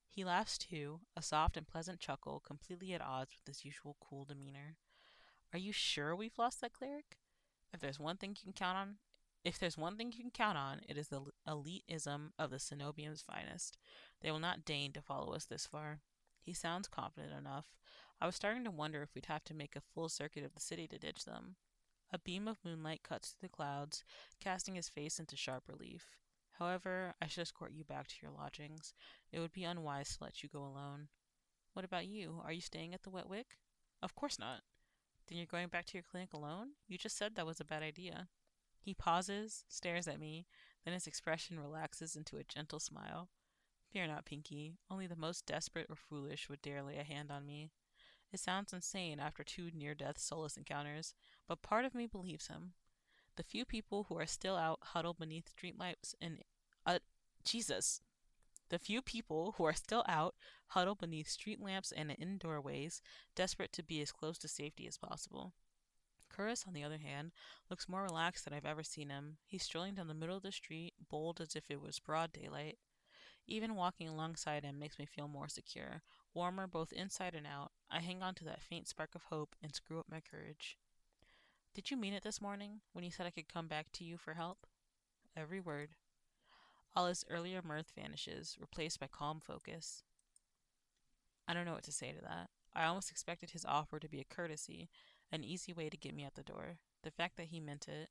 He laughs too, a soft and pleasant chuckle, completely at odds with his usual cool demeanor. Are you sure we've lost that cleric? If there's one thing you can count on, if there's one thing you can count on, it is the elitism of the Cenobium's finest. They will not deign to follow us this far. He sounds confident enough. I was starting to wonder if we'd have to make a full circuit of the city to ditch them. A beam of moonlight cuts through the clouds, casting his face into sharp relief. However, I should escort you back to your lodgings. It would be unwise to let you go alone. What about you? Are you staying at the Wet Wick? Of course not. Then you're going back to your clinic alone? You just said that was a bad idea. He pauses, stares at me, then his expression relaxes into a gentle smile. Fear not, Pinky. Only the most desperate or foolish would dare lay a hand on me. It sounds insane after two near death Solus encounters, but part of me believes him. The few people who are still out huddle beneath streetlights and. Jesus! The few people who are still out huddle beneath street lamps and in doorways, desperate to be as close to safety as possible. Curtis, on the other hand, looks more relaxed than I've ever seen him. He's strolling down the middle of the street, bold as if it was broad daylight. Even walking alongside him makes me feel more secure, warmer both inside and out. I hang on to that faint spark of hope and screw up my courage. Did you mean it this morning, when you said I could come back to you for help? Every word. All his earlier mirth vanishes, replaced by calm focus. I don't know what to say to that. I almost expected his offer to be a courtesy, an easy way to get me out the door. The fact that he meant it.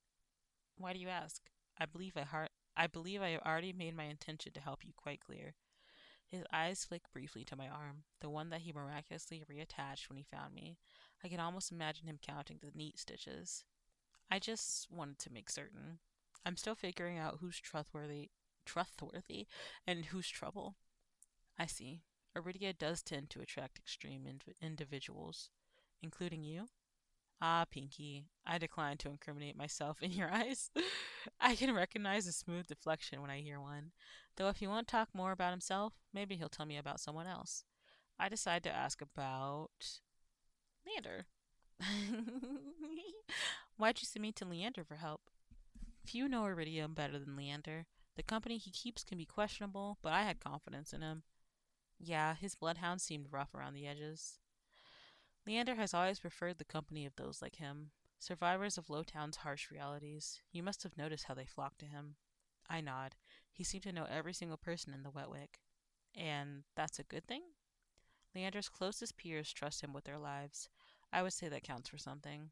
Why do you ask? I believe I have already made my intention to help you quite clear. His eyes flick briefly to my arm, the one that he miraculously reattached when he found me. I can almost imagine him counting the neat stitches. I just wanted to make certain. I'm still figuring out who's trustworthy, and who's trouble. I see. Iridia does tend to attract extreme individuals, including you. Ah, Pinky, I decline to incriminate myself in your eyes. I can recognize a smooth deflection when I hear one. Though if he won't talk more about himself, maybe he'll tell me about someone else. I decide to ask about Leander. Why'd you send me to Leander for help? Few know Iridium better than Leander. The company he keeps can be questionable, but I had confidence in him. Yeah, his bloodhound seemed rough around the edges. Leander has always preferred the company of those like him, survivors of Lowtown's harsh realities. You must have noticed how they flock to him. I nod. He seemed to know every single person in the Wetwick. And that's a good thing? Leander's closest peers trust him with their lives. I would say that counts for something.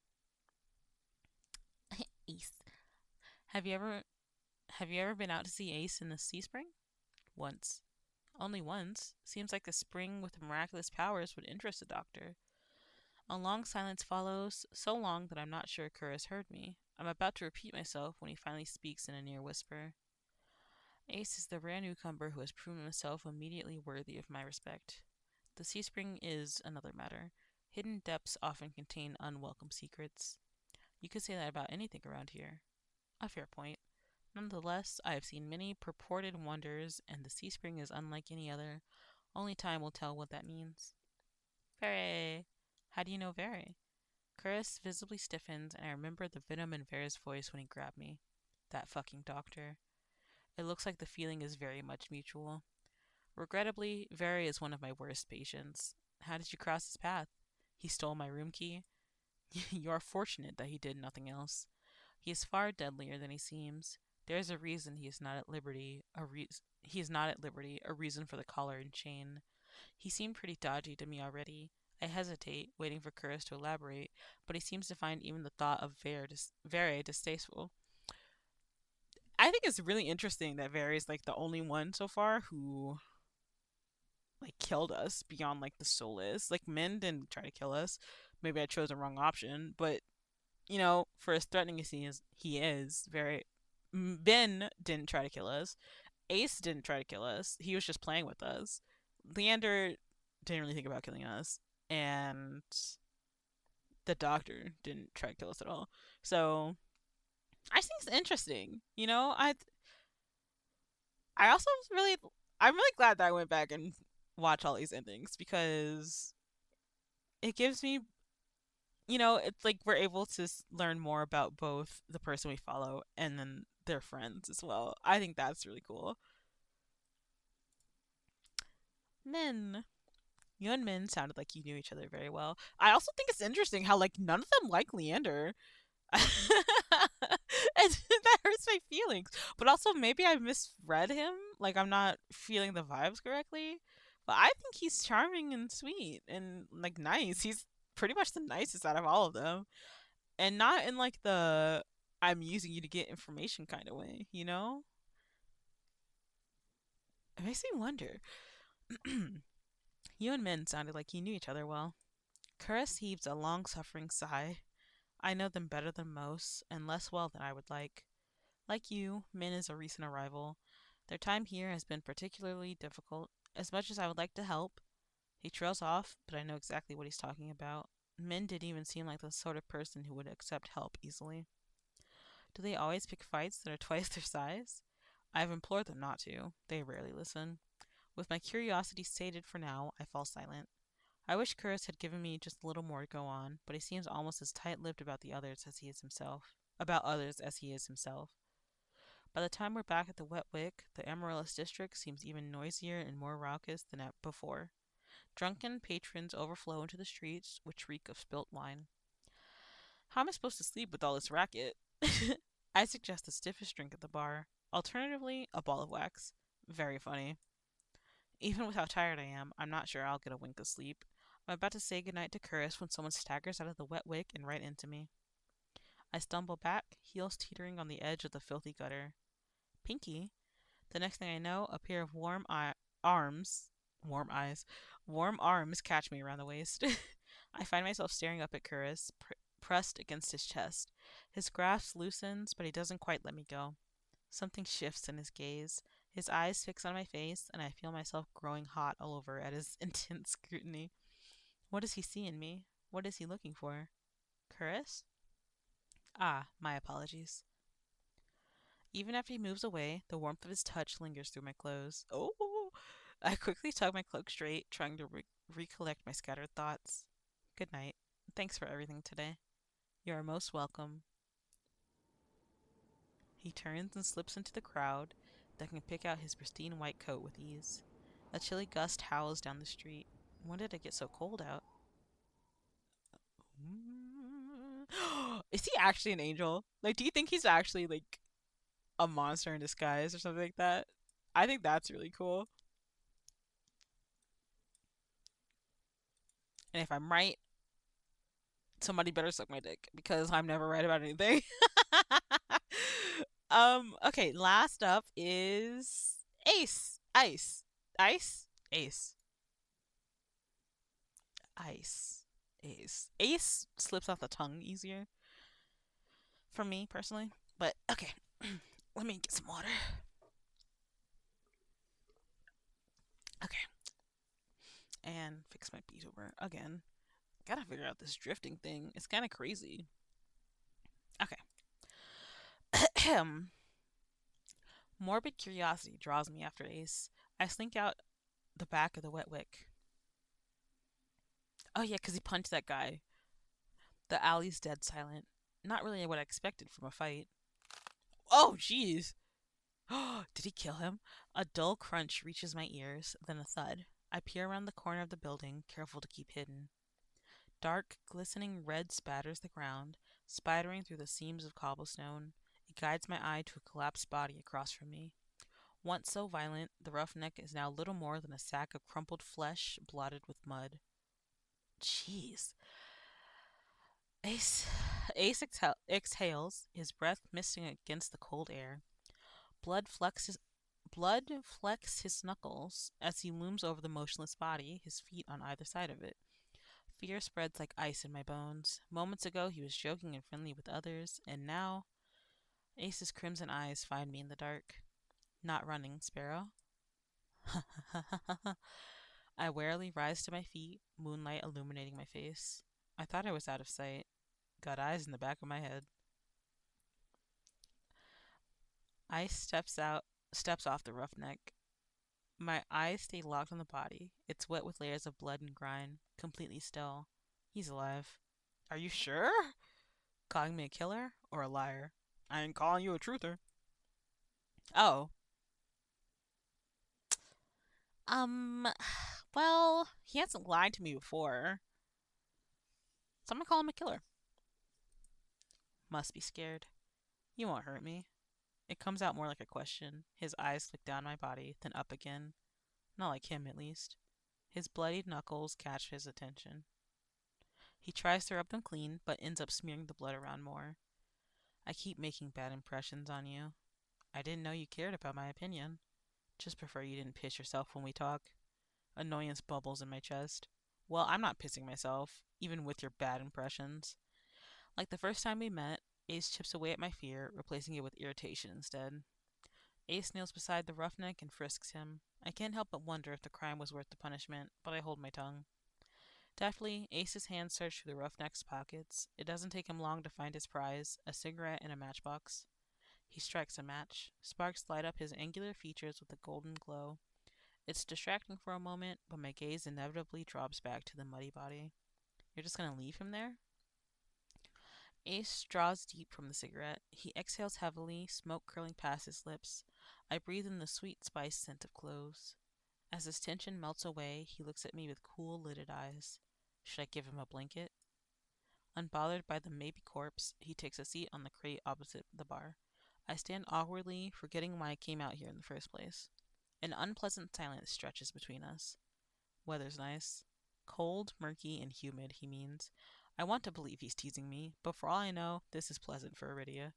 Ace. Have you ever have you ever been out to see Ace in the sea spring? Once. Only once. Seems like a spring with miraculous powers would interest a doctor. A long silence follows, so long that I'm not sure Kerr has heard me. I'm about to repeat myself when he finally speaks in a near whisper. Ace is the rare newcomer who has proven himself immediately worthy of my respect. The sea spring is another matter. Hidden depths often contain unwelcome secrets. You could say that about anything around here. A fair point. Nonetheless, I have seen many purported wonders, and the sea spring is unlike any other. Only time will tell what that means. Vere! How do you know Vere? Curtis visibly stiffens, and I remember the venom in Vere's voice when he grabbed me. That fucking doctor. It looks like the feeling is very much mutual. Regrettably, Vere is one of my worst patients. How did you cross his path? He stole my room key. You are fortunate that he did nothing else. He is far deadlier than he seems. There is a reason he is not at liberty. He is not at liberty. A reason for the collar and chain. He seemed pretty dodgy to me already. I hesitate, waiting for Curtis to elaborate, but he seems to find even the thought of very distasteful. I think it's really interesting that Very is like the only one so far who like killed us beyond like the soulless. Like Min didn't try to kill us. Maybe I chose the wrong option, but for as threatening as he is very. Ben didn't try to kill us. Ace didn't try to kill us. He was just playing with us. Leander didn't really think about killing us, and the doctor didn't try to kill us at all. So I think it's interesting. I also really I'm really glad that I went back and watched all these endings because it gives me it's like we're able to learn more about both the person we follow and then their friends as well. I think that's really cool. Min. You and Min sounded like you knew each other very well. I also think it's interesting how like none of them like Leander. And that hurts my feelings. But also maybe I misread him. Like I'm not feeling the vibes correctly. But I think he's charming and sweet and like nice. He's pretty much the nicest out of all of them. And not in like the I'm using you to get information kind of way? It makes me wonder. You and Min sounded like you knew each other well. Curris heaves a long suffering sigh. I know them better than most, and less well than I would like. Like you, Min is a recent arrival. Their time here has been particularly difficult. As much as I would like to help, he trails off, but I know exactly what he's talking about. Min didn't even seem like the sort of person who would accept help easily. Do they always pick fights that are twice their size? I have implored them not to. They rarely listen. With my curiosity sated for now, I fall silent. I wish Curtis had given me just a little more to go on, but he seems almost as tight-lipped about the others as he is himself. About others as he is himself. By the time we're back at the Wet Wick, the Amaryllis district seems even noisier and more raucous than before. Drunken patrons overflow into the streets, which reek of spilt wine. How am I supposed to sleep with all this racket? I suggest the stiffest drink at the bar. Alternatively, a ball of wax. Very funny. Even with how tired I am, I'm not sure I'll get a wink of sleep. I'm about to say goodnight to Curtis when someone staggers out of the wet wick and right into me. I stumble back, heels teetering on the edge of the filthy gutter. Pinky. The next thing I know, a pair of arms, warm eyes, warm arms catch me around the waist. I find myself staring up at Curtis, pressed against his chest. His grasp loosens, but he doesn't quite let me go. Something shifts in his gaze. His eyes fix on my face, and I feel myself growing hot all over at his intense scrutiny. What does he see in me? What is he looking for? Curtis? Ah, my apologies. Even after he moves away, the warmth of his touch lingers through my clothes. Oh! I quickly tug my cloak straight, trying to recollect my scattered thoughts. Good night. Thanks for everything today. You are most welcome. He turns and slips into the crowd that can pick out his pristine white coat with ease. A chilly gust howls down the street. When did it get so cold out? Is he actually an angel? Like, do you think he's actually like a monster in disguise or something like that? I think that's really cool. And if I'm right, somebody better suck my dick because I'm never right about anything. Okay, last up is Ace. Ice. Ice? Ace. Ice. Ace. Ace slips off the tongue easier for me personally. But okay. Let me get some water. Okay. And fix my beat over again. Gotta figure out this drifting thing. It's kind of crazy. Okay. Morbid curiosity draws me after Ace. I slink out the back of the wet wick. Oh, yeah, because he punched that guy. The alley's dead silent. Not really what I expected from a fight. Oh, jeez. Did he kill him? A dull crunch reaches my ears, then a thud. I peer around the corner of the building, careful to keep hidden. Dark, glistening red spatters the ground, spidering through the seams of cobblestone. It guides my eye to a collapsed body across from me. Once so violent, the roughneck is now little more than a sack of crumpled flesh blotted with mud. Jeez. Ace, Ace exhales, his breath misting against the cold air. Blood flexes, Blood flecks his knuckles as he looms over the motionless body, his feet on either side of it. Fear spreads like ice in my bones. Moments ago he was joking and friendly with others, and now Ace's crimson eyes find me in the dark. Not running, Sparrow. I warily rise to my feet, moonlight illuminating my face. I thought I was out of sight. Got eyes in the back of my head. Ice steps off the roughneck. My eyes stay locked on the body. It's wet with layers of blood and grime, completely still. He's alive. Are you sure? Calling me a killer or a liar? I ain't calling you a truther. Oh. Um, well, he hasn't lied to me before. So I'm gonna call him a killer. Must be scared. You won't hurt me. It comes out more like a question. His eyes flick down my body, then up again. Not like him, at least. His bloodied knuckles catch his attention. He tries to rub them clean, but ends up smearing the blood around more. I keep making bad impressions on you. I didn't know you cared about my opinion. Just prefer you didn't piss yourself when we talk. Annoyance bubbles in my chest. Well, I'm not pissing myself, even with your bad impressions. Like the first time we met, Ace chips away at my fear, replacing it with irritation instead. Ace kneels beside the roughneck and frisks him. I can't help but wonder if the crime was worth the punishment, but I hold my tongue. Deftly, Ace's hands search through the roughneck's pockets. It doesn't take him long to find his prize, a cigarette and a matchbox. He strikes a match. Sparks light up his angular features with a golden glow. It's distracting for a moment, but my gaze inevitably drops back to the muddy body. You're just gonna leave him there? Ace draws deep from the cigarette. He exhales heavily, smoke curling past his lips. I breathe in the sweet spice scent of cloves. As his tension melts away, he looks at me with cool, lidded eyes. Should I give him a blanket? Unbothered by the maybe corpse, he takes a seat on the crate opposite the bar. I stand awkwardly, forgetting why I came out here in the first place. An unpleasant silence stretches between us. Weather's nice. Cold, murky, and humid, he means. I want to believe he's teasing me, but for all I know, this is pleasant for Iridia.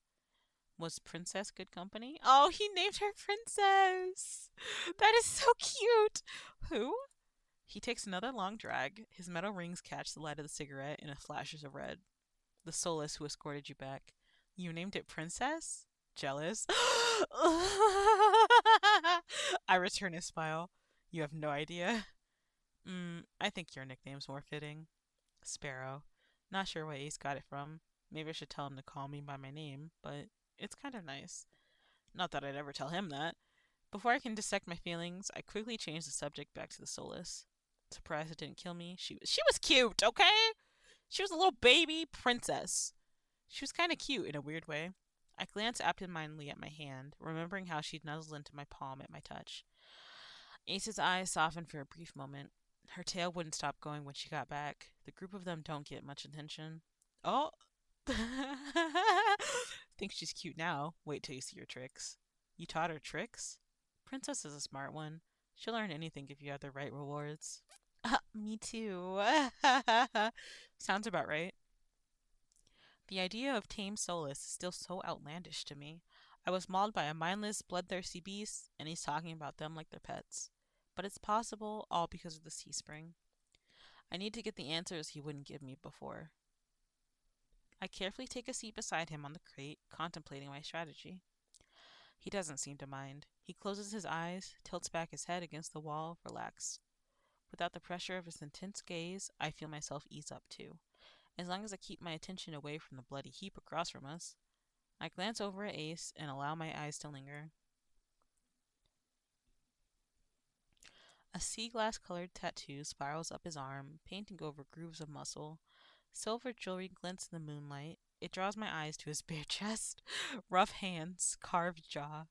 Was Princess good company? Oh, he named her Princess! That is so cute! Who? He takes another long drag. His metal rings catch the light of the cigarette and it flashes of red. The Solus who escorted you back. You named it Princess? Jealous? I return his smile. You have no idea. I think your nickname's more fitting. Sparrow. Not sure where Ace got it from. Maybe I should tell him to call me by my name, but it's kind of nice. Not that I'd ever tell him that. Before I can dissect my feelings, I quickly change the subject back to the Solus. Surprised it didn't kill me. She was cute, okay? She was a little baby princess. She was kind of cute in a weird way. I glance absentmindedly at my hand, remembering how she'd nuzzled into my palm at my touch. Ace's eyes softened for a brief moment. Her tail wouldn't stop going when she got back. The group of them don't get much attention. Oh! Think she's cute now. Wait till you see her tricks. You taught her tricks? Princess is a smart one. She'll learn anything if you have the right rewards. Me too. Sounds about right. The idea of tame Solus is still so outlandish to me. I was mauled by a mindless, bloodthirsty beast, and he's talking about them like they're pets. But it's possible, all because of the sea spring. I need to get the answers he wouldn't give me before. I carefully take a seat beside him on the crate, contemplating my strategy. He doesn't seem to mind. He closes his eyes, tilts back his head against the wall, relaxed. Without the pressure of his intense gaze, I feel myself ease up too. As long as I keep my attention away from the bloody heap across from us, I glance over at Ace and allow my eyes to linger. A sea glass colored tattoo spirals up his arm, painting over grooves of muscle. Silver jewelry glints in the moonlight. It draws my eyes to his bare chest, rough hands, carved jaw.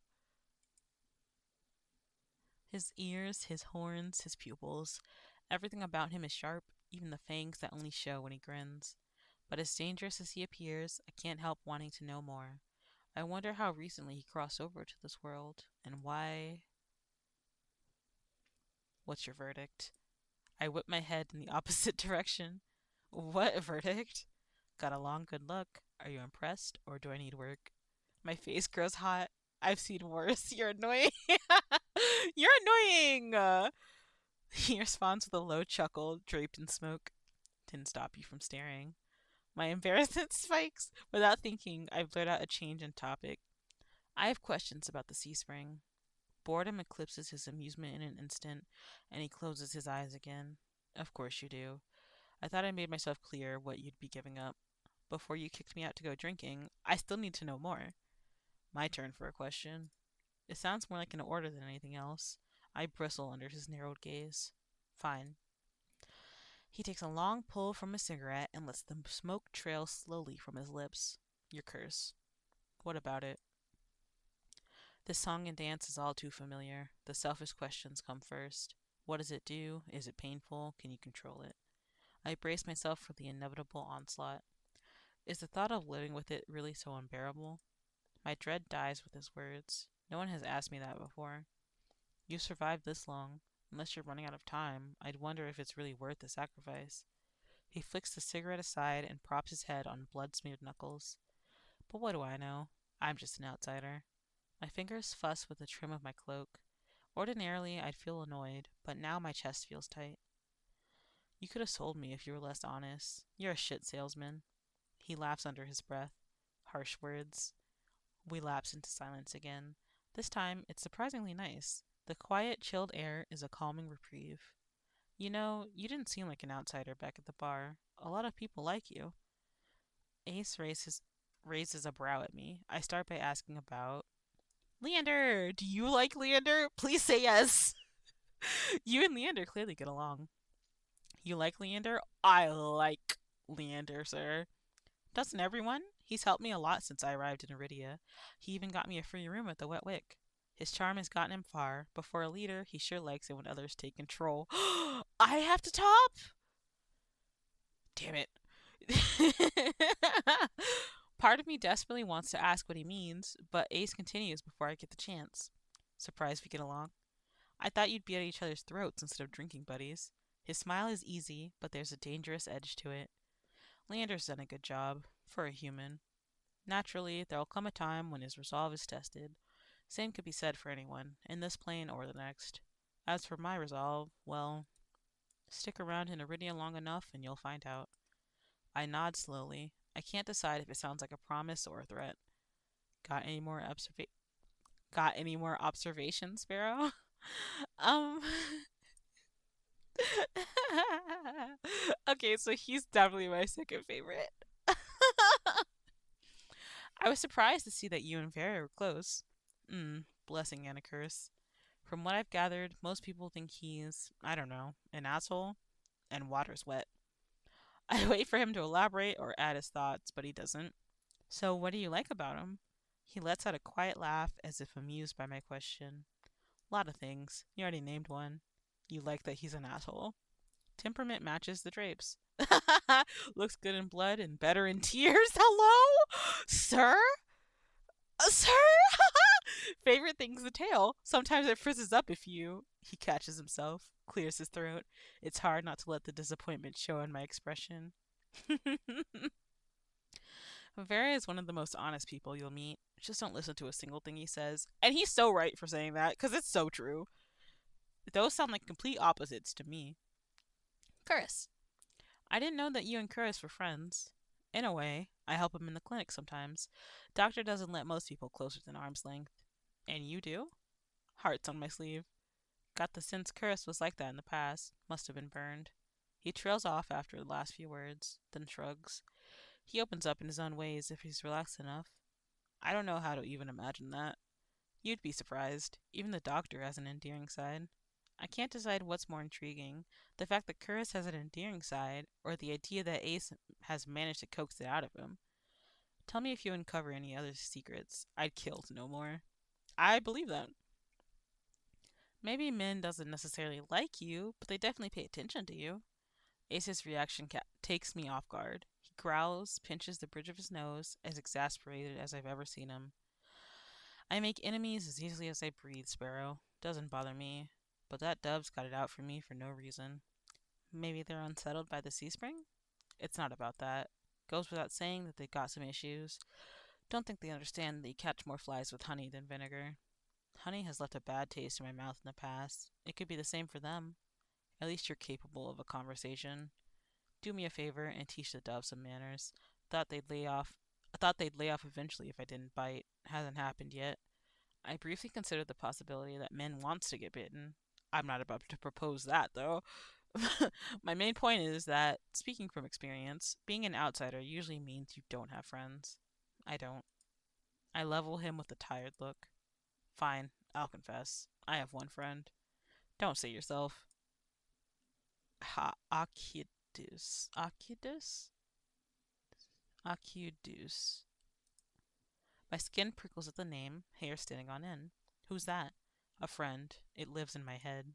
His ears, his horns, his pupils. Everything about him is sharp, even the fangs that only show when he grins. But as dangerous as he appears, I can't help wanting to know more. I wonder how recently he crossed over to this world, and why. What's your verdict? I whip my head in the opposite direction. What verdict? Got a long good look. Are you impressed, or do I need work? My face grows hot. I've seen worse. You're annoying. You're annoying. He responds with a low chuckle draped in smoke. Didn't stop you from staring. My embarrassment spikes. Without thinking, I blurt out a change in topic. I have questions about the sea spring. Boredom eclipses his amusement in an instant, and he closes his eyes again. Of course you do. I thought I made myself clear what you'd be giving up. Before you kicked me out to go drinking, I still need to know more. My turn for a question. It sounds more like an order than anything else. I bristle under his narrowed gaze. Fine. He takes a long pull from a cigarette and lets the smoke trail slowly from his lips. Your curse. What about it? This song and dance is all too familiar. The selfish questions come first. What does it do? Is it painful? Can you control it? I brace myself for the inevitable onslaught. Is the thought of living with it really so unbearable? My dread dies with his words. No one has asked me that before. You've survived this long. Unless you're running out of time, I'd wonder if it's really worth the sacrifice. He flicks the cigarette aside and props his head on blood-smeared knuckles. But what do I know? I'm just an outsider. My fingers fuss with the trim of my cloak. Ordinarily, I'd feel annoyed, but now my chest feels tight. You could have sold me if you were less honest. You're a shit salesman. He laughs under his breath. Harsh words. We lapse into silence again. This time, it's surprisingly nice. The quiet, chilled air is a calming reprieve. You know, you didn't seem like an outsider back at the bar. A lot of people like you. Ace raises a brow at me. I start by asking about. Leander! Do you like Leander? Please say yes! You and Leander clearly get along. You like Leander? I like Leander, sir. Doesn't everyone? He's helped me a lot since I arrived in Iridia. He even got me a free room at the Wet Wick. His charm has gotten him far, but for a leader, he sure likes it when others take control. I have to top? Damn it. Part of me desperately wants to ask what he means, but Ace continues before I get the chance. Surprised we get along? I thought you'd be at each other's throats instead of drinking buddies. His smile is easy, but there's a dangerous edge to it. Leander's done a good job, for a human. Naturally, there'll come a time when his resolve is tested. Same could be said for anyone, in this plane or the next. As for my resolve, well, stick around in Iridia long enough and you'll find out. I nod slowly. I can't decide if it sounds like a promise or a threat. Got any more observations, Sparrow? um Okay, so he's definitely my second favorite. I was surprised to see that you and Vera were close. Blessing and a curse. From what I've gathered, most people think he's, I don't know, an asshole, and water's wet. I wait for him to elaborate or add his thoughts, but he doesn't. So, what do you like about him? He lets out a quiet laugh as if amused by my question. Lot of things. You already named one. You like that he's an asshole. Temperament matches the drapes. Looks good in blood and better in tears. Hello? Sir? Sir? Favorite thing's the tail. Sometimes it frizzes up if you. He catches himself, clears his throat. It's hard not to let the disappointment show in my expression. Vera is one of the most honest people you'll meet. Just don't listen to a single thing he says. And he's so right for saying that, because it's so true. Those sound like complete opposites to me. Curtis. I didn't know that you and Curtis were friends. In a way, I help him in the clinic sometimes. Doctor doesn't let most people closer than arm's length. And you do? Hearts on my sleeve. Got the sense Curtis was like that in the past. Must have been burned. He trails off after the last few words, then shrugs. He opens up in his own ways if he's relaxed enough. I don't know how to even imagine that. You'd be surprised. Even the doctor has an endearing side. I can't decide what's more intriguing, the fact that Curtis has an endearing side, or the idea that Ace has managed to coax it out of him. Tell me if you uncover any other secrets. I'd kill to know more. I believe that. Maybe Min doesn't necessarily like you, but they definitely pay attention to you. Ace's reaction takes me off guard. He growls, pinches the bridge of his nose, as exasperated as I've ever seen him. I make enemies as easily as I breathe, Sparrow. Doesn't bother me. But that dove's got it out for me for no reason. Maybe they're unsettled by the sea spring? It's not about that. Goes without saying that they've got some issues. Don't think they understand that you catch more flies with honey than vinegar. Honey has left a bad taste in my mouth in the past. It could be the same for them. At least you're capable of a conversation. Do me a favor and teach the dove some manners. Thought they'd lay off. I thought they'd lay off eventually if I didn't bite. Hasn't happened yet. I briefly considered the possibility that Min wants to get bitten. I'm not about to propose that, though. My main point is that, speaking from experience, being an outsider usually means you don't have friends. I don't. I level him with a tired look. Fine, I'll confess. I have one friend. Don't say yourself. Acudus. Acudus? Acudus. My skin prickles at the name, hair standing on end. Who's that? A friend. It lives in my head.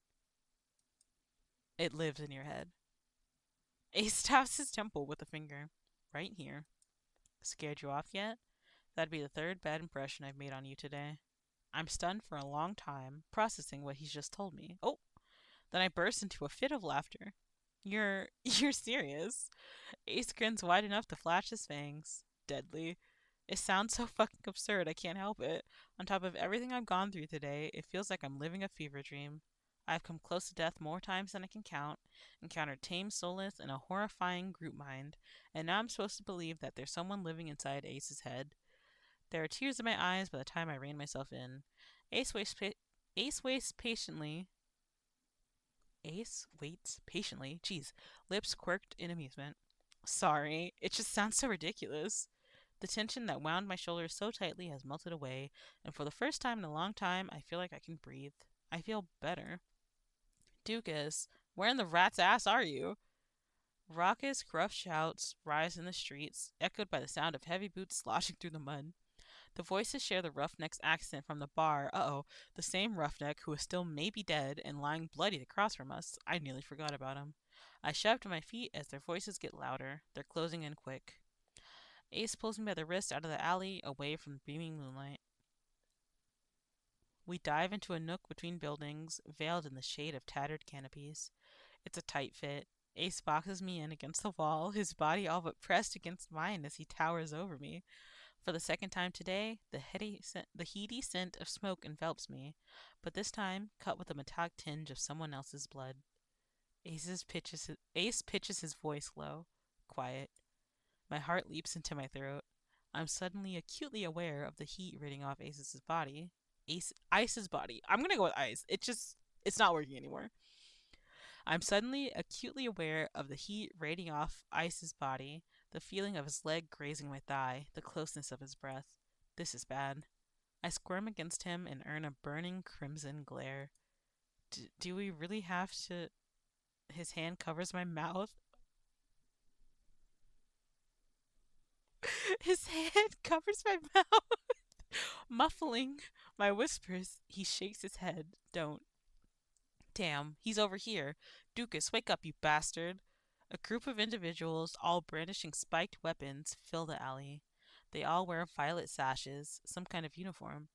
It lives in your head. Ace taps his temple with a finger. Right here. Scared you off yet? That'd be the third bad impression I've made on you today. I'm stunned for a long time, processing what he's just told me. Oh, then I burst into a fit of laughter. You're serious? Ace grins wide enough to flash his fangs. Deadly. It sounds so fucking absurd, I can't help it. On top of everything I've gone through today, it feels like I'm living a fever dream. I've come close to death more times than I can count, encountered tame soulless and a horrifying group mind, and now I'm supposed to believe that there's someone living inside Ace's head. There are tears in my eyes by the time I rein myself in. Ace waits, Ace waits patiently. Ace waits patiently. Jeez, lips quirked in amusement. Sorry, it just sounds so ridiculous. The tension that wound my shoulders so tightly has melted away, and for the first time in a long time, I feel like I can breathe. I feel better. Dukas, where in the rat's ass are you? Raucous, gruff shouts rise in the streets, echoed by the sound of heavy boots sloshing through the mud. The voices share the roughneck's accent from the bar. Uh-oh, the same roughneck who is still maybe dead and lying bloodied across from us. I nearly forgot about him. I shove to my feet as their voices get louder. They're closing in quick. Ace pulls me by the wrist out of the alley, away from the beaming moonlight. We dive into a nook between buildings, veiled in the shade of tattered canopies. It's a tight fit. Ace boxes me in against the wall, his body all but pressed against mine as he towers over me. For the second time today, the heady scent of smoke envelops me, but this time cut with a metallic tinge of someone else's blood. Ace pitches his voice low, quiet. My heart leaps into my throat. I'm suddenly acutely aware of the heat radiating off Ace's body. Ice's body. I'm gonna go with Ice. It's not working anymore. I'm suddenly acutely aware of the heat radiating off Ice's body, the feeling of his leg grazing my thigh, the closeness of his breath. This is bad. I squirm against him and earn a burning crimson glare. Do we really have to? His hand covers my mouth. His hand covers my mouth, muffling my whispers. He shakes his head. Don't. Damn, he's over here. Dukas, wake up, you bastard. A group of individuals, all brandishing spiked weapons, fill the alley. They all wear violet sashes, some kind of uniform.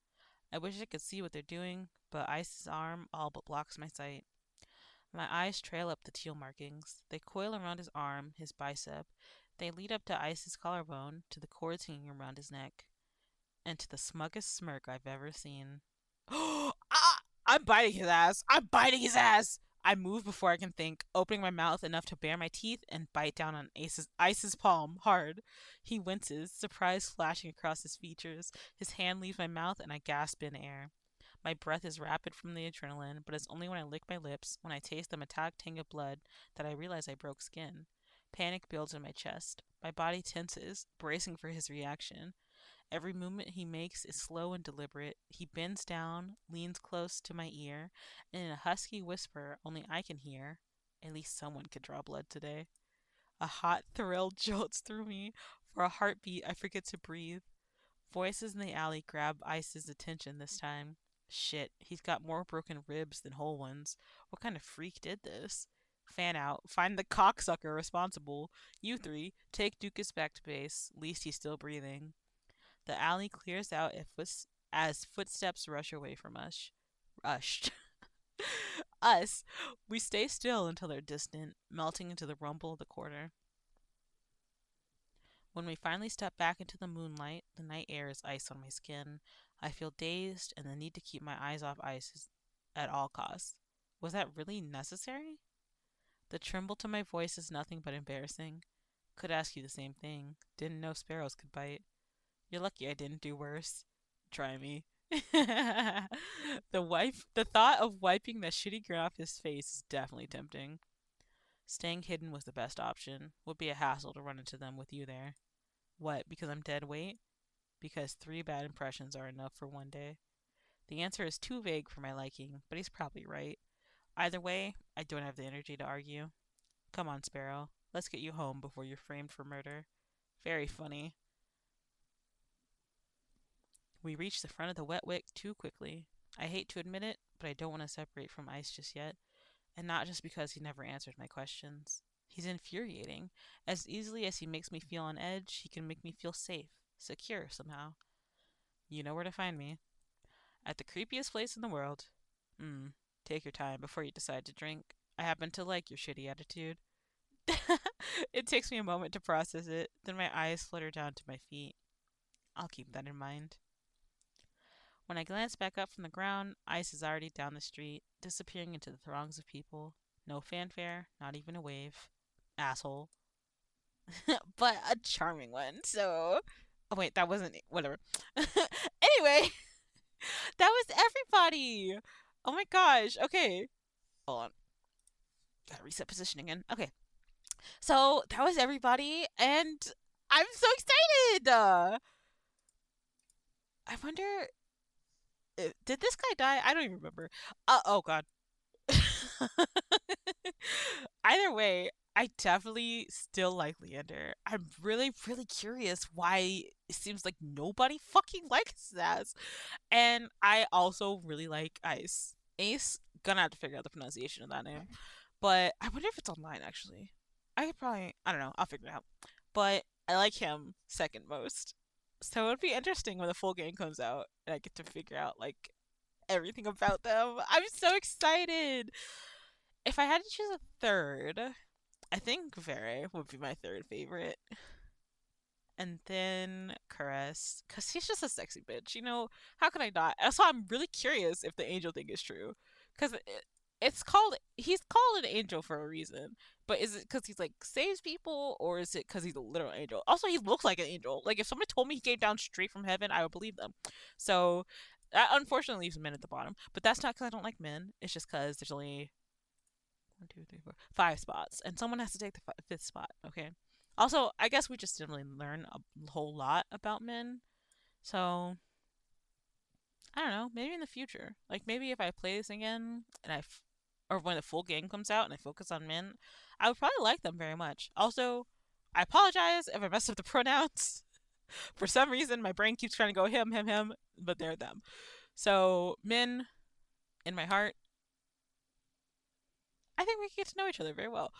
I wish I could see what they're doing, but Ice's arm all but blocks my sight. My eyes trail up the teal markings. They coil around his arm, his bicep. They lead up to Ice's collarbone, to the cords hanging around his neck, and to the smuggest smirk I've ever seen. Ah! I'm biting his ass! I'm biting his ass! I move before I can think, opening my mouth enough to bare my teeth and bite down on Ice's palm, hard. He winces, surprise flashing across his features. His hand leaves my mouth and I gasp in air. My breath is rapid from the adrenaline, but it's only when I lick my lips, when I taste the metallic tang of blood, that I realize I broke skin. Panic builds in my chest. My body tenses, bracing for his reaction. Every movement he makes is slow and deliberate. He bends down, leans close to my ear, and in a husky whisper only I can hear, at least someone could draw blood today. A hot thrill jolts through me. For a heartbeat, I forget to breathe. Voices in the alley grab Ice's attention this time. Shit, he's got more broken ribs than whole ones. What kind of freak did this? Fan out. Find the cocksucker responsible. You three, take Dukas back to base. Least he's still breathing. The alley clears out as footsteps rush away from us. Rushed. Us. We stay still until they're distant, melting into the rumble of the corner. When we finally step back into the moonlight, the night air is ice on my skin. I feel dazed and the need to keep my eyes off ice at all costs. Was that really necessary? The tremble to my voice is nothing but embarrassing. Could ask you the same thing. Didn't know sparrows could bite. You're lucky I didn't do worse. Try me. The thought of wiping that shitty grin off his face is definitely tempting. Staying hidden was the best option. Would be a hassle to run into them with you there. What, because I'm dead weight? Because 3 bad impressions are enough for one day. The answer is too vague for my liking, but he's probably right. Either way, I don't have the energy to argue. Come on, Sparrow. Let's get you home before you're framed for murder. Very funny. We reach the front of the wet wick too quickly. I hate to admit it, but I don't want to separate from Ice just yet. And not just because he never answered my questions. He's infuriating. As easily as he makes me feel on edge, he can make me feel safe, secure somehow. You know where to find me. At the creepiest place in the world. Take your time before you decide to drink. I happen to like your shitty attitude. It takes me a moment to process it, then my eyes flutter down to my feet. I'll keep that in mind. When I glance back up from the ground, Ice is already down the street, disappearing into the throngs of people. No fanfare, not even a wave. Asshole. But a charming one, so. Oh, wait, that wasn't. Whatever. Anyway, that was everybody. Oh my gosh. Okay. Hold on. Gotta reset position again. Okay. So that was everybody, and I'm so excited. I wonder, did this guy die? I don't even remember. Oh god. Either way, I definitely still like Leander. I'm really, really curious why it seems like nobody fucking likes Zaz. And I also really like Ice. Ace, gonna have to figure out the pronunciation of that name. But I wonder if it's online actually. I could probably, I don't know, I'll figure it out. But I like him second most. So it would be interesting when the full game comes out and I get to figure out like everything about them. I'm so excited. If I had to choose a third, I think Vere would be my third favorite. And then Caress, because he's just a sexy bitch. You know, how could I not? So I'm really curious if the angel thing is true. Because he's called an angel for a reason. But is it because he's like saves people, or is it because he's a literal angel? Also, he looks like an angel. Like if somebody told me he came down straight from heaven, I would believe them. So that unfortunately leaves men at the bottom. But that's not because I don't like men. It's just because there's only 1, 2, 3, 4, 5 spots, and someone has to take the fifth spot. Okay. Also, I guess we just didn't really learn a whole lot about men, so I don't know. Maybe in the future, like maybe if I play this again and or when the full game comes out and I focus on men, I would probably like them very much. Also, I apologize if I messed up the pronouns. For some reason, my brain keeps trying to go him, him, him, but they're them. So men, in my heart, I think we get to know each other very well.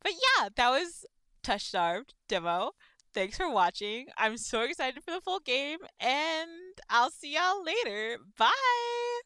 But yeah, that was TOUCHSTARVED Demo. Thanks for watching. I'm so excited for the full game, and I'll see y'all later. Bye!